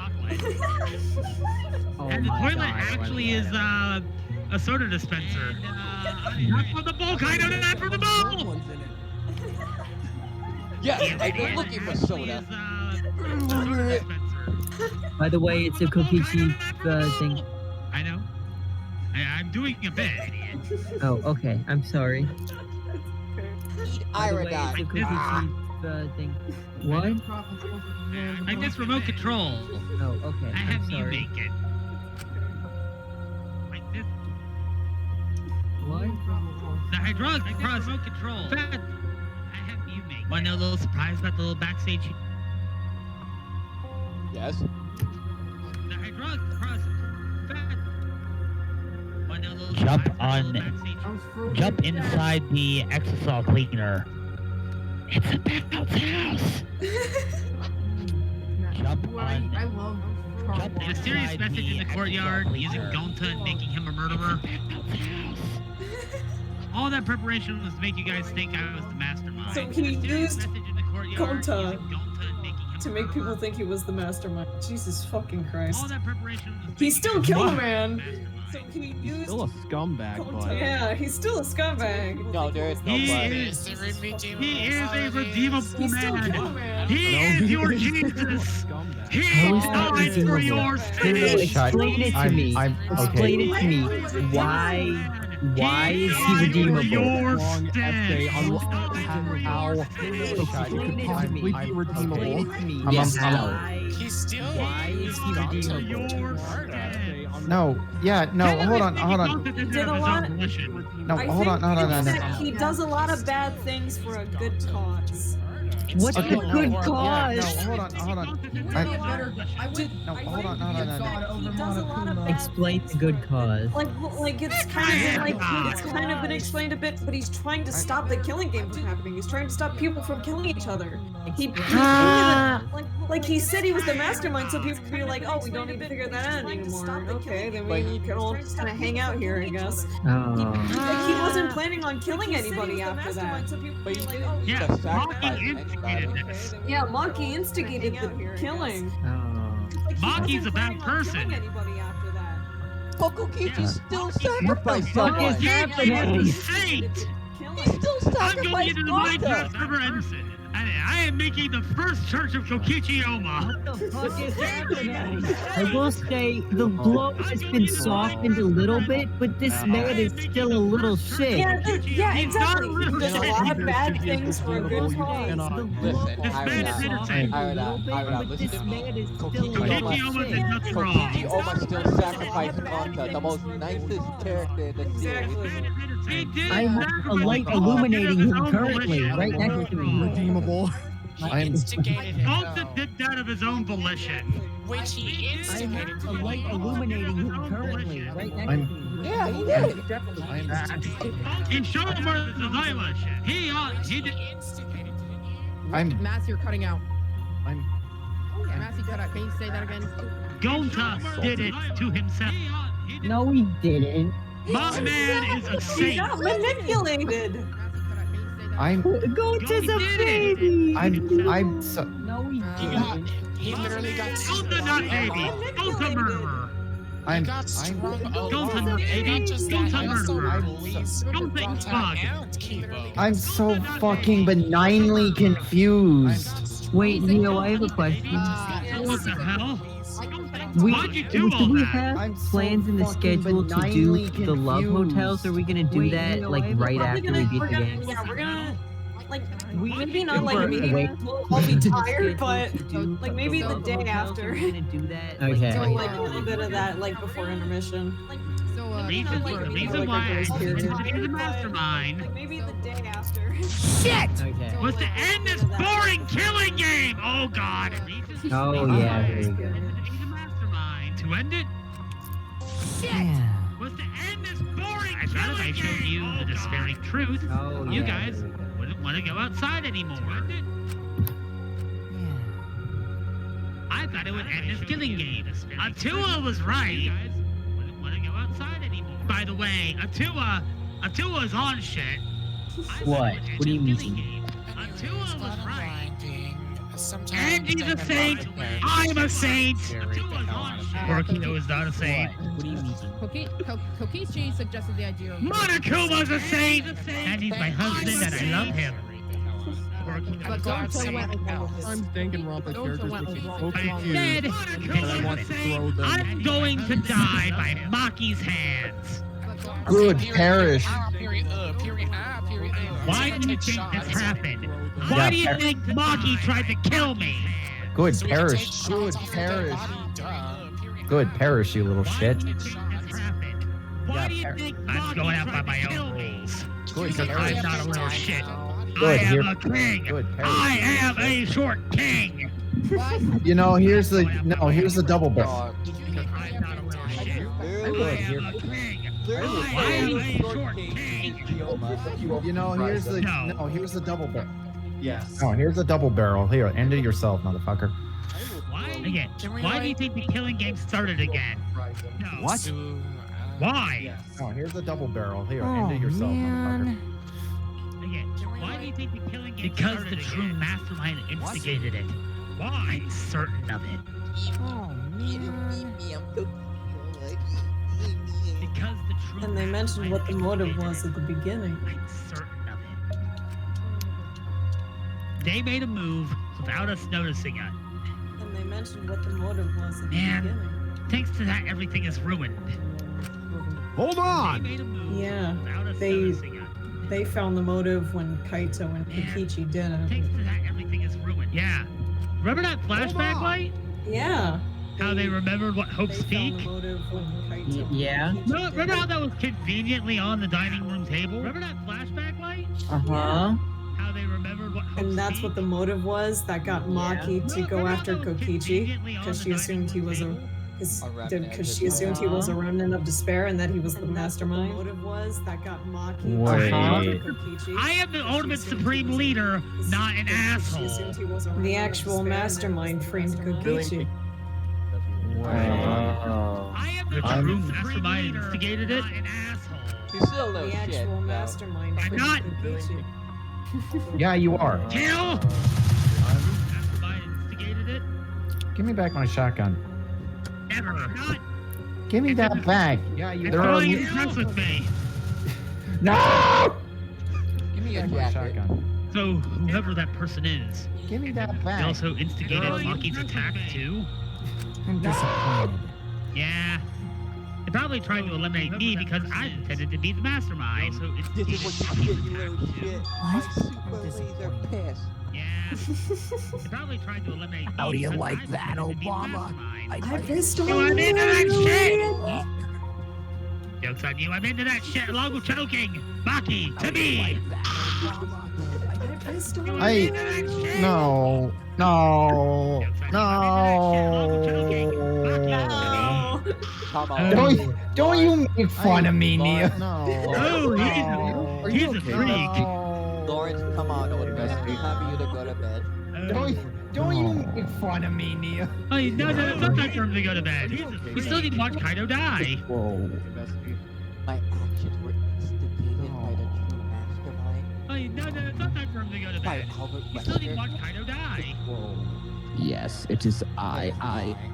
And the toilet actually is a soda dispenser. Not from the bowl, Kaito, not from the bowl! Yeah, I was looking for soda. By the way, it's a Kokichi thing. I know. I'm doing a bit. Oh, okay. I'm sorry. By the way, Irodine. the Kokichi thing. What? Like this remote control. Oh, okay. I have I'm you sorry. make it. Like this. What? The hydraulic press remote control. I have you make it. Want to know a little surprise about the little backstage? Yes. The hydraulic press. Want to know a little Jump surprise about the little on. backstage? Jump inside the exosol cleaner. It's a bounce house. Jump on. I love The mysterious message in the courtyard using Gonta and making him a murderer. All that preparation was to make you guys think I was the mastermind. So he used Gonta Gonta and making him to make people think he was the mastermind. Jesus fucking Christ. all that preparation was He still killed a What? man. So he used Still a scumbag, but. Yeah, he's still a scumbag. No, there is no He but. is a redeemable He's still man. killed a man. He is your Jesus. He died for your sins. Explain it to me. Explain it to me. Why is he redeemable? Your Long essay on sins. how Explain it to me. completely redeemable. Explain it to me. Yes. He's still. Why is he redeemable? Your sins. No, yeah, no, hold on. He did a lot. No, hold on, no. He does a lot of bad things for a good cause. What's Okay, the no, good hold on, cause? yeah, no, hold on. He does a lot of bad Explain the good cause. Like it's kind of been explained a bit, but he's trying to stop the killing game from happening. He's trying to stop people from killing each other. Like he said he was the mastermind, so people could be like, oh, we don't need to figure that out anymore. Okay, then we can all just kind of hang out here, I guess. Like he wasn't planning on killing anybody after that. Yeah, Maki instigated this. Yeah, Maki instigated the killing. Maki's a bad person. But Kokichi still sacrificed fuck someone. is happening? He saint. He still I'm going sacrificed into the Gonta. Minecraft server and I am making the first church of Kokichi Oma. What the fuck is happening? I will say the blow has been softened a little bit, but this man is still a little sick. Yeah, exactly. He does a lot of bad things for a good cause. Listen, This man is entertaining. listen to me. Kokichi Oma did nothing wrong. Kokichi Oma still sacrificed Gonta, the most nicest character in the series. I have a light illuminating him currently, right next to me. Redeemable. He instigated it. Gonta did that of his own volition. Which he I instigated. have a light illuminating him currently, right next to me. Yeah, he did. In Showmurder's volition, he did. Mass, you're cutting out. I'm. Mass, you cut out. Can you say that again? Gonta did it to himself. No, he didn't. My man is a He saint. got manipulated. I'm. Gonta's a baby. I'm so. No, he didn't. He literally got Gonta not baby. Gonta murderer. I'm. Gonta not baby. Gonta murderer. Gonta bug. I'm so fucking benignly confused. Wait, Neo, I have a question. What the hell? Why'd you do all do we that? have I'm so plans in the fucking schedule to do benignly the love confused. hotels? Or are we gonna do that like right after we beat the game? Yeah, we're gonna like maybe If not like we're immediately. awake I'll be to the tired, but schedule to do like maybe the love day hotels, after. Are we gonna do that? Do Okay. like a little bit of that like before intermission. The reason why I intended to be the mastermind Like maybe the day after. Shit! Okay. was to end this boring killing game! Oh god! Oh yeah, there you go. To end it? Was to end this boring I thought if I showed you the despairing truth, Oh you yeah, guys there you go. wouldn't want to go outside anymore. I thought it would end this killing game. Atua was right. Wouldn't want to go outside anymore. By the way, Atua's on shit. What? What do you mean? Atua was right. Angie's a saint. I'm a saint. Atua's on shit. Korekiyo is not a saint. What do you mean? Kokichi suggested the idea of Monokuma's a saint. And he's my husband, and I love him. But Gonta went I'm Danganronpa characters went which is over. I Pokemon said, and I want to throw them. I'm going to die by Maki's hands. Good, perish. Why do you think this happened? Why do you think Maki tried to kill me? Good, perish. Good, perish. Good, perish, you little shit. Why do you think I'm going out by my own rules? Good, Because I'm not a little shit. Good, I am here- a king. good, I am a short king. You know, here's the double barrel. Because I'm not a little shit. Good, here- I am a short king. You know, here's the here's the double barrel. Yes. Oh, here's the double barrel. Here, end it yourself, motherfucker. Why do you think the killing game started again? No. What? Why? Oh, here's the double barrel. Here, end it yourself, motherfucker. Why do you think the killing game Because the true mastermind instigated it. Why? I'm certain of it. Because the true And they mentioned what the motive was at the beginning. I'm certain of it. They made a move without us noticing it. And they mentioned what the motive was at the Man, beginning. thanks to that, everything is ruined. Hold on! Yeah, they found the motive when Kaito and Kokichi did it. Thanks to that, everything is ruined. Yeah. Remember that flashback light? Yeah. How they remembered what Hope speak? Yeah. No, remember how that was conveniently on the dining room table? Remember that flashback light? Uh-huh. How they remembered what Hope And that's what the motive was that got Maki to go after Kokichi because she assumed he was because she assumed he was a remnant of despair and that he was the mastermind. The motive was that got Maki to go after Kokichi. I am the ultimate supreme leader, not an asshole. The actual mastermind framed Kokichi. I am the true mastermind instigated it. Not an asshole. He's still a little The shit. actual mastermind I'm framed not. Kokichi. Yeah, you are. Kill! Mastermind instigated it. Give me back my shotgun. Never. Not. Give me that back. Yeah, you It's going to impress with me. No! Give me a Back my jacket. shotgun. So, whoever that person is, Give me that they back. also instigated Maki's attack too? I'm disappointed. Yeah. They probably tried to eliminate me because I intended to be the mastermind. So This is what you get, you little shit. My super laser piss. Yeah. They probably tried to eliminate me. How do you because like I that, intended to be the Obama? mastermind. I pissed on You, I'm into that you. shit! Joke's on you, I'm into that shit along with choking! Maki, to me! No. Come on. Don't you make fun of me, Nia. Oh, he's a freak! Lawrence, come on, old best. It's time for you to go to bed. Don't you make fun of me, Nia. Oh, no, it's not time for him to go to bed. We still need to watch Kaito die. Whoa. My actions were instigated by the true mastermind. Oh, no, it's not time for him to go to By bed. Albert We still need to Wesker. watch Kaito die. Yes, it is I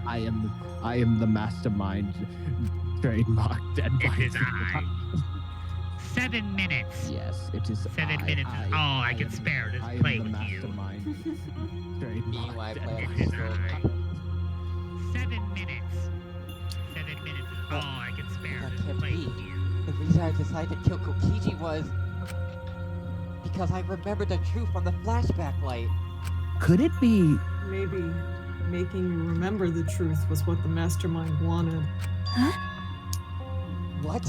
am the mastermind. Trademarked and It is I. 7 minutes. Yes, it is 7 minutes is all I can spare to I play am the with you. mastermind. Meanwhile, I play It on is the I. 7 minutes. 7 minutes is all I can spare That to can't play be. with you. The reason I decided to kill Kokichi was because I remembered the truth from the flashback light. Could it be? Maybe making you remember the truth was what the mastermind wanted. What?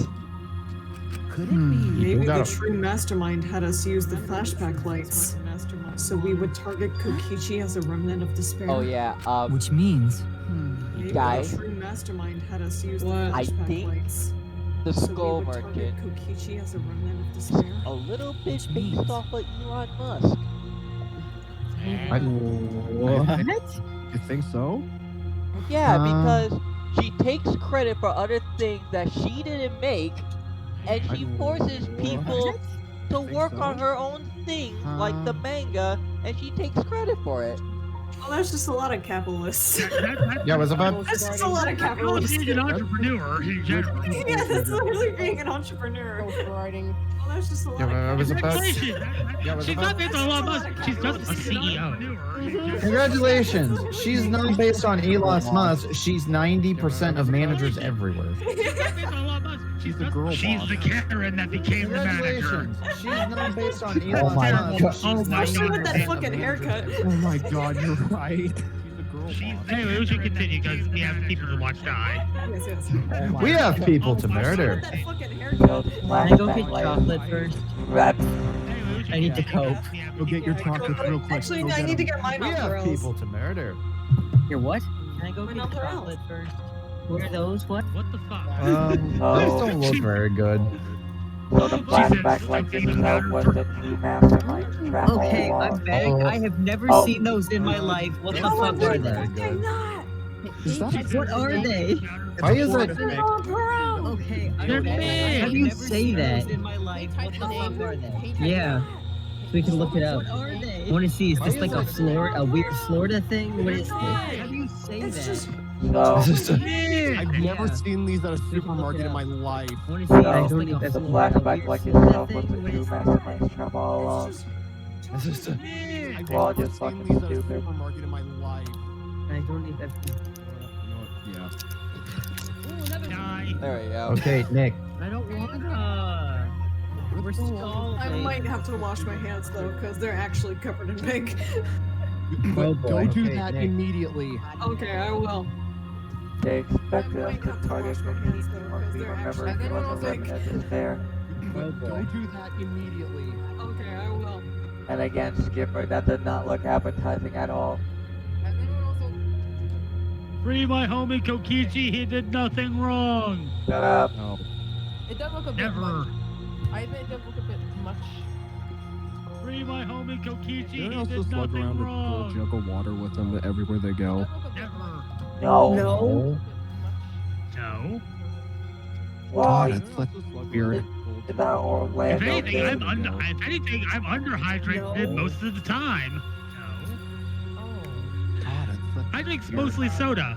Could it be? Maybe the true mastermind had us use the flashback lights, so we would target Kokichi as a remnant of despair. Oh yeah, Which means Maybe guys, the true mastermind had us use the I flashback think lights, the so skull we would target merchant Kokichi as a remnant of despair. a little bit based off of Elon Musk. What? You think so? Yeah, because she takes credit for other things that she didn't make, and she forces people to work on her own things, like the manga, and she takes credit for it. Well, that's just a lot of capitalists. Yeah, what's about? That's just a lot of capitalists. Being an entrepreneur in general. Yeah, that's literally being an entrepreneur. Well, that's just a lot Yeah, of I was about. Congratulations! Yeah, what's She's about? not based on Elon Musk, she's just a CEO. Congratulations. She's not based on Elon Musk. She's 90% of managers everywhere. She's not based on Elon Musk, She's the girl She's boss. the Karen that became the manager. Congratulations. She's not based on Oh my Elon Musk. God. Oh my Especially God. with that fucking haircut. Oh my god, you're right. She's the girl boss. Anyway, we should continue because we have people to watch die. Yes, yes. We have people to murder. That fucking haircut. Can I go get chocolate first? I need to cope. Go get your chocolates real quick. Actually, Go I get need to them. get mine We off have rails. people to murder. Your what? Can I go Mine get off rails. chocolate first? What are those? What? What the fuck? These don't look very good. So the flashback like this itself was the true mastermind trap all Okay, along. I'm back. I have never seen those in my life. What the fuck are they? What are they? Why is it? Okay, how do you say that? In my life, what the fuck are they? Yeah, so we can look it up. What are they? I want to see. Is this like a weird Florida thing? What is this? How do you say that? I've never seen these at a supermarket in my life. I want to see. I don't The even flashback like itself was the true mastermind trap all along. This is the. I've We're all never just seen fucking these at a stupid. supermarket in my life. I don't even. Yeah. Die. There we go. Okay, Nick. I don't wanna. We're stalling. I might have to wash my hands though, because they're actually covered in pink. But boy. don't do Okay, that Nick. immediately. Okay, I will. They expected I us might to have to target wash my hands though, once because we they're remember actually it was a covered in pink. remnant is there. But don't do that immediately. Okay, I will. And again, Skipper, that did not look appetizing at all. Free my homie Kokichi. He did nothing wrong. Shut up. No. It does look a bit Never. much. I admit it does look a bit much. Free my homie Kokichi. They're He also did slug nothing around a full wrong. jug of water with them everywhere they go. Never. No. No. No. Why? God, that's weird. It's not Orlando. If anything, thing. I'm underhydrated No. most of the time. No. God, it's I drink mostly soda.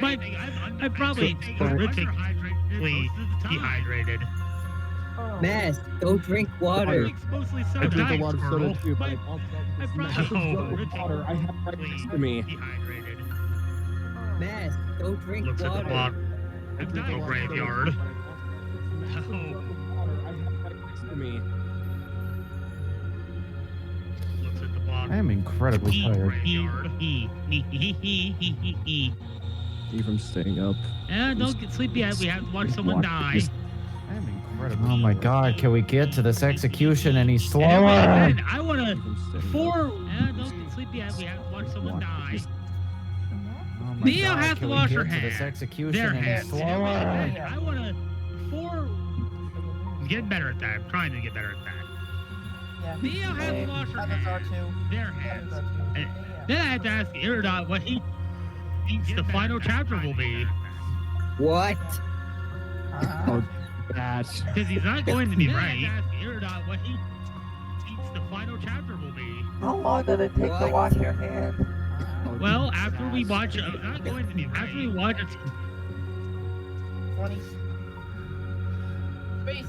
I'm probably horrifically dehydrated. Mask, go drink I water. drink mostly soda. I drink a lot of soda Diet too, but Turtle. I I'm also probably water. I have right next to me. dehydrated. Mask, go drink Looks at the water. bottom. Little graveyard. I have right next to me. Looks at the bottom. I am incredibly tired. Graveyard. Even staying up. Don't get sleepy yet. We have to watch someone die. I am incredibly. Oh my god, can we get to this execution any slower? And I want to. Even staying up. Don't get sleepy yet. We have to watch someone die. Oh my Neo god, has can to we wash get her to this hands. execution Their any hands. slower? I want to. I'm getting better at that. I'm trying to get better at that. Neo has to wash her hands. Their hands. And then I have to ask Iridot what he thinks the final chapter will be. What? Oh, that. Because he's not going to be right. I have to ask Iridot what he thinks the final chapter will be. How long did it take to wash your hands? Well, after we watch, not going to be right. After we watch,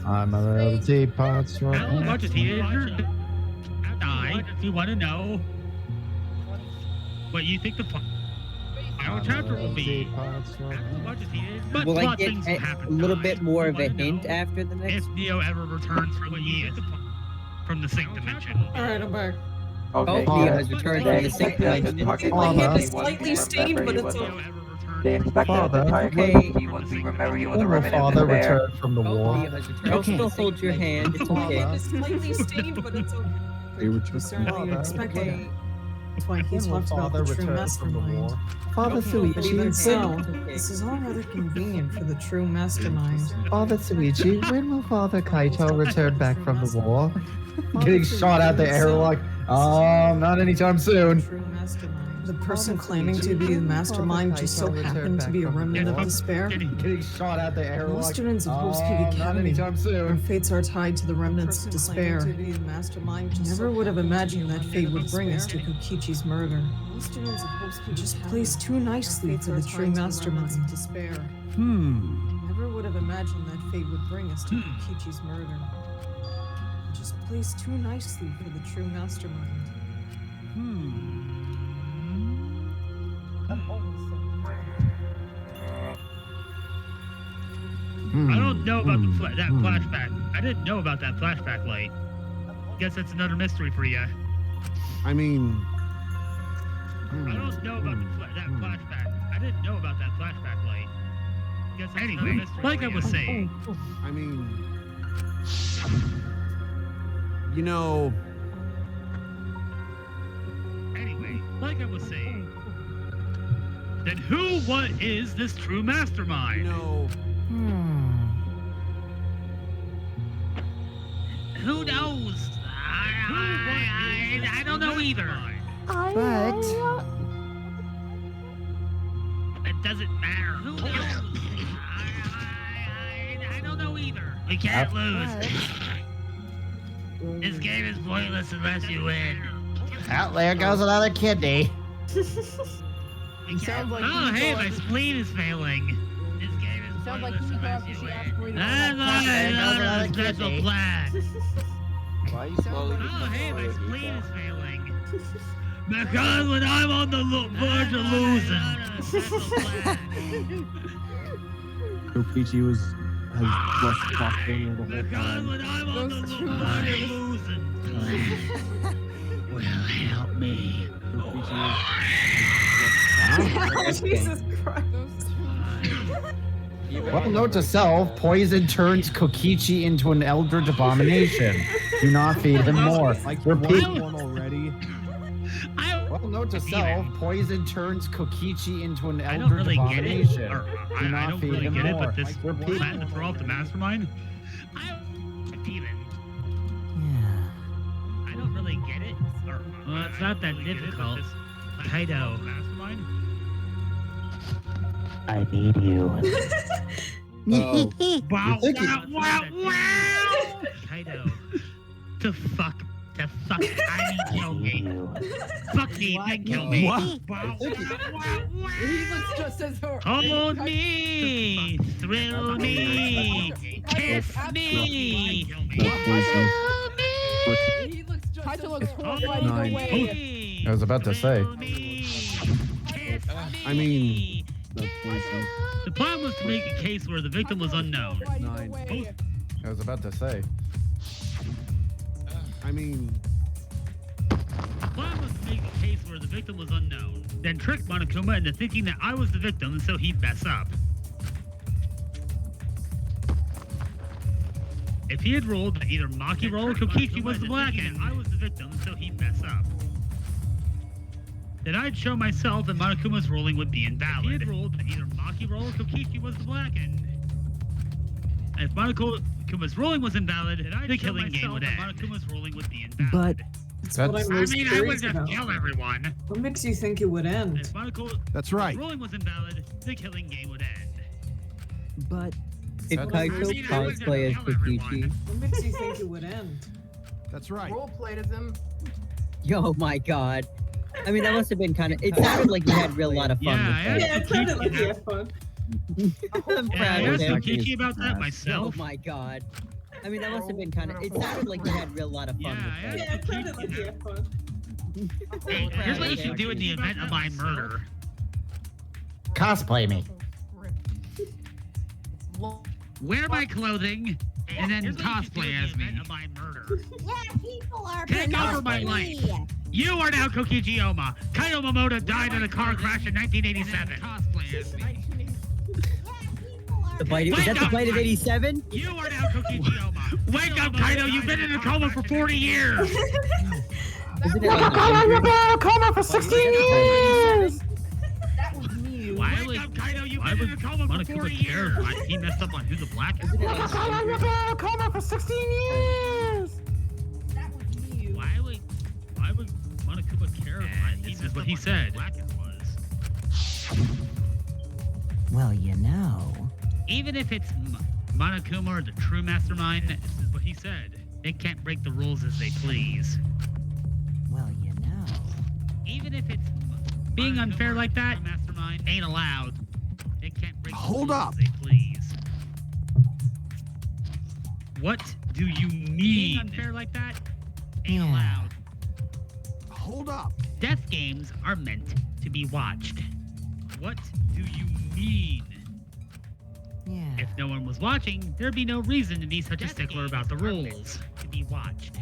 I'm a little teapot. I'll watch a teenager die. We want to know what you think the final chapter will be. But Will I plot get things will happen. a little bit more We of a wanna hint know after the next? if Neo ever returns from the sync dimension. Alright, I'm back. Okay, Oh, Neo yeah. has returned They from the sync expected us to dimension. target My Kokichi hand is once slightly we stained, remember but you it's was a- okay. They expected us to Father, target okay. Kokichi once we remember you was a When will remnant father of despair. return from the war? Neo has returned. I'll still hold your hand. It's My okay. hand is slightly stained, but it's okay. They were We just certainly expected it. That's why he When will talked about father the true return from the mastermind. war? Father Don't hold Shuichi, your so hand. It's okay. this is all rather convenient for the true mastermind. Father Shuichi, when will Father Kaito return back from the war? Getting shot out the airlock. Not anytime soon. True mastermind. The person claiming to be the mastermind just so happened to be a remnant of despair. Getting shot out the All airlock. students of Hope's Peak Not Academy, anytime their soon. fates are tied to the remnants of despair. Never would have imagined that fate would bring us to Kokichi's murder. Just placed too nicely for the true mastermind. Never would have imagined that fate would bring us to Kokichi's murder. Just placed too nicely for the true mastermind. I don't know about that flashback. I didn't know about that flashback light. Guess that's another mystery for you. I mean... I don't know about that flashback. I didn't know about that flashback light. Guess that's anyway, like I was saying. I mean... You know... Anyway, like I was saying. Then what is this true mastermind? No. Who knows? I don't know either. But... It doesn't matter. Who knows? I don't know either. We can't lose. This game is pointless unless you win. Out there goes another kidney. Oh, hey, my spleen is failing. This game is pointless unless you win. That's not a special plan. Why are you slowly Oh, hey, my spleen is failing. Because when I'm on the verge of losing. Kokichi has rushed talking the whole Because time. when I'm on the verge of losing. Well, help me. Jesus Christ. Well, note to self, poison turns Kokichi into an eldritch abomination. Do not feed him more. Repeat. Already. Well, note to self, poison turns Kokichi into an I don't eldritch really get it. abomination. Or, Do I not don't feed really him get it, more. but this Repeat. plan to throw off the mastermind? I don't really get it. Or, well, it's not that difficult. Kaito. Mastermind? I need you. Wow, wow, wow! Kaito. To fuck, I mean kill me. Fuck me, then kill me. What? Wow, He looks just as her. hold me, thrill me, kiss me. Kaito looks horrified Hold either way. me. I was about to say. I mean... The plan was to make a case where the victim was unknown. I was about to say. I mean... The plan was to make a case where the victim was unknown, then trick Monokuma into thinking that I was the victim so he'd mess up. If he had rolled that either Maki rolled or Kokichi was the black end, I was the victim so he'd mess up. Then I'd show myself and Monokuma's rolling would be invalid. If he had rolled that either Maki rolled or Kokichi was the black end. And if Monokuma's rolling was invalid, then the killing game would end. Monokuma's rolling would be invalid. But That's what I'm most I would curious just about. kill everyone. What makes you think it would end? If That's right. rolling was invalid, the killing game would end. but If Kaito cosplay as Kokichi, What makes you think it would end? That's right. Role played as him. yo, my god. I mean, that must have been kind of. It sounded like you had a real lot of fun with that. Yeah, it sounded like you had fun. I'm Yeah, proud I of asked him. Kokichi about that myself. Oh my god. I mean, that must have been kind of. It sounded like you had a real lot of fun with that. Yeah, it sounded like you had fun. Hey, here's what you should do in the event of my murder. Cosplay me. Wear my clothing and then cosplay as me. My murder. Yeah, people are Take over my life. You are now Kokichi Oma. Kaito Momota died in a car crash in 1987. Cosplay as me. The bite, is that the bite of 87? You are now Kokichi Oma. Wake up, Kaito. You've been in a coma for 40 years. Isn't it like 100? You've been in a coma for 16 years! That was me. Why would Kaito? You've been in a coma for 40 years. He messed up on who the black is. You've been in a coma for 16 years! That was me. Why would Monokuma care about this? Is what he said. well, you know. Even if it's Monokuma or the true mastermind, this is what he said. They can't break the rules as they please. Well, you know. Even if it's being unfair like that, mastermind ain't allowed. They can't break the rules as they please. What do you mean? Being unfair like that ain't allowed. Hold up. Death games are meant to be watched. What do you mean? If no one was watching, there'd be no reason to be such a stickler about the rules. To be watched.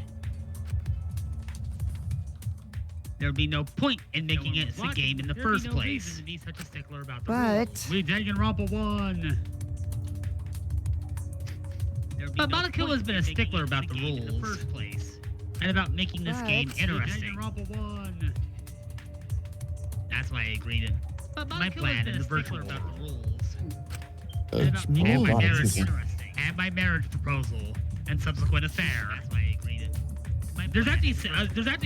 There'd be no point in making it a game in the first place. To be such a stickler about the rules. We Danganronpa won. But Monokuma has been a stickler about the rules in the first place, and about making this game interesting. Won. That's why I agreed it. My plan in the virtual about the rules. And about making my marriage interesting. And my marriage proposal and subsequent affair. That's why I agreed it. There's actually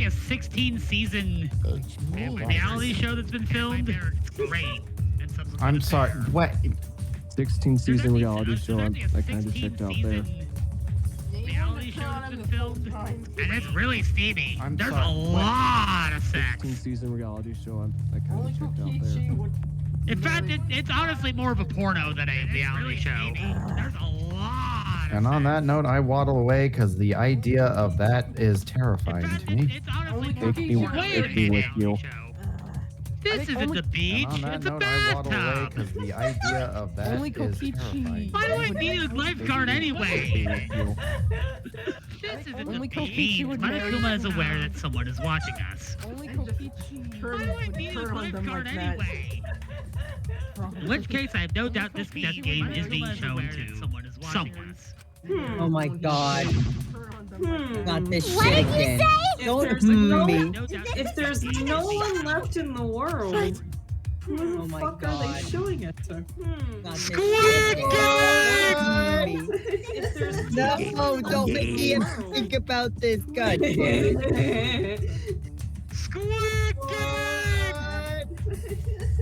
a 16-season reality show that's been filmed. It's great. And subsequent I'm sorry. What? 16-season reality show. I kind of checked out there. Reality show that's been filmed, and it's really steamy. There's sorry, a lot of sex. 16-season reality show. I kind of checked out there. In fact, it's honestly more of a porno than a reality show. There's a lot. And on that note, I waddle away because the idea of that is terrifying to me. It's honestly more Take me with you. This isn't the beach. And on that It's a note, I waddle away bathtub. because the idea of that is terrifying. Why do I need a lifeguard anyway? This isn't the beach. Monokuma is aware that someone is watching us. Only Kokichi Why do I need a lifeguard anyway? In which case, I have no doubt this game is being shown to someone. Oh my god. Not this What shit did you again. say? Don't me. If there's no one left in the world, who the Oh my fuck are they God. showing it to? Not this Squid shit again. If there's No, don't make me have to think about this. God damn it. Squid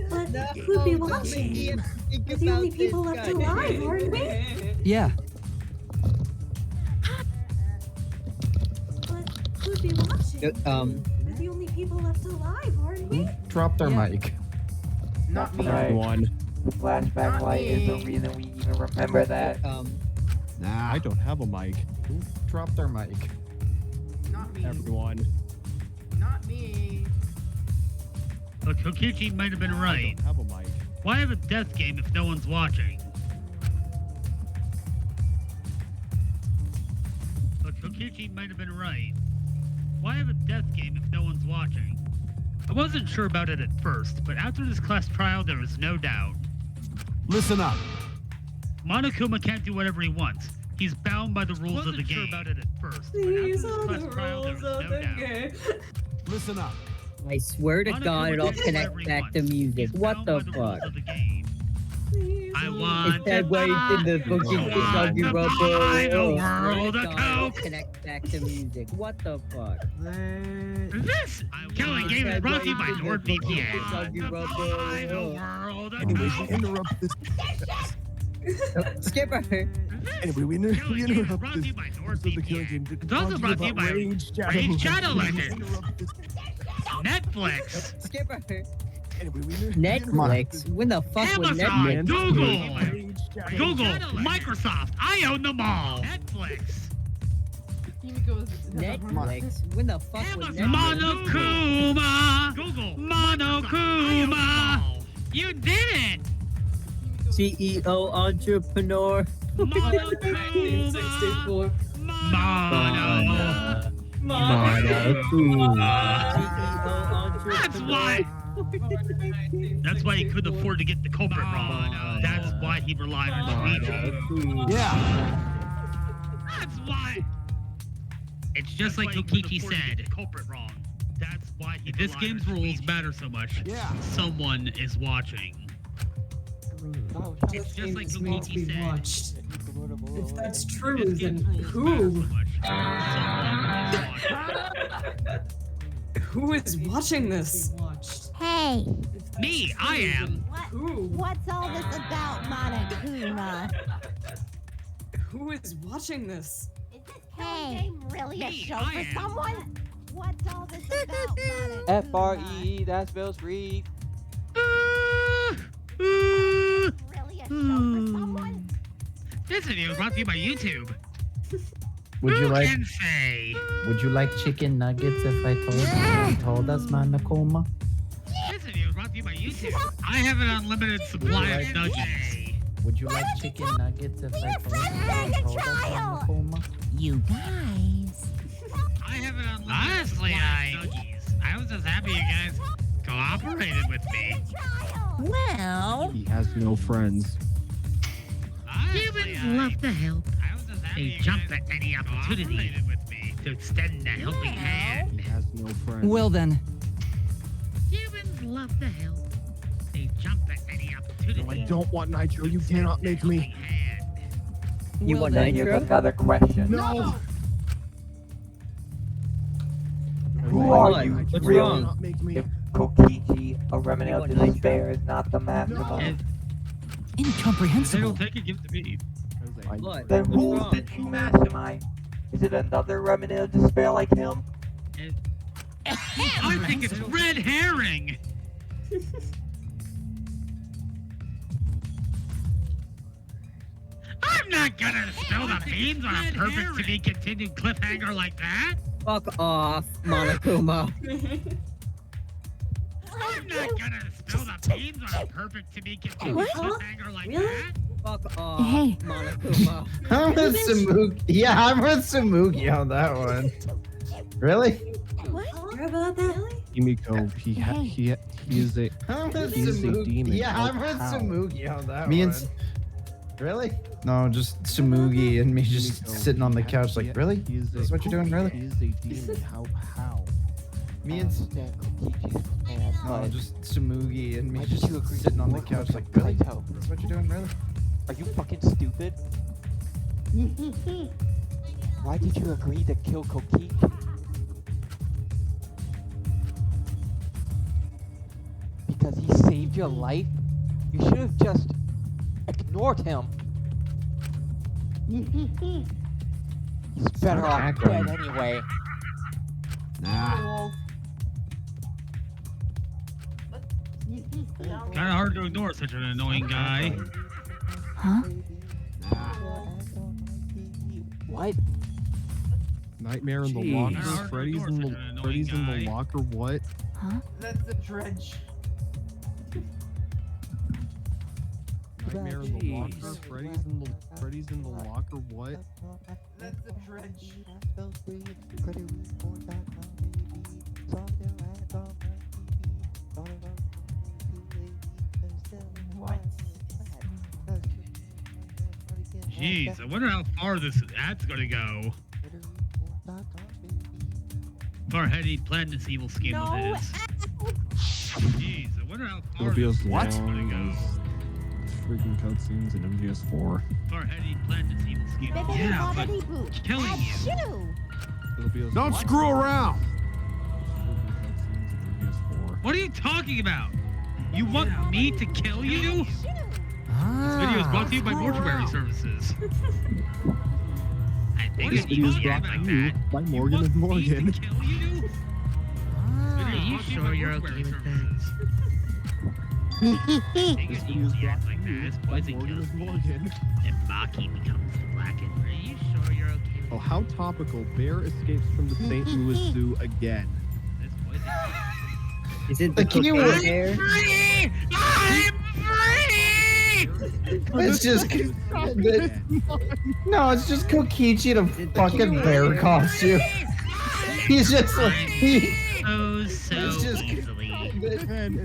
But who'd be watching? We're the only people left alive, aren't we? Yeah. But who'd be watching? We're the only people left alive, aren't we? Drop their mic. Not me. Right. The flashback light is the reason we even remember that. Nah, I don't have a mic. Drop their mic. Not me. Everyone. Not me. But Kokichi might have been right. I don't have a mic. Why have a death game if no one's watching? But Kokichi might have been right. Why have a death game if no one's watching? I wasn't sure about it at first, but after this class trial, there was no doubt. Listen up. Monokuma can't do whatever he wants. He's bound by the rules of the game. I wasn't sure about it at first, but These after are this the class trial, there rules was of no the doubt. game. Listen up. I swear to God, it all connects back to music. What the fuck? I want It's that way in the fucking Tsumugi buy Rubber. the Oh, world swear of to God, Coke. it connects back to music. What the fuck? This killing game is brought to you by NordVPN. Buy the world of Anyways, we Coke. interrupt this. Skipper. Anyway, we interrupt this. The killing game. It's also brought to you by Raid Shadow Legends. Netflix. Skipper. Anyway, we Netflix? When the fuck was Amazon. Netflix? Google. Microsoft. I own them all. Netflix. Netflix? When the fuck was Netflix? Monokuma. Google. Monokuma. You did it. CEO entrepreneur. Monokuma. That's why. That's why he couldn't afford to get the culprit wrong. That's why he relied on Shuichi. Yeah. That's why. It's just like Kokichi said. Culprit wrong. That's why he. If this game's rules matter so much, someone is watching. It's just like Kokichi said. Watched. If that's true, then who? Who is watching this? Hey. Me, I am. Who? What's all this about, Monokuma? Who is watching this? Is this game really a Me, show I for am. someone? What's all this about, Monokuma? FRE, that spells free. Really a show for someone? This video is brought to you by YouTube. Would you Who like? can say? Would you like chicken nuggets if I told us, Monokuma? This video is brought to you by YouTube. I have an unlimited supply of nuggets. Would you like chicken nuggets if I told us, Monokuma? You guys. I haven't unlocked. Honestly, I was just happy you guys cooperated with me. Well, He has no friends. Humans love to help. They jump at any opportunity with me to extend a helping hand. He has no friends. Well then, Humans love to help. They jump at any opportunity. No, I don't want nitro. You cannot make me. You want Then here's nitro? another question. No. Who are What? you, What's really? wrong? Make me. If Kokichi, a remnant of despair, is not the mastermind, They incomprehensible. don't take it, give it to me. What? then What's who's wrong? the true mastermind? Is it another remnant of despair like him? I think it's red herring. I'm not gonna spill the beans on a perfect to be continued cliffhanger like that. Fuck off, Monokuma. I'm not gonna spill the beans on a perfect to be continued cliffhanger like that. Fuck off, Hey. Monokuma. I'm with Tsumugi. Yeah, I'm with Tsumugi on that one. Really? What? You're about that? Himiko, he is a I'm with He's a Tsumugi. demon. Yeah, I'm with How? Tsumugi on that Me one. and really? No, just Tsumugi and me just sitting on the couch like, really? That's what you're doing, really? He is a demon. How? Me and understand Kokichi's plan, no, but just Tsumugi and me why did just you agree to sitting on the work couch with like, really? Kaito? That's what you're doing, really? Are you fucking stupid? Why did you agree to kill Kokichi? Because he saved your life? You should have just ignored him. He's better off dead anyway. Nah. Kinda hard to ignore such an annoying guy. Huh? What? Nightmare in the Jeez. locker. Freddy's in the locker. What? Huh? That's the dredge. Nightmare in the locker. Freddy's in the locker. What? That's the dredge. What? Jeez, I wonder how far this ad's gonna go. Far ahead he planned this evil scheme with his. Jeez, I wonder how far It'll be this as ad's long gonna go. as freaking cutscenes in MGS4. Far ahead he planned this evil scheme. Yeah, but killing you. It'll be as Don't screw around. What are you talking about? You want me to kill you? This video is brought to you by Mortuary Services. I think This it's video is easier brought like to you that. by Morgan and Morgan. Kill you? Are you sure you're okay with that? This video is brought like that. This poison kills me. And Maki becomes the blackened. Are you sure you're okay with Oh, how topical. Bear escapes from the St. Louis Zoo again. this poison? Is it The the keyword cocaine hair? Free! I'm free! It's just no, it's just Kokichi in a fucking bear costume. He's just like So it's just easily. And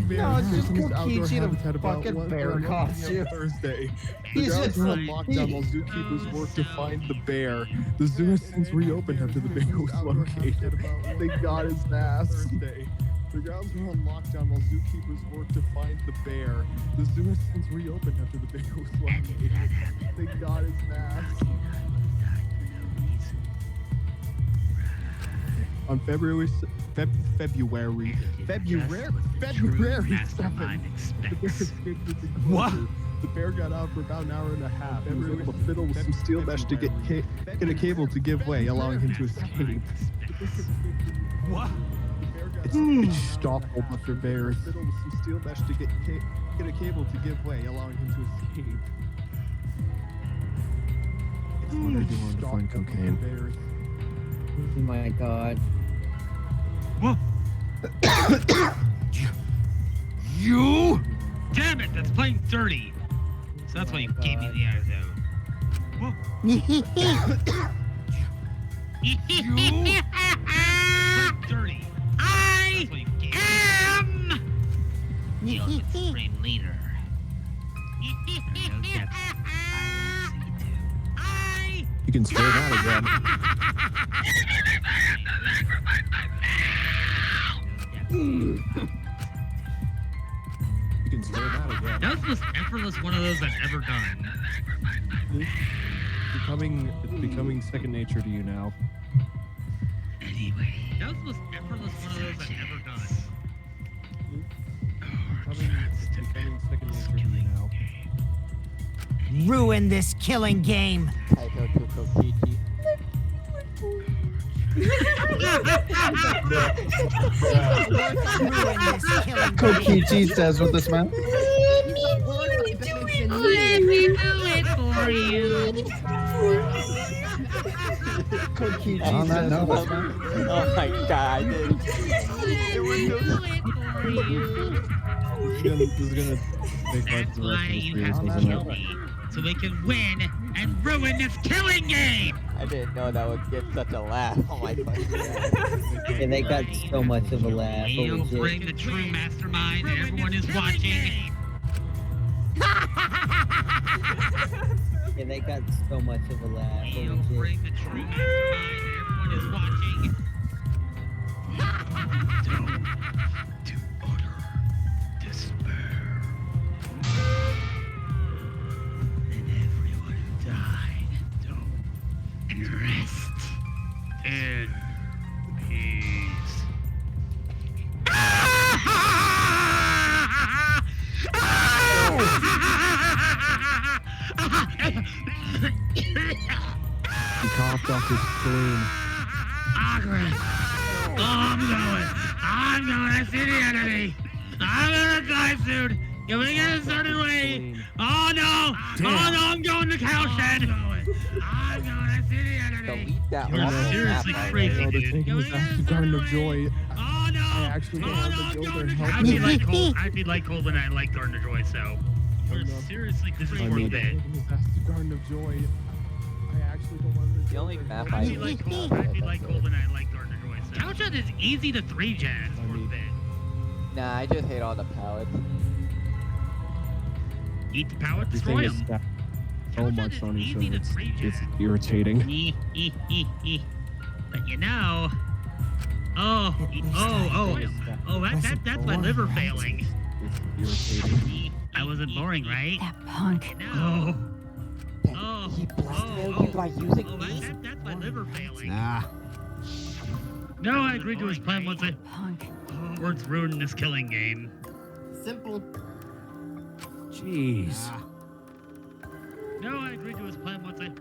no, it's just his outdoor Kokichi in habitat a about fucking 1 bear p.m. costume. Thursday. He's The grounds just were on like lockdown while zookeepers worked to find the bear. The zoo has since reopened after the bear was located. Thank God his ass. The grounds were on lockdown while zookeepers worked to find the bear. The zoo has since reopened after the bear was located. Thank God his ass. On February 7th, the bear escaped with the What? The bear got out for about an hour and a half. He was able to fiddle with some steel mesh to get a cable to give way, allowing him to escape. What? It's stoppable, Mr. Bears. Fiddle with some steel mesh to get a cable to give way, allowing him to escape. It's what I do on to find cocaine. Oh my god. What? You? Damn it, that's playing dirty. So that's why you gave me the eyes out. You dirty. I am the ultimate supreme leader. You can say that again. You can say that again. That was the most effortless one of those I've ever done. It's becoming second nature to you now. Anyway, that was the most effortless one of those I've ever done. It's becoming second nature to you now. Ruin this killing game. Kaito to Kokichi. Kokichi says with a smile. Let me do it for you. Kokichi On that says note, with a smile. oh my god, I did. This is gonna make life That's the why rest of you the have to series, kill isn't it? me, so we can win and ruin this killing game! I didn't know that would get such a laugh. Oh my fucking god. And they got so much of a laugh. He'll Holy shit. bring the true mastermind and everyone is watching. And they got so much of a laugh. He'll Holy shit. bring the true mastermind and everyone is watching. Don't to utter despair. And everyone who died, don't rest in peace. He coughed off his spleen. Awkward. Oh, I'm going. I see the enemy. I'm gonna die soon. Can we get it started way? Oh no. Oh no, I'm going to cowshed. I'm going. I see the enemy. Delete that You're off the seriously map, crazy, Oh, they're dude. taking us back to Garden of Joy. Oh no. I actually don't want to go there. Help I'd me. be like cold. I'd be like cold, and I like Garden of Joy. So you're seriously This is crazy. worth it. Bit. Taking us back to Garden of Joy. I actually don't want to. The only map I I'd be like cold. I'd be like cold, and I like Garden of Joy. So Cowshed is easy to 3-gen. It's worth it. Nah, I just hate all the pallets. Eat the power, This destroy thing is them. stacked so much on each other. It's irritating. But you know, that's my liver failing. It's irritating. I wasn't boring, right? That punk. No. He blackmailed you by using these? That's my liver failing. Nah. No, I agreed to his plan once I. Punk. Words ruined this killing game. Simple. Jeez. No, I agreed to his plan once I.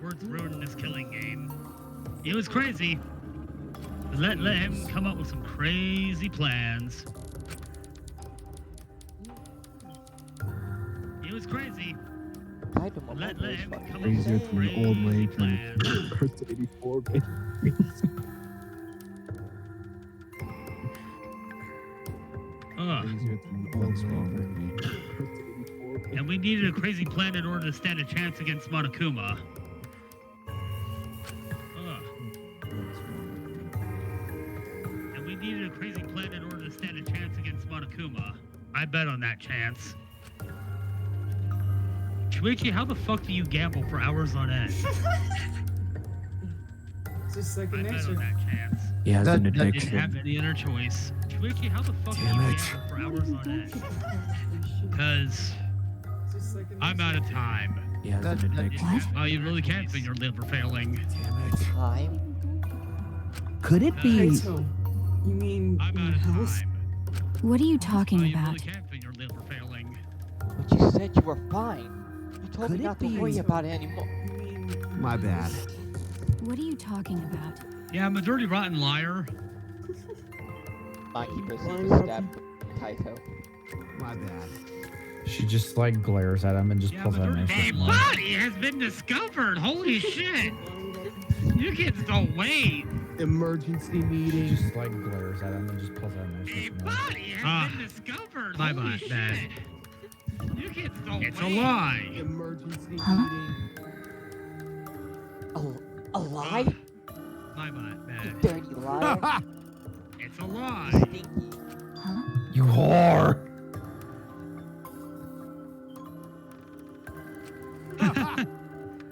Words ruined this killing game. It was crazy. Let him come up with some crazy plans. It was crazy. Kaito Momota Let is him fucking come up Crazier with than an old crazy lady trying plans. to Earth 84, baby. Crazier than an old strawberry. And we needed a crazy plan in order to stand a chance against Monokuma. And we needed a crazy plan in order to stand a chance against Monokuma. I bet on that chance. Shuichi, how the fuck do you gamble for hours on end? It's just second I bet on nature. that chance. He has an I didn't addiction. have any other choice. Shuichi, how the fuck do you gamble for hours on end? Because It's just second I'm out of time. He has an addiction. Oh, you really can't feel your liver failing. time. Could it be? Kaito, you mean I'm your out of health? time. What are you talking Oh, you about? really can't feel your liver failing. But you said you were fine. You told Could me it not to be- worry about it anymore. You mean My bad. What are you talking about? Yeah, I'm a dirty, rotten liar. Maki proceeds to stab Kaito. My bad. She just like glares at him and just Yeah, pulls I'm a out a dirty, knife. body has been discovered. Holy shit. You kids don't wait. Emergency meeting. She just like glares at him and just pulls out a knife. A body has been discovered. My Holy bad. You can't stall. It's a lie. Emergency Huh? meeting. A lie? My bad. You dirty liar. It's a lie. Stinky. Huh? You whore!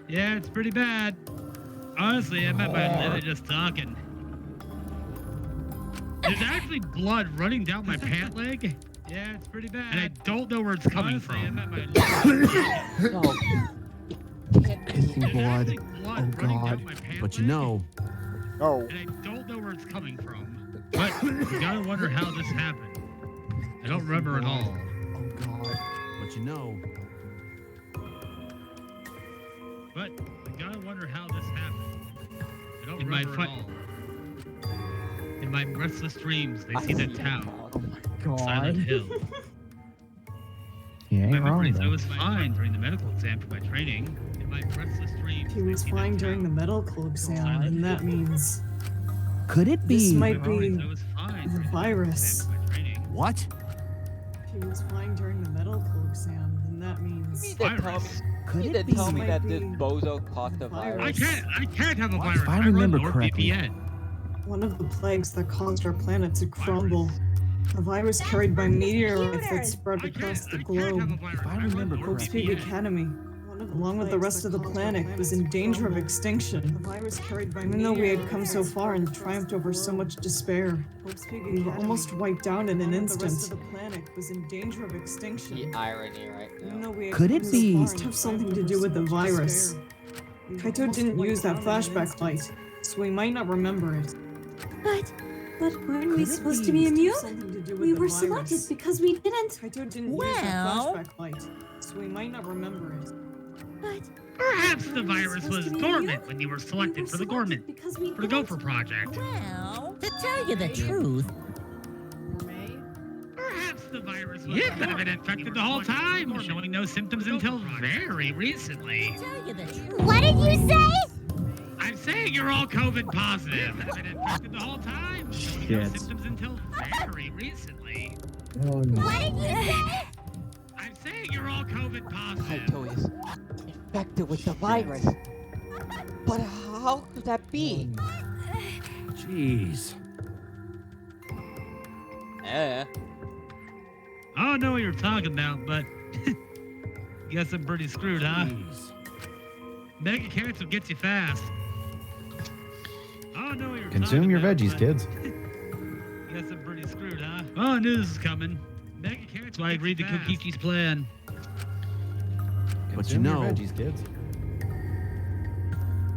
Yeah, it's pretty bad. Honestly, I met my limit just talking. There's actually blood running down my pant leg. Yeah, it's pretty bad. And I don't know where it's coming from. No. Kissing blood. Oh God. But you know, No. And I don't know where it's coming from. But you gotta wonder how this happened. I don't remember at all. Oh God. but you know. But you gotta wonder how this happened. I don't remember at all. In my restless dreams, they see that town. Oh my Silent God. Hill. Yeah, My ain't wrong memories, I though. was fine during the medical exam for my training. In my restless dreams, He was fine during the medical exam, and that means Could it this be? might be I was fine the during virus. my training. What? He was fine during the medical exam, and that means You mean to tell me, Could you it mean to be? tell me that this Might be bozo caught the virus? I can't have a virus. If I run remember correctly, NordVPN. one of the plagues that caused our planet to crumble. A virus carried by meteorites that spread across the globe. If I remember Hope's correctly, Peak Academy, along with the rest of the planet, was in danger of extinction. The virus carried by even though we had come so far and triumphed over so much despair, we were almost wiped out in an instant. The rest of the planet was in danger of extinction. The irony right Even now. though we had Could come it so be- far, it must have something to do with the virus. Kaito didn't use that flashback light, so we might not remember it. But weren't we Could it supposed be- to be immune? Something to do with We the were virus. selected because we didn't. Kaito didn't use Well- that flashback light, so we might not remember it. But Perhaps the weren't we virus supposed was to be dormant immune? when you were We selected were for the selected Gorman, because we for the didn't. Gopher Project. Well, to tell you the truth, Perhaps the virus was you could have been infected the whole time, showing no symptoms until very recently. to tell you the truth. What did you say? I'm saying you're all COVID positive. I've been infected the whole time, showing no Shit. symptoms until very recently. Oh no. What did you say? I'm saying you're all COVID positive. Kaito is infected with the virus. But how could that be? Jeez. I don't know what you're talking about, but guess I'm pretty screwed, huh? Jeez. Mega carrots will get you fast. I don't know what you're Consume talking your about, veggies, but kids. Guess I'm pretty screwed, huh? Oh, I knew this was coming. Mega carrots. That's why I agreed to Kokichi's plan. But you Consume your know. veggies, kids.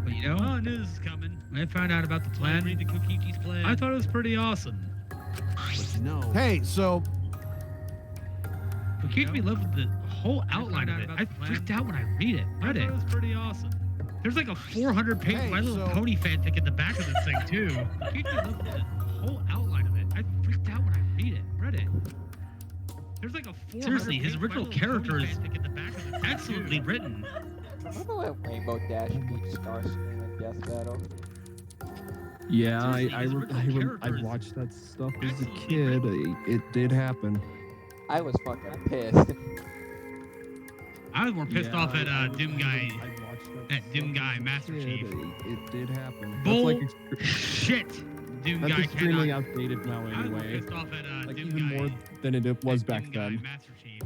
But you know, oh, I knew this was coming. When I found out about the plan, I agreed to Kokichi's plan. I thought it was pretty awesome. But you know. Hey, so Kokichi loved the whole outline of it. I freaked out when I read it. Read it. It was pretty awesome. There's like a 400-page Hey, My Little so- Pony fanfic in the back of this thing too. Kokichi loved the whole outline of it. I freaked out when I read it. Read it. There's like a 400 Seriously, his original character is excellently written. Remember when Rainbow Dash beat Starscream in Death Battle? yeah, Seriously, I his original I character is watched that stuff as a excellently kid. It did happen. I was fucking pissed. I was more pissed Yeah, off at I Doom Guy. I watched that That Doom stuff Guy as a Master kid. Chief. It did happen. Bull That's like shit. Doom that's Guy extremely cannot. outdated now I was more anyway. pissed off at Like Doom even Guy. more than it was at back Doom Guy then. Master Chief.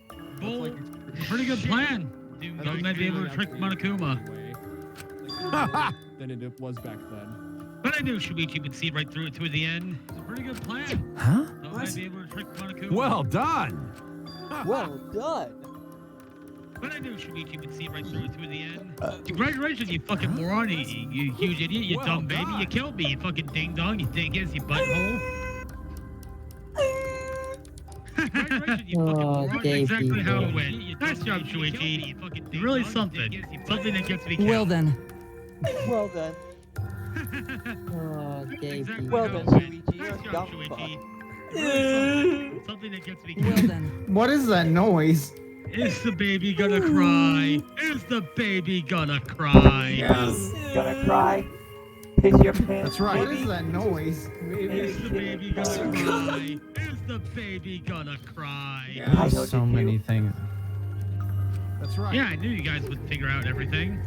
That's Bull, like pretty good plan. Doom That's Guy might be able to trick extremely Monokuma. outdated anyway. Than it was back then. But I knew Shuichi would see right through it to the end. It's a pretty good plan. Huh? So I might be able to trick Monokuma. Well done. Well done. But I knew Shuichi would see right through it to the end. Congratulations, you fucking moron, you huge idiot, you Well dumb baby. done. You killed me, you fucking ding dong, you dingus, you butthole. Congratulations, you fucking moron. That's exactly how it went. Nice job, Shuichi. You're really something. Something that gets me killed. Well then. Well done. Oh, Exactly Well how done, it went. Shuichi. You're a Nice job, dumb Shuichi. fuck. You're really something. Something that gets me Well killed. then. What is that noise? Is the baby gonna cry? Is the baby gonna cry? Gonna cry. Piss your pants. That's right. What is that noise? Is the baby gonna cry? Is the baby gonna cry? There's so many things. That's right. Yeah, I knew you guys would figure out everything.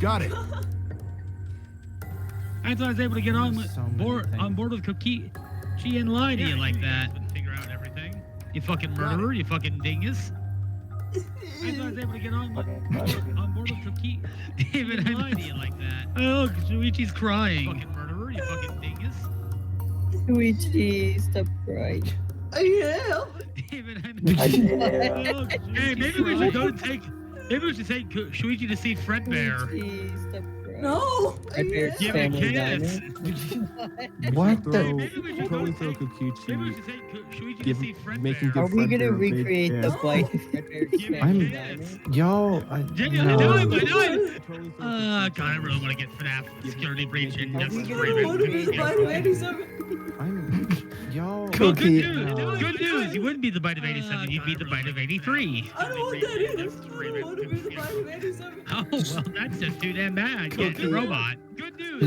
Got it. I thought I was able to get on with So many on board with Kokichi and lie to you like that. And figure out everything. You fucking murderer, you fucking dingus. I thought I was able to get on board with Kokichi. David, I lied to you like that. Oh, Shuichi's crying. Fucking murderer, you fucking dingus. Shuichi, stop crying. I am. David, I did it. Hey, maybe we should go take. Maybe we should take Shuichi to see Fredbear. Shuichi, stop crying. No. Fredbear's Give it a family kiss. diner. What the? Maybe we should Probably go throw take. Maybe we Kokichi. should take Shuichi to Give, see make him Fredbear. Are give we gonna Fredbear a big recreate the kiss. fight of Fredbear's family I'm- diner? Yo, God, I really want to get FNAF security breach and Are just we scream gonna want to be the it. bite of 87? Yo. Well, Cookie. good news. You wouldn't be the bite of 87. You'd be the bite of 83. I don't want that either. I don't want to be the bite of 87. Oh, well, that's just too damn bad. Get the robot. Good news.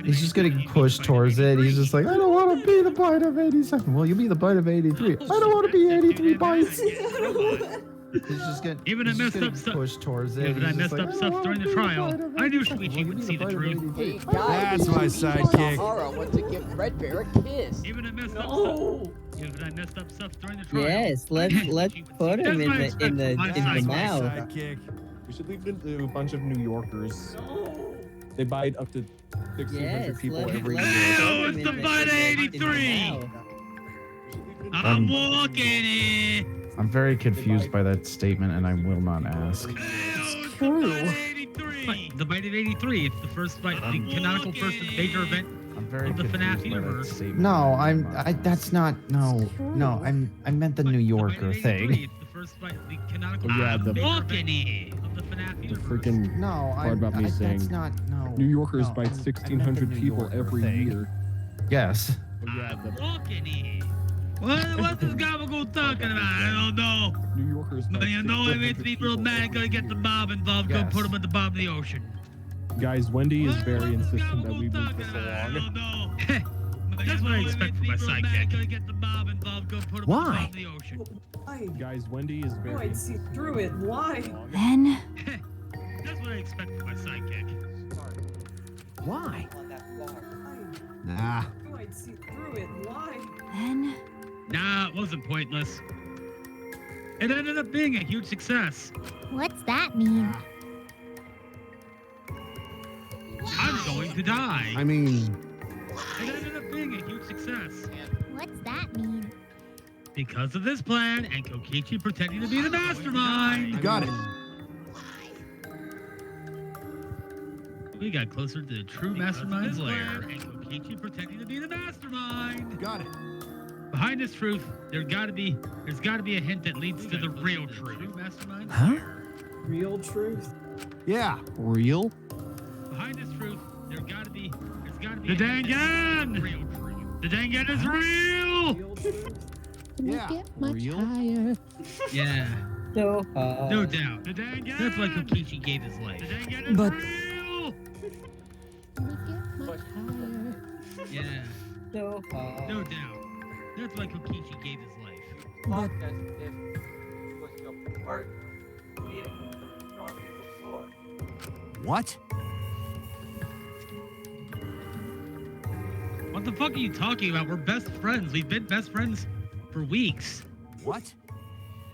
He's just getting pushed towards it. He's just like, I don't want to be the bite of 87. Well, you'll be the bite of 83. I don't want to be 83 bites. He's just getting, Even I he's just messed getting up stuff. pushed towards it. Even I He's just messed like, up I stuff don't during the wanna be trial. bite of I knew 87. Shuichi Well, would you'll see be the bite of truth. 83. Hey, guys. That's my sidekick. Sahara wants to give Fredbear a kiss. Even I messed up No. stuff. Even I messed up stuff during the trial. Yes, let's put him in the mouth. Sidekick. We should leave it to a bunch of New Yorkers. No. They bite up to 1,600 Yes, people let's every put year. Oh, him it's in the bite of in the 83. mouth. I'm walking it. I'm very confused by that statement, and I will not ask. True. The bite of 83. It's the first bite, the canonical first major event I'm very of the confused FNAF by that universe. statement. No, that's not. No, I meant the New Yorker It's thing. the first bite, the canonical Yeah, the- major event of the FNAF The universe. freaking No, part about me saying that's not. No. New Yorkers no, bite I meant the 1,600 New people Yorker every thing. year. Yes. Oh, yeah, the Walking it. What's this gabagool talking about? I don't know. New Yorkers bite But you know it makes 1,600 me real mad. Gotta get the mob involved. Go Yes. put them at the bottom of the ocean. Guys, Wendy is very insistent that we move this I along. don't know. That's what I expect from my sidekick. Gotta get the mob involved. Go put them at the bottom of the ocean. Why? Guys, Wendy is Oh, very I'd see through it. Why? Then, That's what I expect from my sidekick. Why? Nah. Oh, I'd see through it. Why? then, Nah, it wasn't pointless. It ended up being a huge success. What's that mean? I'm going to die. I mean, It ended up being a huge success. What's that mean? Because of this plan and Kokichi pretending to be the mastermind. got it. We got closer to the true mastermind's lair and Kokichi pretending to be the mastermind. Got it. Behind this truth, there's gotta be a hint that leads to the real truth. Mastermind. Huh? Real truth? Yeah. real. Behind this truth, there's gotta be the Dangan! Real truth. The Dangan is real! Real truth? Yeah. Real. Yeah, So no doubt. The Dangan! That's why Kokichi gave his life. The Dangan is But- real! Yeah, so no doubt. That's why Kokichi gave his life. Fuck as if it was your part. What? What the fuck are you talking about? We're best friends. We've been best friends for weeks. What?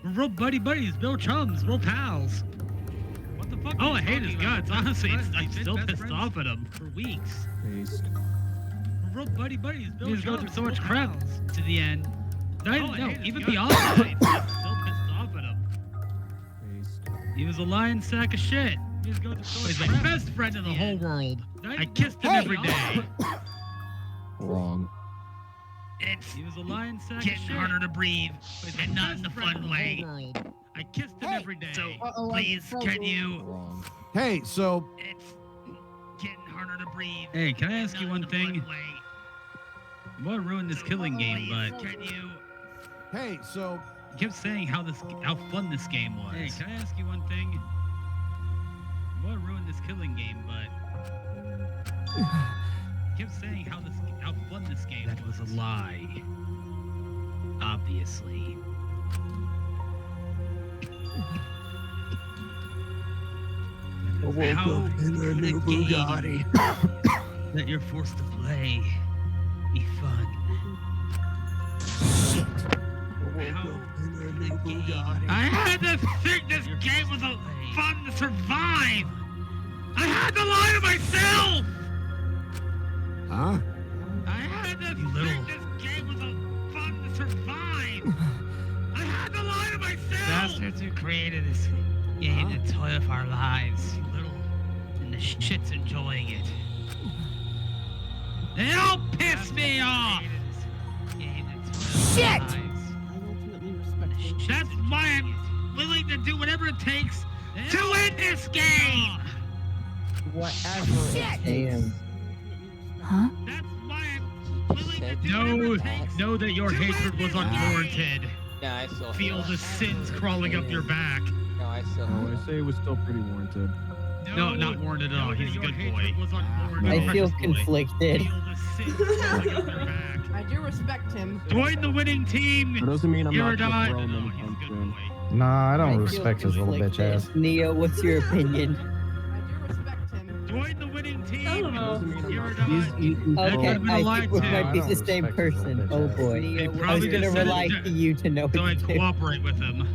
We're real buddies, real chums, real pals. What the fuck? Oh, I hate his guts. Honestly, I'm still pissed off at him for weeks. Based. We're real buddies. We just go through so much crap to the end. No, even beyond that, I'm still pissed off at him. Based. He was a lying sack of shit. He's my best friend in the whole world. I kissed him every day. Wrong. He was a lying sack of shit. Getting harder to breathe, and not in a fun way. I kissed him every day. So please, can you? Wrong. Hey, so It's getting harder to breathe. Hey, can I ask you one thing? I want to ruin this killing game, but can you? hey, so You kept saying how fun this game was. Hey, can I ask you one thing? I want to ruin this killing game, but kept saying how fun this game. That was a lie. Obviously. I woke up in a new Bugatti. That you're forced to play be fun. I had to think this game was fun to survive. I had to lie to myself. Huh? I had to think this game was fun to survive. I had to lie to myself. Bastards who created this game to toil of our lives. And the shit's enjoying it. They all piss me off. Shit! That's why I'm willing to do whatever it takes to win this game! Whatever it takes. Huh? That's why I'm willing to do whatever it takes. Know that your hatred was unwarranted. Yeah, I still feel the sins crawling up your back. No, I still No, I say it was still pretty warranted. No, not warranted at all. He's a good boy. I feel conflicted. I do respect him. Join the winning team. That doesn't mean I'm not Iridot. gonna throw him in the punch in. Nah, I don't respect his little bitch ass. Neo, what's your opinion? Join the winning team. I don't know. Okay, I think we might be the same person. Oh boy. I was gonna rely to you to know. So I cooperate with him.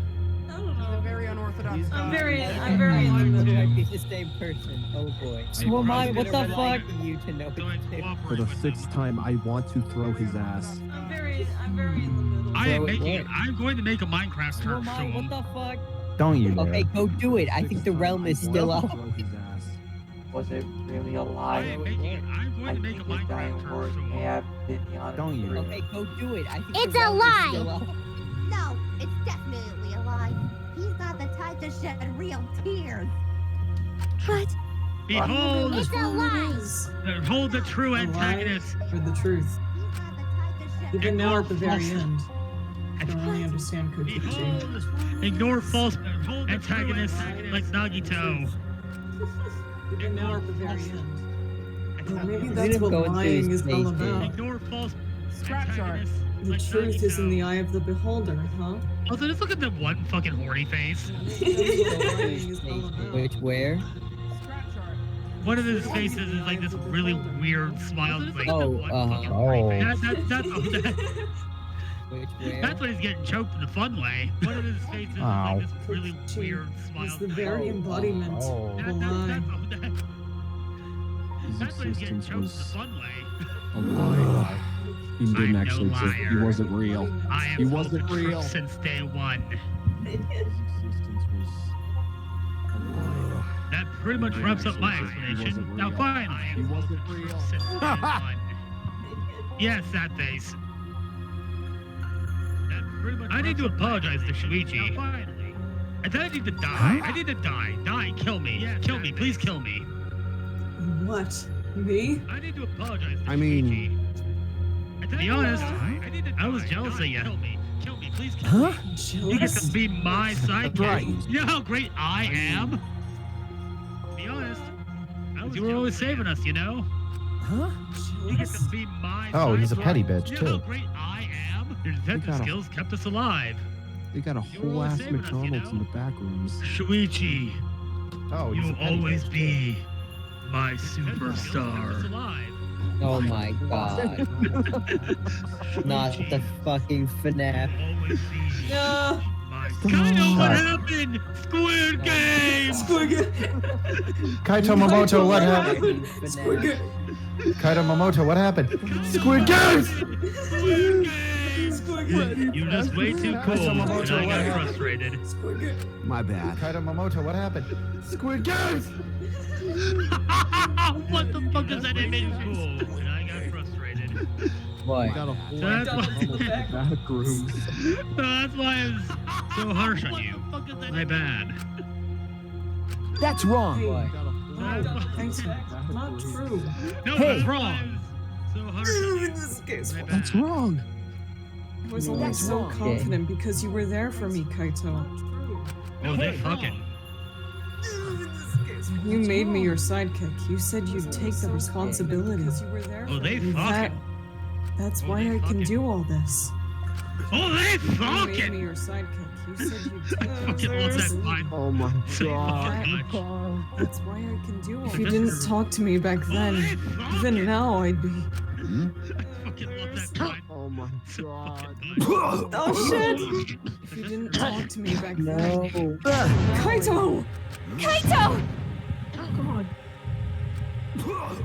Very unorthodox. I'm very We might be the same person. Oh boy. So am I, what the fuck? You to know. For the 6th time, I want to throw his ass. I'm very in the middle. I'm going to make a Minecraft turf show him. What the fuck? Don't you dare. Okay, go do it. I think the realm is still up. Was it really a lie? I'm going to make a Minecraft turf show him. Don't you dare. Okay, go do it. I think It's the a realm is lie. still up. No, it's definitely a lie. He's not the type to shed real tears. But Behold, it's a lie. behold the true antagonist. For the truth. Even now at the very end. I don't really understand Kokichi. Ignore false antagonists like Nagito. Even now at the very end. Well, maybe Let that's him what go into lying his is all stage, about. Ignore false Scratch art. antagonists The like truth is in Nagito. the eye of the beholder, huh? Also, just look at the one fucking horny face. That's what lying is all about. Which where? One of his faces is like this really weird smile thing. Oh, Which where? That's when he's getting choked in a fun way. One of his faces is like this really weird smile. It's the very embodiment of a lie. His That's when he's getting existence choked in a was fun way. a lie. He didn't I'm no actually exist. He liar. wasn't real. I have He told wasn't the truth real. since day one. His existence was a lie. That pretty much wraps up my He explanation. wasn't Now real. finally, He wasn't real. since day one. Yes, that face. I need to apologize to Shuichi. And then I need to die. I need to die. Die. Kill me. Kill me. Please kill me. What? Me? I need to apologize to I mean, To be honest, I was jealous of you. Kill me. Kill me. Please kill me. You get to Jealous? be my sidekick. right. You know how great I am? To be honest, you were always saving us, you know? Huh? You get to Jealous? be my Oh, he's a sidekick. petty bitch, You know how too. great I am? Your detective got a- skills kept us alive. they got a You were whole always ass saving us, you McDonald's in know? the back rooms. Shuichi, Oh, he's a you'll petty always bitch, be my superstar. Oh my god. Not the fucking FNAF. No. Kaito, what happened? Squid Game! Squid Game. Kaito Momota, what happened? Squid Game. Kaito Momota, what happened? Squid Games! Squid Game! Squid Game. You're just way too cool, and I got frustrated. Squid Game. My bad. Kaito Momota, what happened? Squid Games! What the fuck is that image cool? And I got frustrated. What? Got a whole So ass that's why, McDonald's in the back rooms. so that's why I was so harsh on you. My bad. That's wrong. Hey, Got a whole no, thanks. Not true. No, Hey. that's wrong. So harsh on In you. this case, My bad. That's wrong. I was only That's so wrong. confident because you were there for me, Kaito. Oh, they fucking. In this case, You made me your sidekick. You said you'd take the responsibility. Oh, they fucking. That's why I can do all this. Oh, they You made me fucking. your sidekick. You said you'd take the Fucking love that responsibility. line. Oh my God. That's why I can do all this. If you didn't talk to me back then, even now I'd be... Fucking love that line. Oh my god. Oh shit! If you didn't talk to me back then... Kaito! Kaito! Come on.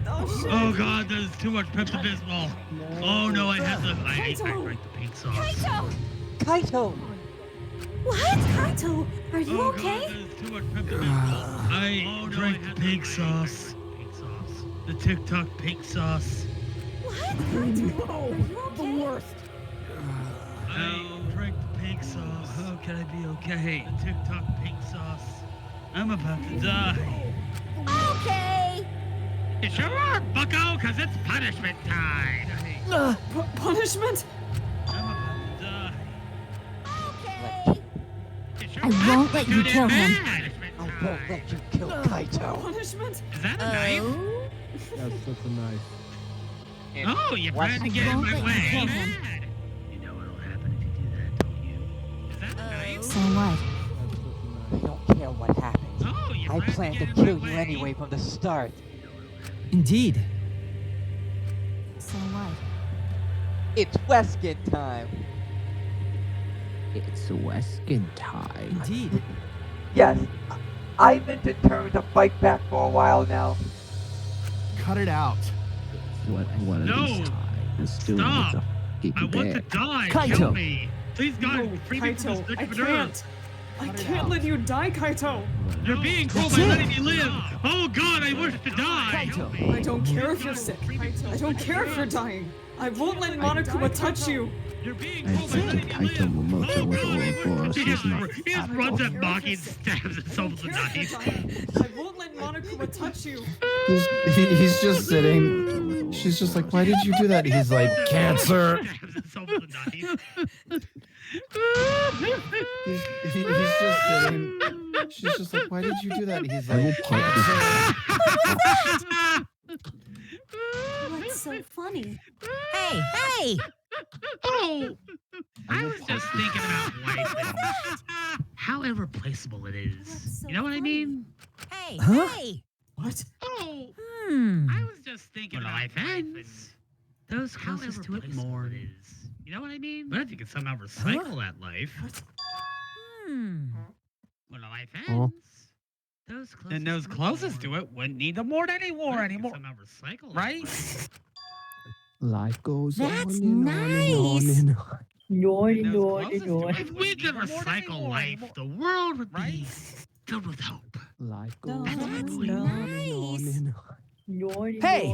Oh shit! Oh god, there's too much Pepto-Bismol. Oh no, I have the. I drank the pink sauce. Kaito! Kaito! What? Kaito, are you Oh okay? god, there's too much Pepto-Bismol. I drank the pink sauce. The TikTok pink sauce. What? No! The worst! I drank the pink sauce. How can I be okay? The TikTok pink sauce. I'm about to die. Okay! It's your word, bucko, cause it's punishment time. Punishment? I'm about to die. Okay! I won't let you kill him. I won't let you kill Kaito. Punishment? Is that a knife? That's a knife. Oh, you're trying to get in my way. You know what'll happen if you do that, don't you? Is that a knife? So what? I don't care what happens. Oh, you're I plan to kill you anyway from the start. Indeed. So what? It's Weskin time. It's Weskin time. Indeed. Yes, I've been determined to fight back for a while now. Cut it out. What No! are these times doing Stop! with the I want to die. Kill Kaito. me. Please God, No, free me from Kaito, this I entrepreneur. can't. I can't let you die, Kaito. You're being cruel by letting me live. Oh God, I wish to die. I don't care if you're sick. I don't care if you're dying. I won't let Monokuma touch you. You're being I cruel by think letting me Kaito live. Momota Oh with God, I all wish force to is die. not. He just runs at Maki and stabs himself with the knife. I won't let Monokuma touch you. He's just sitting. She's just like, why did you do that? He's like, cancer. Stabs himself with the knife. He's just sitting. She's just like, why did you do that? He's like, What's so funny? Hey, hey! Oh, I was just thinking about life and how irreplaceable it is. You know what I mean? Hey, Huh? hey! What? Oh, Hmm. I was just thinking about life ends. Those closest to it more. You know what I mean? But if you could somehow recycle that life, Hmm. when a life ends, then those closest to it wouldn't need the more anymore. Somehow recycle that Right? life. Life goes That's on and on nice. and on. If we could recycle life, the world would be filled with hope. Life goes on That's and on nice. and on. Hey!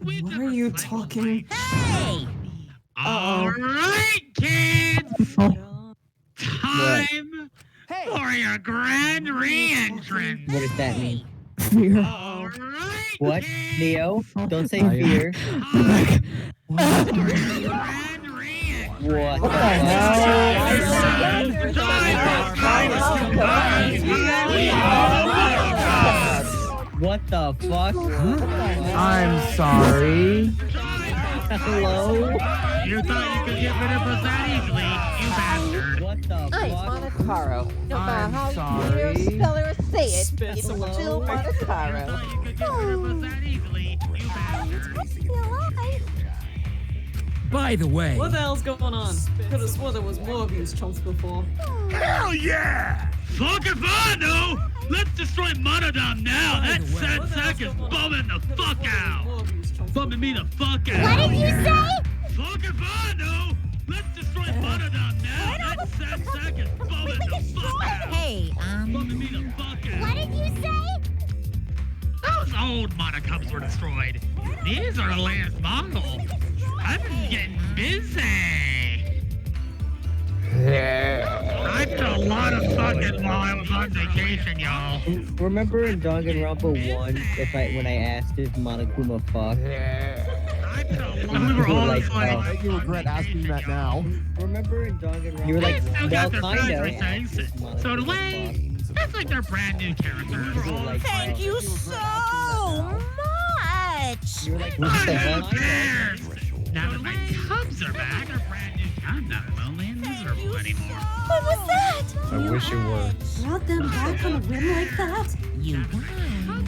Why are you talking? Hey! All right, kids. Time Hey! for your grand re-entrance. What does that mean? All right, What? kids. Neo? Don't say I am- fear. Time for your grand re-entrance. What the What the fuck? I'm sorry. Hello? You thought you could get rid of us that easily, you bastard. What the I'm fuck? Monotaro. No matter how you hear, spell, or say it, it's still Monotaro. You could get rid of us that easily, you bastard. By the way, What the hell's going on? Could have swore there was more of these chumps before. Hell yeah! Fuck if I know! Let's destroy Monodam now! That sad sack is bumming the fuck out! Bumming me the fuck out! What did you say? Fuck if I know! Let's destroy Monodam now! That sad sack is bumming the fuck out! Hey, Bumming me the fuck out! What did you say? Those old Monocubs were destroyed. These are the latest model. I've been getting busy. I did a lot of fucking while I was on vacation, y'all. Remember in Danganronpa 1 when I asked if Monokuma fucked? And we were all like, like, I regret asking that now. Remember in Danganronpa You were like, still well, got their kind friends of. for saying so. So do we. It's like they're brand new characters. Thank you so much! You're like, Who cares? Now that my cubs are back, they're brand new. I'm not lonely and miserable anymore. What was that? I wish you were. Brought them back on a whim like that? You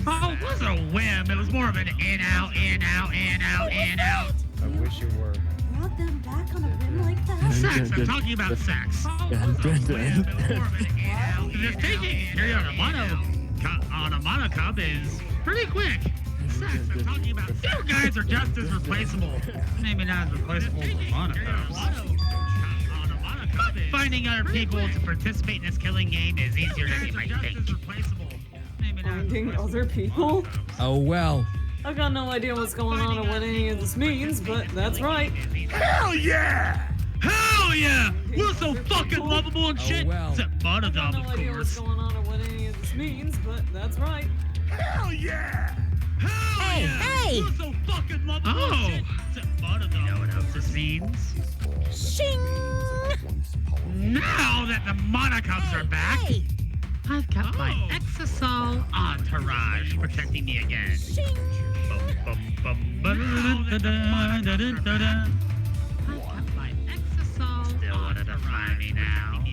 Oh, it wasn't a whim. It was more of an in, out, in, out, in, out, in, out. I wish you were. Brought them back on a whim like that? Sex. I'm talking about sex. Just taking here on a monocub is pretty quick. Sex. I'm talking about sex. You guys are just as replaceable. Maybe not as replaceable as monocubs. Finding other people to participate in this killing game is easier than you might think. Finding other people? Oh well. I've got no idea what's going on or what any of this means, but that's right. Hell yeah! Hell yeah! We're so fucking lovable and shit! Except Monodom, I've got no of idea what's course. going on or what any of this means, but that's right. Hell yeah! Hell yeah! Hey! We're so fucking lovable and shit! Except Monodom. You know what else this means? Shing! Now that the monocubs are back, I've got my Exosol entourage protecting me again. I've got my Exosol still wanted to find me now.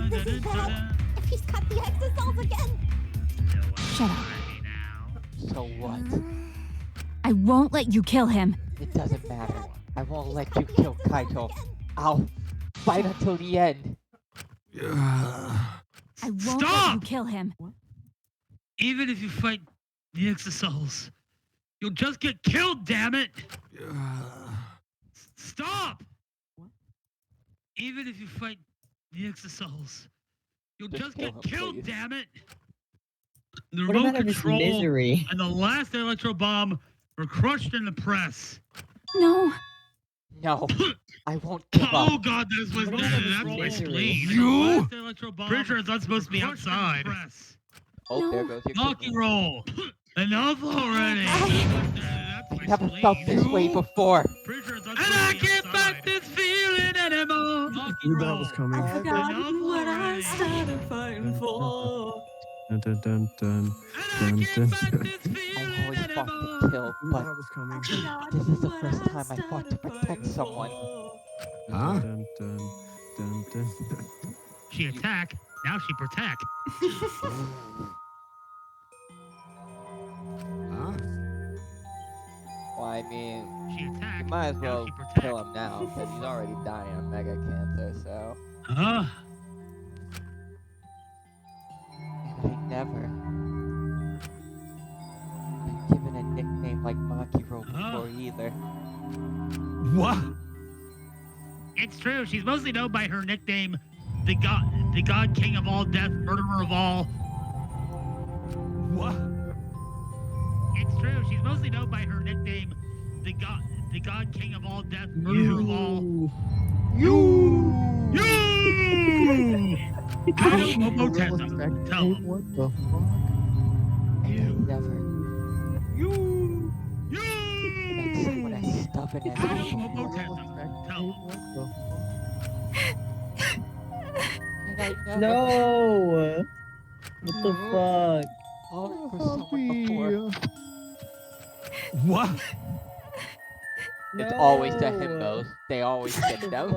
This is bad. He's cut the exosols again. Shut up. So what? I won't let you kill him. It doesn't matter. I won't let you kill Kaito. I'll fight until the end. I won't let you kill him. Even if you fight the Exosouls, you'll just get killed, damn it! Stop! Even if you fight the Exosouls, you'll just get killed, damn it! The What remote about this control misery? and the last electro bomb were crushed in the press. No. No, I won't give up. Oh god, that's my spleen. You? Pretty sure it's not supposed to be outside. Oh, there goes your Rock and roll. Enough already. I never felt this way before. And I can't fight this feeling anymore. Knew that was coming. I forgot what I started fighting for. Dun, dun, dun, dun, dun, dun, dun. I always fought to kill, but That was coming. this is the first time I fought to protect someone. Huh? Dun, dun, dun, dun, dun. She attack, now she protect. Huh? Well, I mean, She attack, you might as now well she protect. kill him now, because he's already dying of mega cancer, so... Huh? And I never been given a nickname like Makiro before either. What? It's true. She's mostly known by her nickname, the God King of all death, murderer of all. What? It's true. She's mostly known by her nickname, the God King of all death, murderer of all. You! Kaito Momota. Tell him. What the fuck? And I never You! met someone as stubborn as Kaito you. Momota. Tell him. What the fuck? And I never No! What the fuck? fallen for someone before. What? It's always the himbos. They always get them.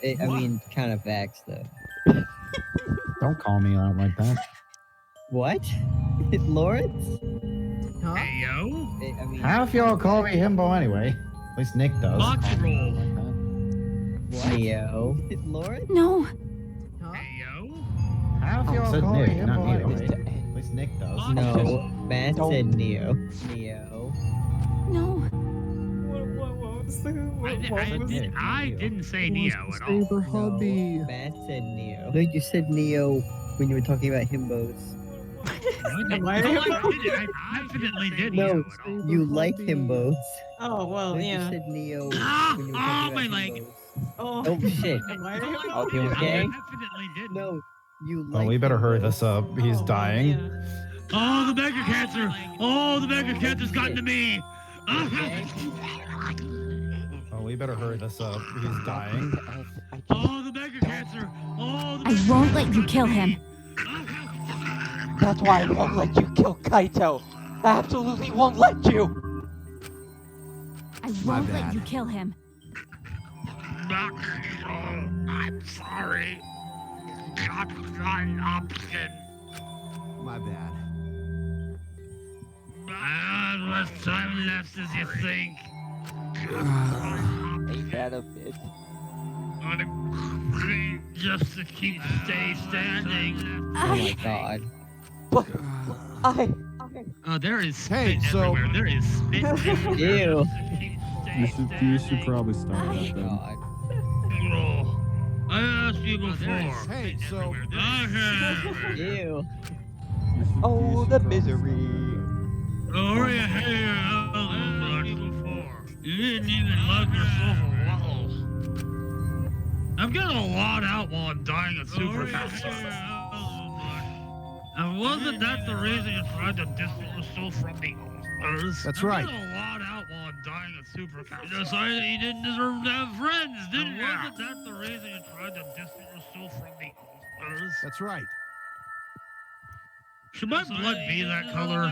I mean, kind of facts though. Don't call me out like that. What? Lawrence? Huh? Hey yo. I mean, Half y'all call me himbo anyway. At least Nick does. Rock and roll. Neo. Lawrence? No. Huh? Hey yo. Half Oh, y'all said call me Nick, not himbo Neo, It's right? the At end. least Nick does. No. Matt Don't- said Neo. Neo. No. I didn't say Neo at all. Saber hubby. No, Matt said Neo. No, you said Neo when you were talking about himbos. I definitely did Neo No, at all. you like himbos. Oh, well, No, yeah. You said Neo Ah, when you were oh, talking my about leg. himbos. Oh, Oh shit. Oh, You okay? I definitely did. No, you Oh, like we better hurry this himbos. up. He's oh, dying. Yeah. Oh, the mega cancer! Oh, the mega cancer's gotten to me! Oh, we We better hurry this up. He's dying. Oh, the mega cancer! Oh, the I won't let you kill him. That's why I won't let you kill Kaito. I absolutely won't let you. I won't let you kill him. I'm sorry. Not an option. My bad. Less time left as you think. Ain't that a bit? Just to stay standing. Oh my god. But there is spit everywhere. There is spit everywhere. Ew. You should probably start that then. I asked you before. Hey, so. Ew. Oh, the misery. Oh, yeah, hey, I asked you before. You didn't even love yourself a while. I'm getting a lot out while I'm dying of super cancer. And wasn't that the reason you tried to distance yourself from the others? That's right. I'm getting a lot out while I'm dying of super cancer. You decided that you didn't deserve to have friends, didn't you? Wasn't that the reason you tried to distance yourself from the others? That's right. Should my blood be that color?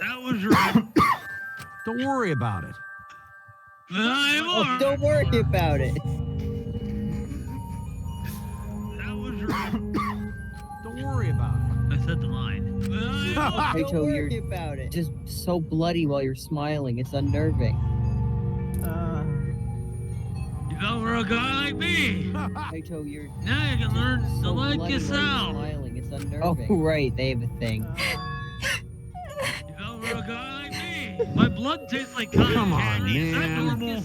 That was right. Don't worry about it. Oh, don't worry about it. That was right. Don't worry about it. I said the line. Kaito, you're just so bloody while you're smiling. It's unnerving. You go for a guy like me. Kaito, you're Now you can learn to so like bloody while you're yourself. smiling. It's unnerving. Oh, right. They have a thing. You go for a guy like me. My blood tastes like cotton candy. Is that normal?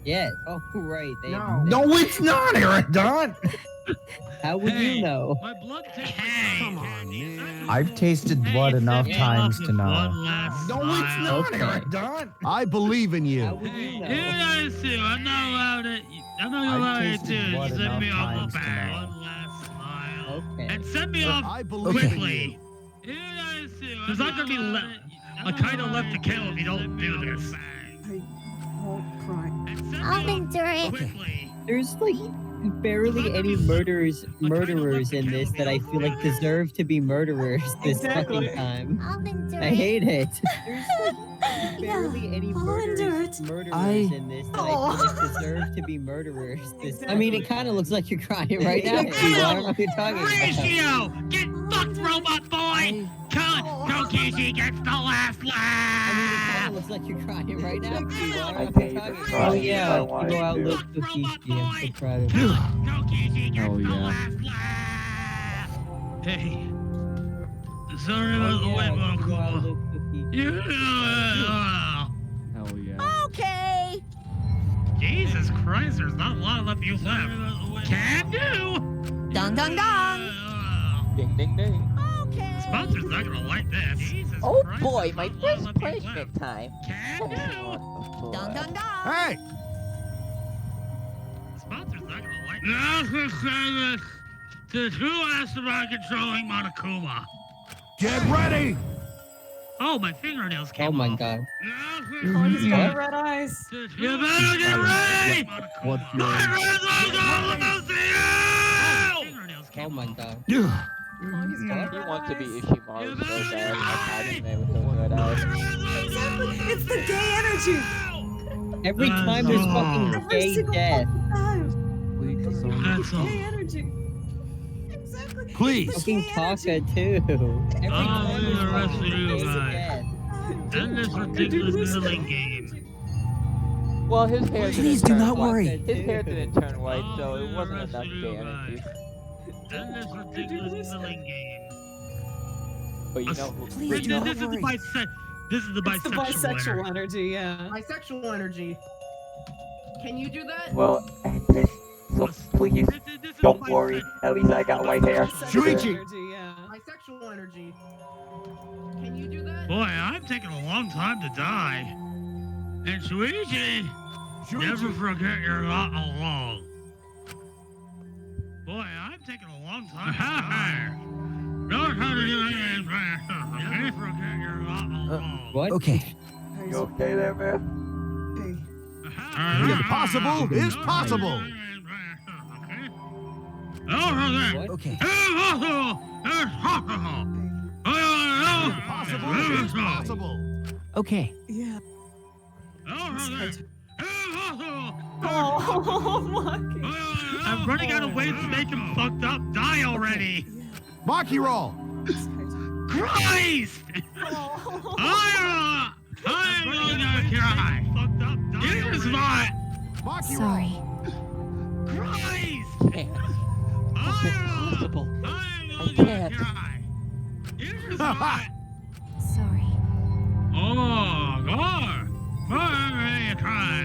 Yes. Oh, right. They have a thing. No, it's not, Eridon. How would you know? My blood tastes like Come on, man. I've tasted blood enough times to know. No, it's not, Eridon. I believe in you. How would you know? You guys too. I'm not allowed to. I'm not gonna allow you to blood send enough me off times the to back. know. One last smile. Okay. And send me off I believe in quickly. you. There's not gonna be a kind of left to kill if you don't do this. I won't cry. I'll endure it. Quickly. There's like barely any murderers in this that I feel like deserve to be murderers this Exactly. fucking time. I'll endure I it. hate it. There's like barely any I'll endure murderers it. in this that I feel like deserve to be murderers. I mean, it kind of looks like you're crying right now. Steve. I don't know what you're talking about. Ratio! Get fucked, robot boy! Kokichi gets the last I mean, it laugh! kind of looks like you're crying right now. Steve. I don't know I what can't you're even talking try about. Oh if yeah, I you wanted go to. out with Kokichi. I'm so proud of you. Kokichi gets Oh, the yeah. last laugh! Hey. Sorry about the way, You go out Gokuhara. with Kokichi. You know it. Hell yeah. Okay. Jesus Christ, there's not a lot left you left. Can do! Dong dong dong. Ding ding ding. Okay. Sponsor's not gonna like this. Jesus Oh Christ, boy, there's my not a lot first left you punishment left. time. Can do! Dong dong dong. Hey! Sponsor's not gonna like this. Who asked about controlling Monokuma? Get ready! Oh, my fingernails came Oh my off. god. Oh, he's got red eyes. You better get ready! What's My your... friends are almost to you! Fingernails Oh came my off. god. Oh, he's He got red wants to be eyes. Ishimaru so bad. Akagame with those red eyes. Exactly. It's the gay energy. Every time there's fucking Every gay single death. fucking time. That's all. Gay energy. Exactly. Please. Fucking Taka too. Every time the there's rest of fucking you gay guys. death. And this ridiculous middling game. Well, his hair Please didn't do turn not white. worry. His hair didn't turn white, so Oh, it wasn't the enough rest of gay you energy. And this ridiculous middling game. But you know who? Please but do you know, not This is the worry. this is the It's the bisexual bisexual energy. energy, yeah. Bisexual energy. Can you do that? Well, so please, This is don't the worry. At least I got white hair. Shuichi! Energy, yeah. Bisexual energy. Can you do that? Boy, I'm taking a long time to die. And Shuichi, never forget you're not alone. Boy, I'm taking a long time to die. Don't try to do anything. Never forget you're not alone. What? Okay. You okay there, man? The impossible is possible. Okay. Impossible is possible. Okay. Yeah. I'm running out of ways to make him fucked up die already. Maki roll. Christ! I'm gonna cry. Fucked up die. Here's my. Sorry. Christ! Impossible. I'm I gonna can't. cry. Here's my. Sorry. Oh, God! I'm cry.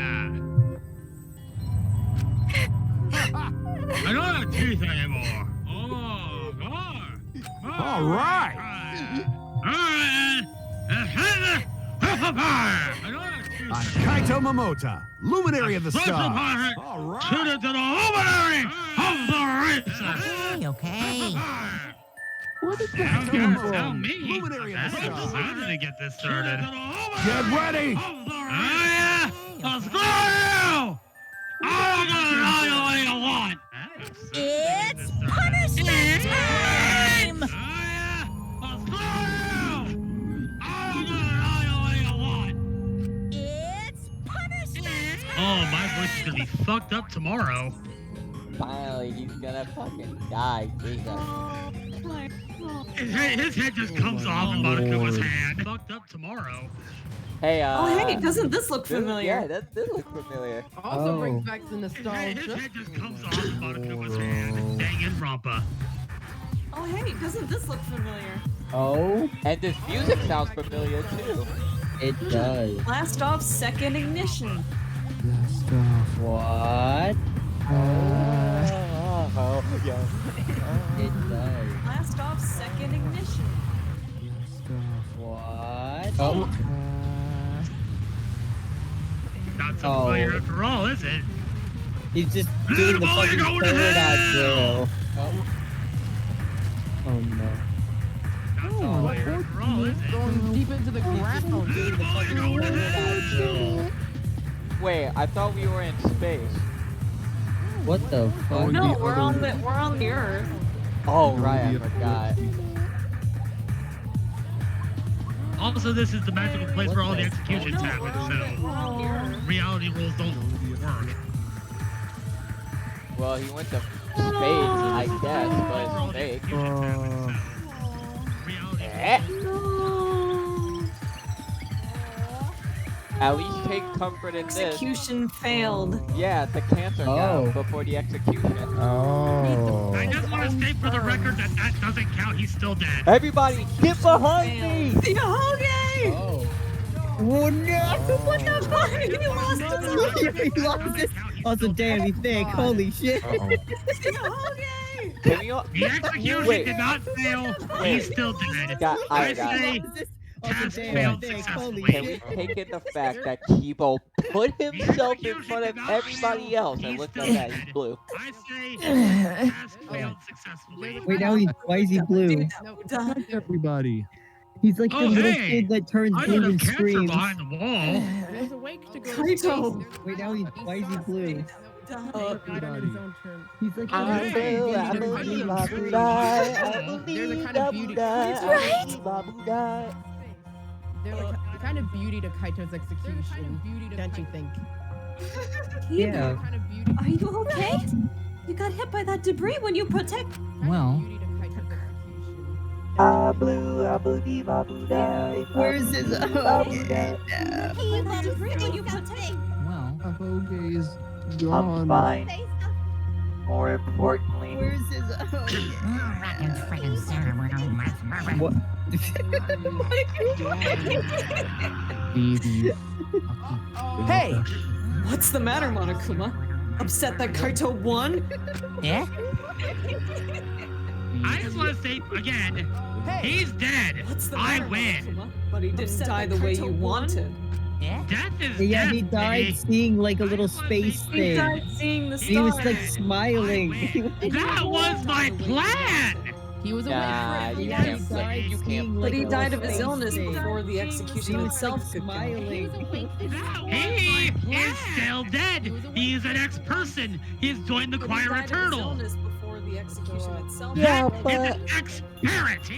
I don't have teeth anymore. Oh, God! All right. Kaito Momota, luminary of the stars. All right. Shoot it to the luminary of the race. Okay. Where did that Tell come from? me. Luminary of the I'm stars. decided to get this started. Get ready. Oh, yeah! Let's go! I'm gonna tell you what you want. It's punishment time! Let's go! I'm gonna tell you what you want. It's punishment time! Oh, my voice is gonna be fucked up tomorrow. Finally, he's gonna fucking die. Jesus. His head just comes off in Monokuma's hand. Fucked up tomorrow. Hey, Oh, hey, doesn't this look familiar? Yeah, that did look familiar. Also Oh. brings back the His nostalgia. head just comes off in Monokuma's hand. Danganronpa. Oh, hey, doesn't this look familiar? Oh, And this music sounds familiar too. it does. Blast off second ignition. What? Oh, yeah. It does. Blast off second ignition. What? Oh. Not so familiar after all, is it? He's just doing the fucking third act drill. Oh no. Not so familiar after all, is it? Going deep into the ground. Doing the fucking third act drill. Wait, I thought we were in space. What the fuck? No, we're on the Earth. Oh, right, I forgot. Also, this is the magical place where all the executions happen, so reality rules don't work. Well, he went to space, I guess, but it's fake. At least take comfort in this. Execution failed. Yeah, the cancer got before the execution. Oh. I just want to state for the record that that doesn't count. He's still dead. Everybody, get behind me! Yonaga! Oh. Oh no! What the fuck? He lost his He lost it. Also, damn, he's thick. Holy shit. Yonaga! Can we all... The execution did not fail. He's still dead. I say task failed successfully. Can we take in the fact that Kibo put himself in front of everybody else and look at that, he's blue. I say task failed successfully. Wait, now he's why is he blue? Everybody. He's like the Oh, little hey! kid that turns I blue got a and cancer screams. behind the wall. There's a way to go. Kaito! Wait, now he's why is he blue? Everybody. He's like Oh, the little hey! kid I that turns believe blue I and will screams. die. I There's a believe kind of I beauty. will die. Right? I believe I will die. There's a kind of beauty to Kaito's execution, don't you think? Yeah. Kind of beauty. Are you okay? You got hit by that debris when you protect. Well, I believe I will die. Where's his That debris when you protect. well. Ahoge is I'm gone. fine. More importantly, Where's his What? Hey! What's the matter, Monokuma? Upset that Kaito won? Yeah? I just want to say again, he's dead. What's the I matter, win. Monokuma? But he didn't die the way you wanted. Yeah? Death is Yeah, death, he died baby. seeing like a little space He thing. died seeing the He was stars. like smiling. That was my plan. He was Nah, you can't flip. You can't. But he flip died those of his things. illness before the execution itself could come. He is still dead. He is an ex-person. He has joined the But he choir died of his eternal. illness before the execution itself. Yeah, That is but an ex-parent.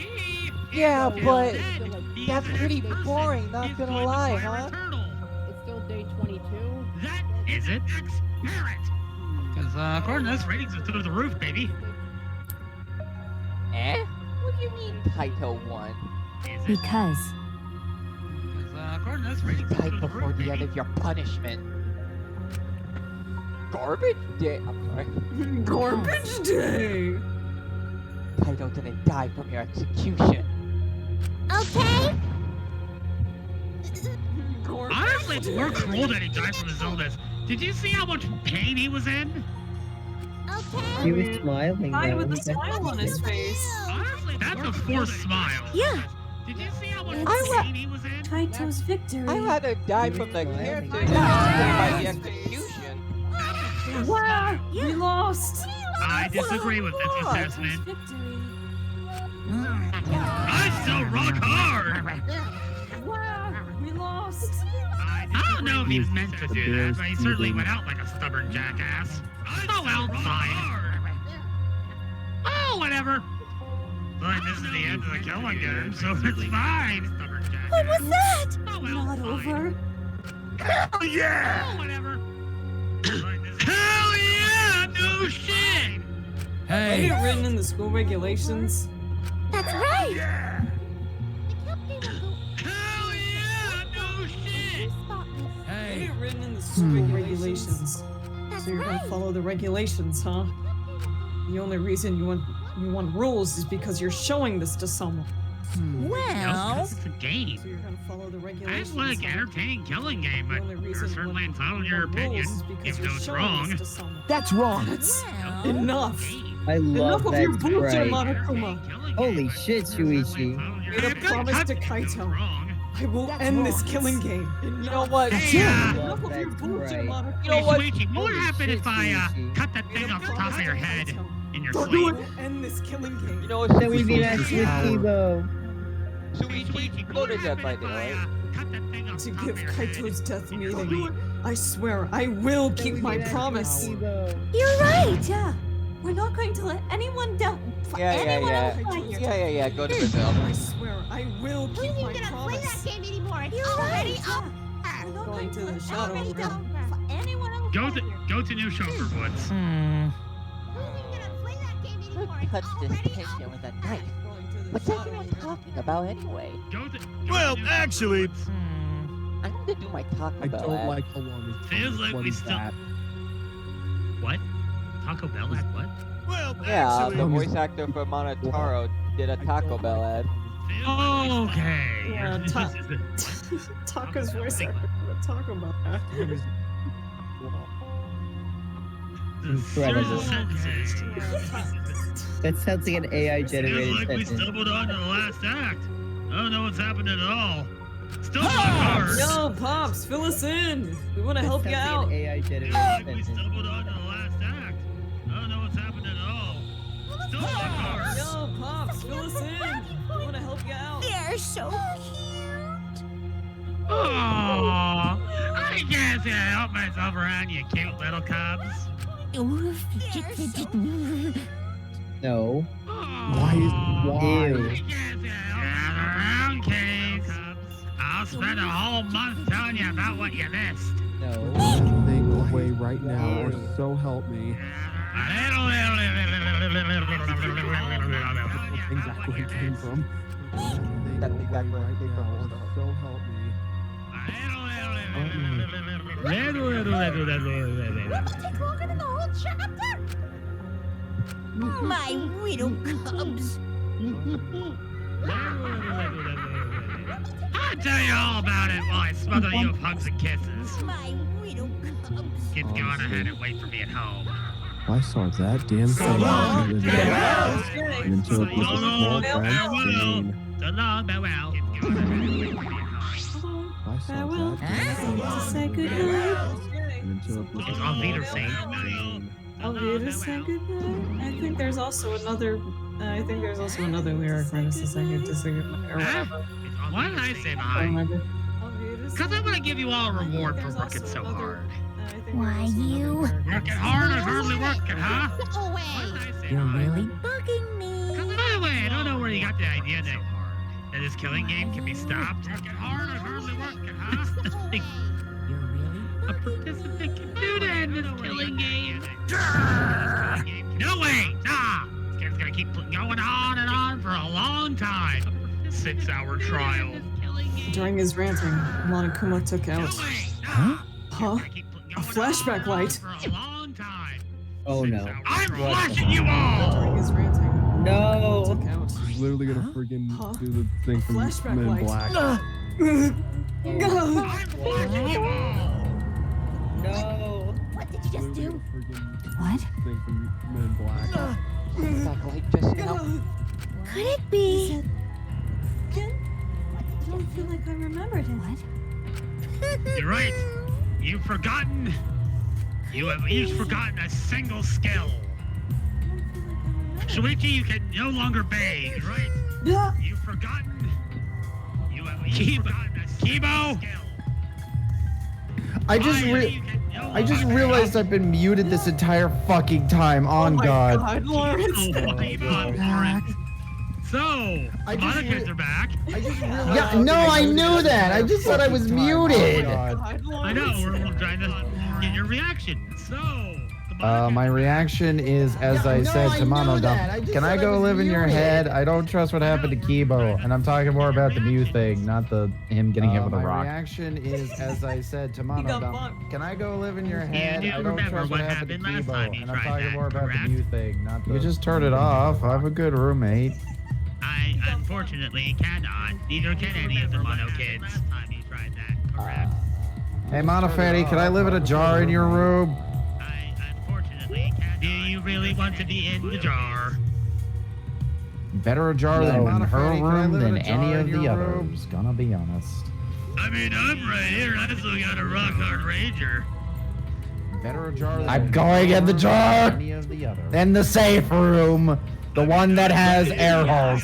yeah, but He that's is an pretty ex-person. boring. Not He's gonna joined the lie, choir huh? eternal. It's still day 22. That is an ex-parent. Because according to this, ratings are through the roof, baby. Eh? What do you mean Kaito won? Because According to this, ratings are Right through the before roof, the end baby. of your punishment. Garbage day. I'm sorry. Garbage day! Kaito didn't die from your execution. Okay? Honestly, it's more cruel that he died from his illness. Did you see how much pain he was in? Okay. He was smiling. Died though. with a smile on his face. Honestly, that's a forced smile. Yeah. Did you see how much I pain he was in? Kaito's victory. I'd rather die from the character than by the execution. Wow! We lost! I disagree with this assessment. I still rock hard! Wow! We lost! I don't know if he was meant to do that, but he certainly went out like a stubborn jackass. Oh well, fine. Oh, whatever. But this is the end of the killing game, so it's fine. Stubborn jackass. What was that? Oh well, Not fine. over. Hell yeah! Oh, whatever. Hell yeah! No shit! Ain't it written in the school regulations? That's right. Yeah! Hell yeah! No shit! Ain't it written in the school regulations? That's So you're gonna right. follow the regulations, huh? The only reason you want rules is because you're showing this to someone. Well, It's a game. So you're gonna follow the I regulations. just like huh? entertaining killing game, The but only you're reason you certainly want- entitled to you your want opinion, rules is because even you're though it's showing wrong. this to someone. That's wrong. well. Enough! I love Enough of that your bullshit, sprite. Monokuma! Holy shit, Shuichi. Made a promise to Kaito. I will end this killing game. You know what? Hey, Enough of your bullshit, Monokuma! You know what? Shuichi, what would happen if I Shuichi. cut that thing off the top of your head in your I sleep? will end this killing game. You know what? Then we'd be back with Kibo. Shuichi, go to death by daylight. To give Kaito's death meeting. I swear, I will keep my promise. You're right. Yeah. We're not going to let anyone down. Yeah. Go to Brazil. I swear, I will keep my promise. game anymore. You're already over. We're not Going to the shadow realm. for anyone else. Go to New Chauffeur Woods. Touch this tension with a knife. What's everyone talking about anyway? Well, actually, I'm gonna do my Taco I Bell don't ad. like how long it's Feels like we still. What? Taco Bell at what? well, Yeah, actually, the voice actor for Monotaro did a Taco Bell ad. Okay. Yeah, Taco's voice actor for the Taco Bell. Series of sentences. That sounds like an AI Feels generated like we sentence. stumbled onto the last act. I don't know what's happening at all. Still rock hard. Yo, Pops, fill us in. We want to help you out. An AI generated Feels like we sentence. stumbled onto the last act. I don't know what's happening at all. Still rock hard. Yo, Pops, fill us in. We want to help you out. They're so cute. Aww. I can't say I help myself around you cute little cubs. No. Why Ew. Gather around, kids. I'll spend a whole month telling you about what you missed. No. Thing away right now, or so help me. Exactly where it came from. That's exactly where it came from. Or so help me. Take longer than the whole chapter. My little cubs. I'll tell you all about it while I smother you with hugs and kisses. My little cubs. Kids, go on ahead and wait for me at home. I saw that damn thing and until it was a small brown stain. So long, farewell. Kids, go on ahead and wait for me at home. I saw that damn thing Say goodnight. and until it was a It's small on Vader brown saying. stain. I'll be to say goodnight. I think there's also another I think there's also another lyric where it says I hate to sing it or whatever. Why did I say I don't mine? remember. Because I'm gonna give you all a reward for working so hard. Why, you? Working hard or hardly working, huh? Go away. You're really Bugging me. By the way, I don't know where you got the idea that this killing game can be stopped. Working hard or hardly working, huh? A participant can do that in this killing game. No way! Nah! This game's gonna keep going on and on for a long time. A 6-hour trial. During his ranting, Monokuma took out. Huh? A flashback light. Oh no. I'm flashing you all! During his ranting, No. took out. He's literally gonna friggin' do the thing from Flashback Men in light. Black. I'm flashing you all! No. What did you just do? What? Thing from Men in Black. Flashback light just now. Could it be? I don't feel like I remembered it. What? You're right. You've forgotten. You've forgotten a single skill. Shuichi, you can no longer bathe, right? You've forgotten. You've forgotten a single skill. I just realized I've been muted this entire fucking time. On God. Lawrence. So, the kids are back. Yeah, no, I knew that. I just thought I was muted. I know, we're trying to get your reaction. So, My reaction is, as I said to Monodump, can I go live in your head? I don't trust what happened to Kibo. And I'm talking more about the Mew thing, not him getting hit with a rock. My reaction is, as I said to Monodump, can I go live in your head? I don't trust what happened to Kibo. And I'm talking more about the Mew thing, not the... You just turn it off. I have a good roommate. I unfortunately cannot. Neither can any of the Mono kids. Last time you tried that, correct? Hey, Monofatty, can I live in a jar in your room? I unfortunately cannot. Do you really want to be in the jar? Better a jar than in her room than any of the others, gonna be honest. I mean, I'm right here. I still got a rock hard ranger. Better a jar than I'm going in the jar! Any of the others. In the safe room! The one that has air holes.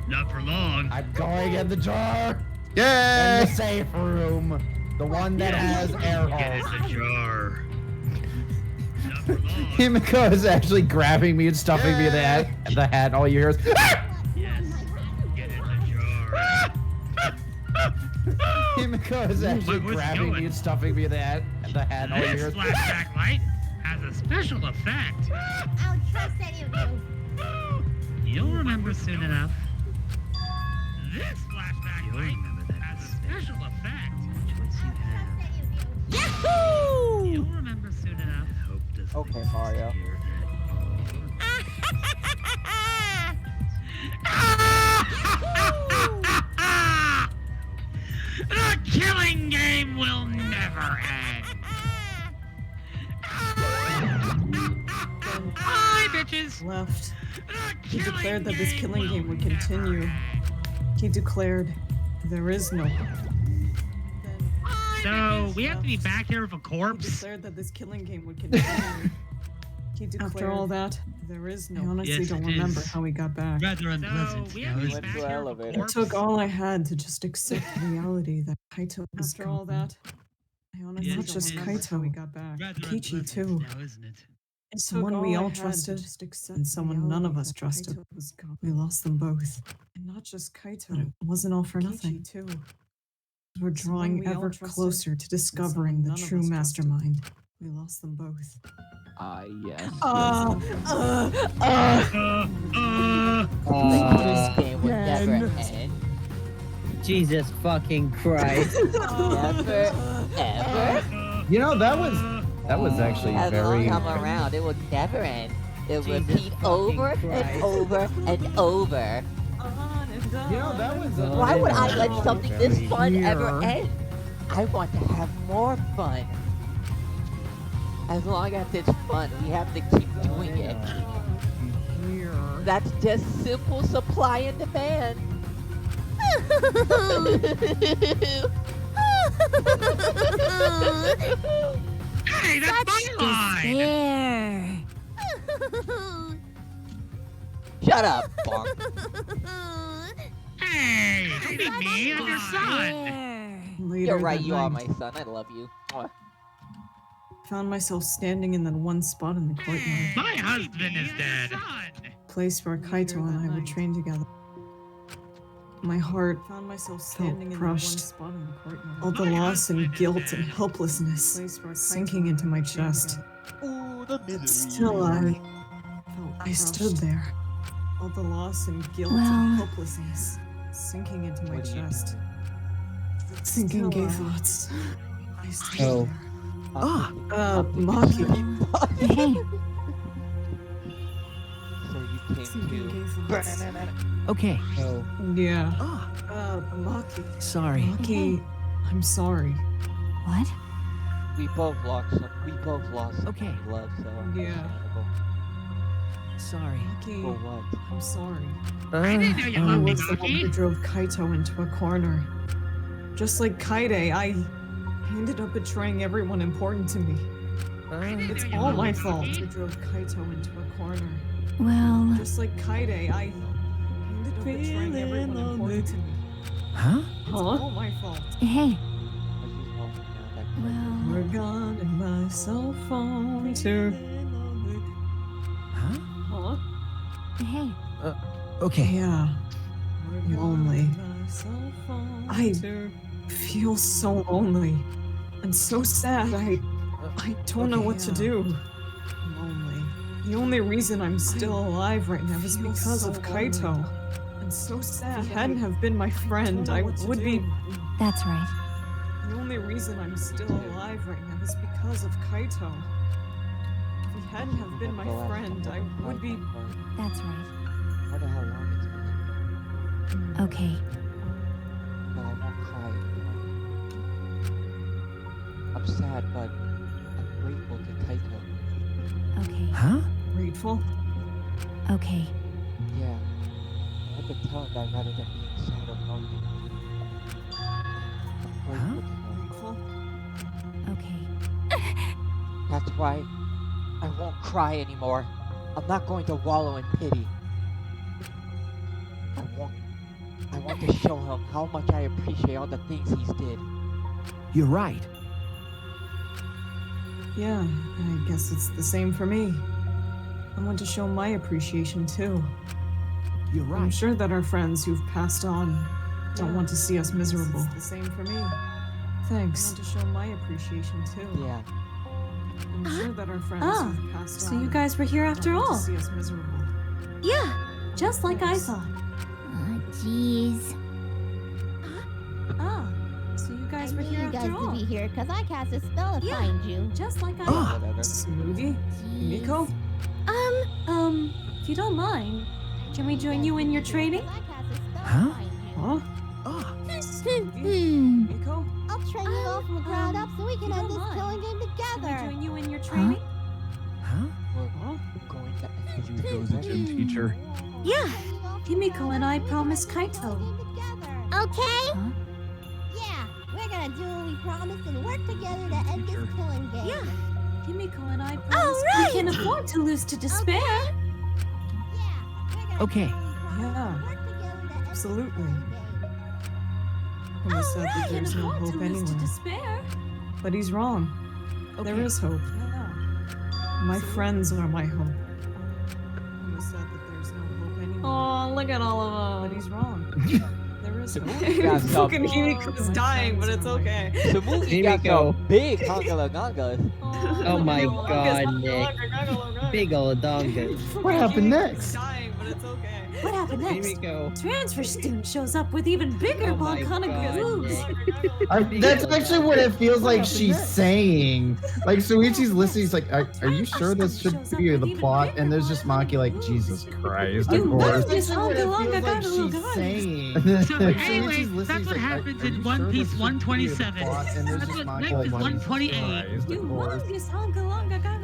Not for long. I'm going in the jar. Yeah. In the safe room. The one that has air holes. Get in the jar. Not for long. Himiko is actually grabbing me and stuffing me in the hat. All you hear is. Yes. Get in the jar. Himiko is actually grabbing me and stuffing me in the hat. All you hear is. Flashback light has a special effect. I don't trust any of you. You'll remember soon enough. This flashback light has a special effect. Yahoo! You'll remember soon enough. Okay, Mario. The killing game will never end. Hi, bitches. Left. He declared that this killing game would continue. He declared there is no hope. So we have to be back here with a He corpse. declared that this killing game would continue. After all that, there is no. I honestly Yes, don't it remember is. how we got back. Rather unpleasant. We went to the elevator. It took all I had to just accept reality that Kaito was After gone. all that, I honestly not just Kaito. We got back. Kokichi too. Now, isn't it? Someone we all trusted, and someone none of us trusted. We lost them both. And not just Kaito. But it wasn't all for nothing. Too. We're drawing ever closer to discovering the true mastermind. We lost them both. Yes. This game would never end. Jesus fucking Christ. Never, ever. You know, that was actually As very. long come around, it would never end. It would repeat fucking over Christ. and over and over. You know, that was. Why would I let something this fun ever end? I want to have more fun. As long as it's fun, we have to keep doing it. That's just simple supply and demand. Hey, that's my line! Despair. Shut up, Bonk. Hey, don't be me. I'm your son. You're right, that you are night, my son. I love you. Mwah. found myself standing in that one spot in the courtyard. My husband is dead. Place where Kaito and I would train together. My heart Found myself felt standing in crushed. that one spot in the courtyard. All the loss and guilt and helplessness sinking into my chest. Ooh, the misery. Still, I stood there. All the loss and guilt and helplessness sinking into my chest. Sinking gay thoughts. I stood there. Maki. Hey, So you came to... Okay. Yeah. Maki. Sorry. Maki, I'm sorry. what? We both lost some Okay. love, so Yeah. understandable. Sorry. For Maki, what? I'm sorry. I didn't know you I loved me, was the one who Maki. drove Kaito into a corner. Just like Kaide, I ended up betraying everyone important to me. It's all my fault. I drove Kaito into a corner. Well, Just like Kaide, I ended up betraying everyone important to me. Huh? It's all my fault. hey, Forgot in my cell phone too. Huh? Huh? hey. Okay. Yeah. Lonely. I feel so lonely and so sad. I don't know what to do. Lonely. The only reason I'm still alive right now is because of Kaito. And so sad. If he hadn't have been my friend, I would be. That's right. The only reason I'm still alive right now is because of Kaito. If he hadn't have been my friend, I would be. That's right. I wonder how long it's been. Okay. But I won't cry anymore. I'm sad, but I'm grateful to Kaito. Okay. Huh? Grateful? Okay. Yeah. I want to tell him that rather than being sad or lonely. I'm grateful to him. Grateful? Okay. That's right. I won't cry anymore. I'm not going to wallow in pity. I want to show him how much I appreciate all the things he's did. You're right. Yeah, I guess it's the same for me. I want to show my appreciation too. You're right. I'm sure that our friends who've passed on don't want to see us miserable. It's the same for me. Thanks. I want to show my appreciation too. Yeah. I'm sure that our friends who've passed on. So you guys were here after don't want all. to see us miserable. Yeah, just like I thought. Oh, jeez. Ah, so you guys were here You after guys all. to be here because I cast a spell to Yeah. find you. Just like I Ah, thought. Tsumugi? Himiko? If you don't mind, can we join you in your training? Huh? Huh? Himiko? I'll train you all from the ground up so we can if you end don't this mind, killing game Can we together. join you in your training? Huh? Huh? Going to Himiko's a gym teacher. Yeah. Himiko and I promised Kaito. Okay? Yeah, we're gonna do what we promised and work together to end this killing game. Yeah. Himiko and I All promised right. we can afford to lose to despair. Okay. Yeah, absolutely. Almost said that there's no afford to hope lose to anywhere. despair. But he's wrong. There Okay. is hope. Yeah. My friends are my hope. Almost said that there's no hope anywhere. Oh, look at all of them. But he's wrong. There is hope. got some- Fucking Himiko's dying, but it's okay. Tsumugi got Himiko. some big hanga-gangas. Oh my god, Nick. Big ol' dongas. What happened next? Dying, but it's okay. What happened next? Himiko. Transfer student shows up with even bigger Oh my volcanic God, boobs. That's actually what it feels like she's saying. Like Shuichi's listening, he's like, are you sure this should be the plot? And there's just Maki like, Jesus Christ, of course. So anyway, that's what happens in One Piece 127. That's what makes this 128.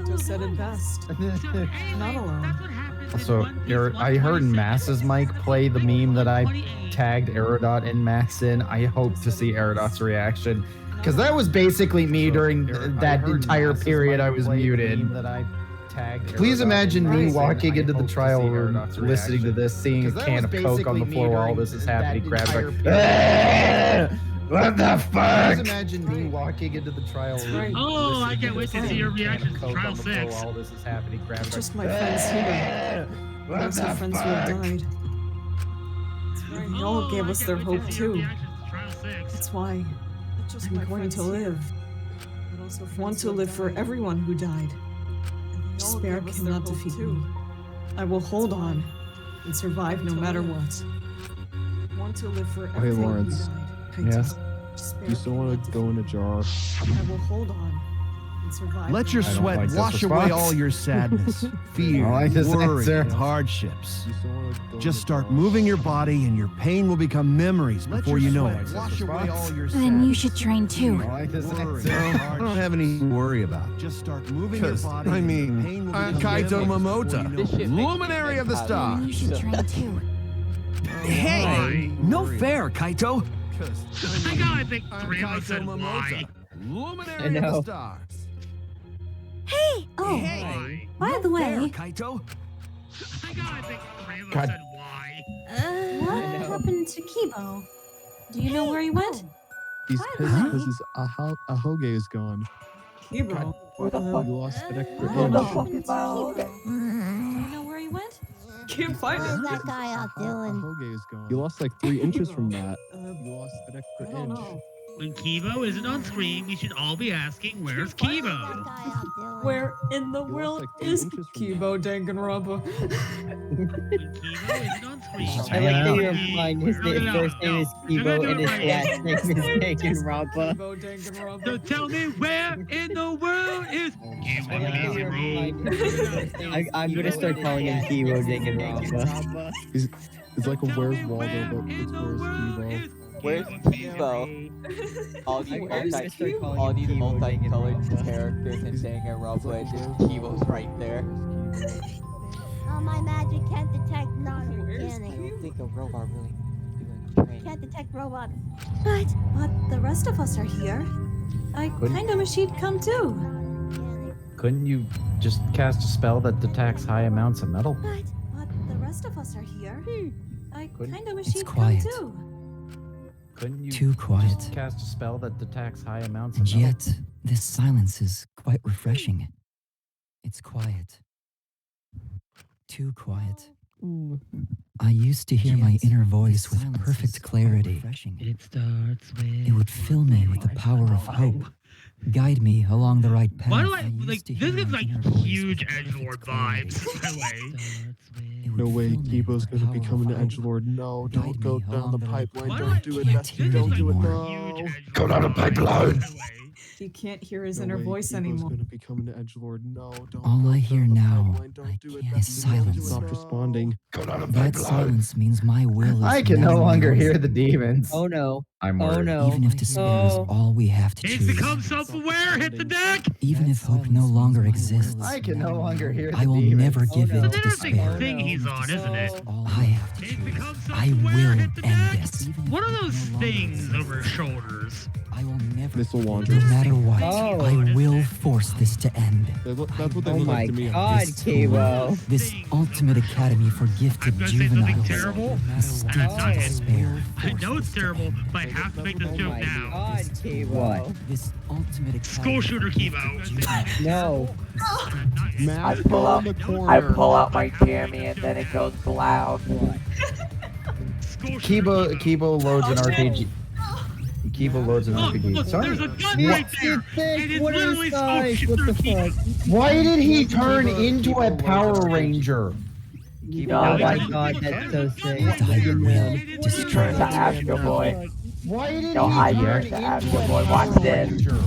Just said it best. Not alone. That's what happens in So, One Piece I heard 127. Mass's mic play the meme that I tagged Aerodot and Mass in. I hope to see Aerodot's reaction. Because that was basically me during that entire period I was muted. That I tagged. Please imagine me walking into the trial room, listening to this, seeing a can of Coke on the floor while all this is happening, grabbing like, what the fuck? Please imagine me walking into the trial room. Oh, I can't wait to see your reaction to Trial 6. While all this is happening, grabbing Just my friends here. Also friends who have died. They all gave us their hope too. That's why I'm going to live. I want to live for everyone who died. Despair cannot defeat me. I will hold on and survive no matter what. I want to live for Hey, everyone Lawrence. who died. Yes? Do you still want to go in a jar? I will hold on and survive. Let your I don't sweat like this wash away response. all your sadness, fear, I like this worry, answer. and hardships. Do you still want to go Just in a start jar? moving your body and your pain will become memories before you know it. Wash away all your Then you should train too. I like this Worry. answer. I don't have any to worry about. Just start moving your body. I mean, I'm Kaito Momota, luminary of the stars. Then you should train too. Hey, no fair, Kaito. I gotta think three of us said why. Luminary of the stars. Hey! Oh, Hey, by the fair, way, Kaito. I gotta think three of us God. said why. what happened to Kibo? Do you know where he went? He's pissed because his ahoge is gone. Kibo. Where the fuck? You lost an extra Who the inch. fuck is my ahoge? Do you know where he went? Can't find How's it. that guy out doing? Ahoge is gone. You lost like 3 inches from that. You lost an extra I don't inch. know. When Kibo isn't on screen, we should all be asking, where's Kibo? That guy out doing? Where in the You lost world like 3 is inches from Kibo Danganronpa? When Kibo isn't on screen, I like that you're we- implying his first name is Kibo and his last name is Danganronpa. Kibo Danganronpa. So tell me where in the world is Kibo? I'm gonna start calling him Kibo Danganronpa. It's like a Where's Waldo, but it's Where's Kibo. Where's Kibo? All these multicolored characters in Danganronpa, and just Kibo's right there. Oh, my magic can't detect I non-organic. don't think a robot really doing training. Can't detect robots. But the rest of us are here. I kind of wish he'd come too. Couldn't you just cast a spell that detects high amounts of metal? But the rest of us are here. I kind of wish It's he'd quiet. come too. Couldn't you Too quiet. just cast a spell that detects high amounts of And metal? yet, this silence is quite refreshing. It's quiet. Too quiet. I used to hear my inner voice with perfect clarity. It starts with. It would fill me with the power of hope, guide me along the right path. Why do I used like to this? hear Is my like inner voice huge with perfect edgelord clarity. vibes. By the way. It No would way, fill me Kibo's with gonna the be power coming of to hope. Edgelord. No, don't Guide go me down the along the right pipeline. path. Don't do it, Can't Bessie. hear Don't do it. anymore. No. Go down the pipeline. He can't hear his No inner way, voice Kibo's anymore. gonna be coming to Edgelord. No, don't. All go I down hear the now, pipeline. Don't do it, is Bessie. silence. Stop responding. Go down the That silence means my will is I can no now longer yours. hear the demons. Oh no. I'm Oh worried. no. Even if despair is Oh. all we have to He's choose. become self-aware. Hit the deck. Even if hope no longer exists, I can no longer hear the I will demons. never give It's in an to interesting despair. thing he's on, isn't it? All I have to He's choose. become I self-aware. will Hit the end deck. this. What are those things over his shoulders? I will never. Missile No launcher. matter what, Oh. I will force this to end. That's what they Oh look my like to me. god, This Kibo. This ultimate academy for gifted I'm gonna say something juveniles. terrible, The state and I'm of not despair. I know forced it's this to terrible, end. but I have to make this Oh joke my now. god, Kibo. What? This ultimate academy. School shooter for Kibo. gifted juveniles. No. I Mask pull on out, the corner. I pull out my jammy and then it goes loud. School shooter Kibo loads an RPG. Kibo loads an Look, RPG. look, Sorry. there's a gun right there. It is What literally is School size? Shooter What the Kibo. fuck? Why did he turn into a Power Ranger? Oh my god, that's so sick. Dire will, Turn to destruction. Astro Boy. Why did No, he I turn turn into to a Astro Boy. Power Watch this. Ranger?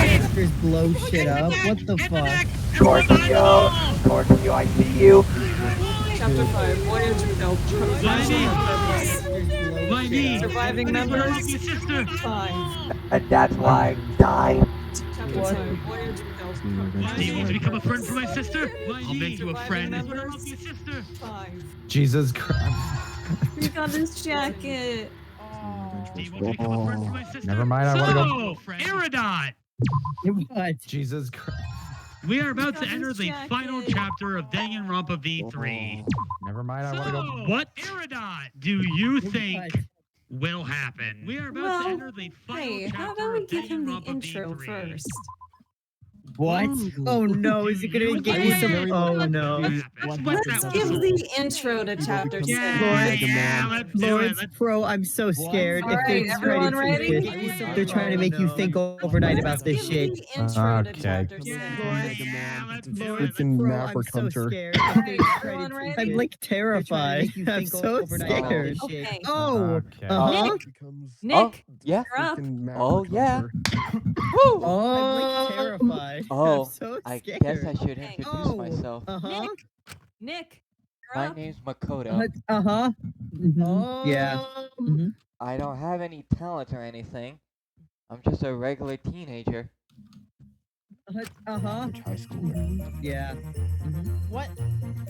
Sisters blow shit up. What the fuck? Korekiyo, I see you. Chapter 5, Voyage Without My knee. Surviving Your members, sister. 5. And that's why I died. Chapter 5, Voyage Without Do you want to become a friend for my sister? I'll make you a friend. members, Your sister. 5. Jesus Christ. He got his jacket. Do you want me to become a friend for my sister? Never mind, I want to go. So, Aerodot! What? Jesus Christ. We are about to enter the final chapter of Danganronpa V3. Never mind, I want to go. What Aerodot do you think will happen? We are about to enter the final chapter how about we of give him the Danganronpa intro V3. first? What? Oh no, is it gonna give me some? Oh no. Let's give the intro to chapter 6. Lawrence Pro, I'm so scared. All If right, they're everyone trying to ready? teach this, they're trying to make you think overnight about this shit. Okay. Freaking Maverick Hunter. I'm like terrified. I'm so scared. Okay. Oh, Okay. Nick, Yeah. you're up. Oh yeah. Oh, I'm like terrified. Oh, I'm so I scared. guess I should introduce myself. Nick, My name's Makoto. Yeah. I don't have any talent or anything. I'm just a regular teenager. High school. Yeah. What?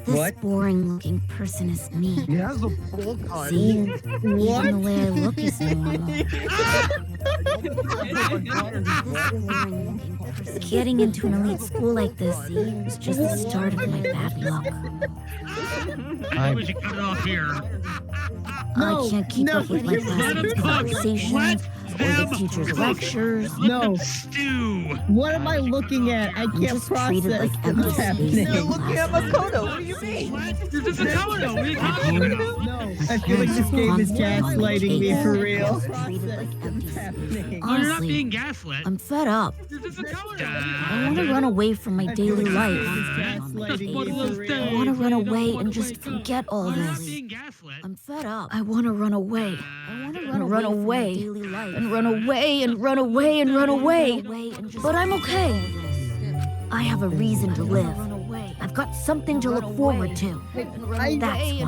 This boring-looking person is me. He has a full cut. See? Even the way I look is normal. Getting into an elite school like this is just the start of my bad luck. I think we should cut it off here. I can't keep up with my classmates' conversations or the teacher's lectures. No. Stew. What am I looking at? I can't process what's happening. You're looking at Makoto. What do you mean? This is Makoto. What are you talking about? No. I feel like this game is gaslighting me for real. Oh, you're not being gaslit. I'm fed up. This is Makoto. I want to run away from my daily life. I want to run away and just forget all this. I'm fed up. I want to run away. I want to run away and run away and run away and run away. But I'm okay. I have a reason to live. I've got something to look forward to. That's why.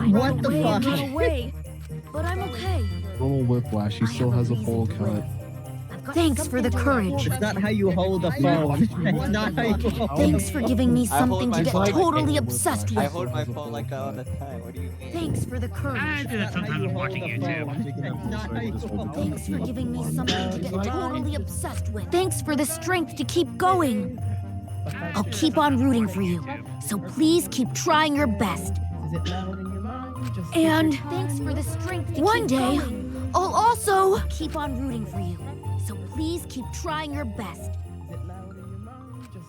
What the fuck? Run away. But I'm okay. Normal Whiplash, he still has a full cut. Thanks for the courage. It's not how you hold a phone. It's not how you hold. Thanks for giving me something to get totally obsessed with. I hold my phone like that all the time. What do you mean? Thanks for the courage. I do that sometimes when watching YouTube. Thanks for giving me something to get totally obsessed with. Thanks for the strength to keep going. I'll keep on rooting for you. So please keep trying your best. And thanks for the strength to one day, I'll also keep on rooting for you. So please keep trying your best.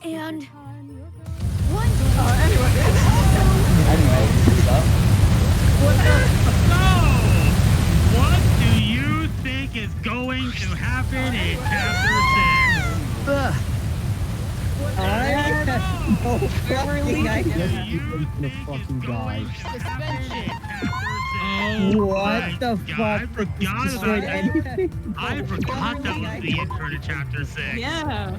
And one day. What do you think is going to happen in chapter 6? I have no fucking idea. The fucking guy. What the fuck? This destroyed anything? I forgot that was the intro to chapter 6. Yeah.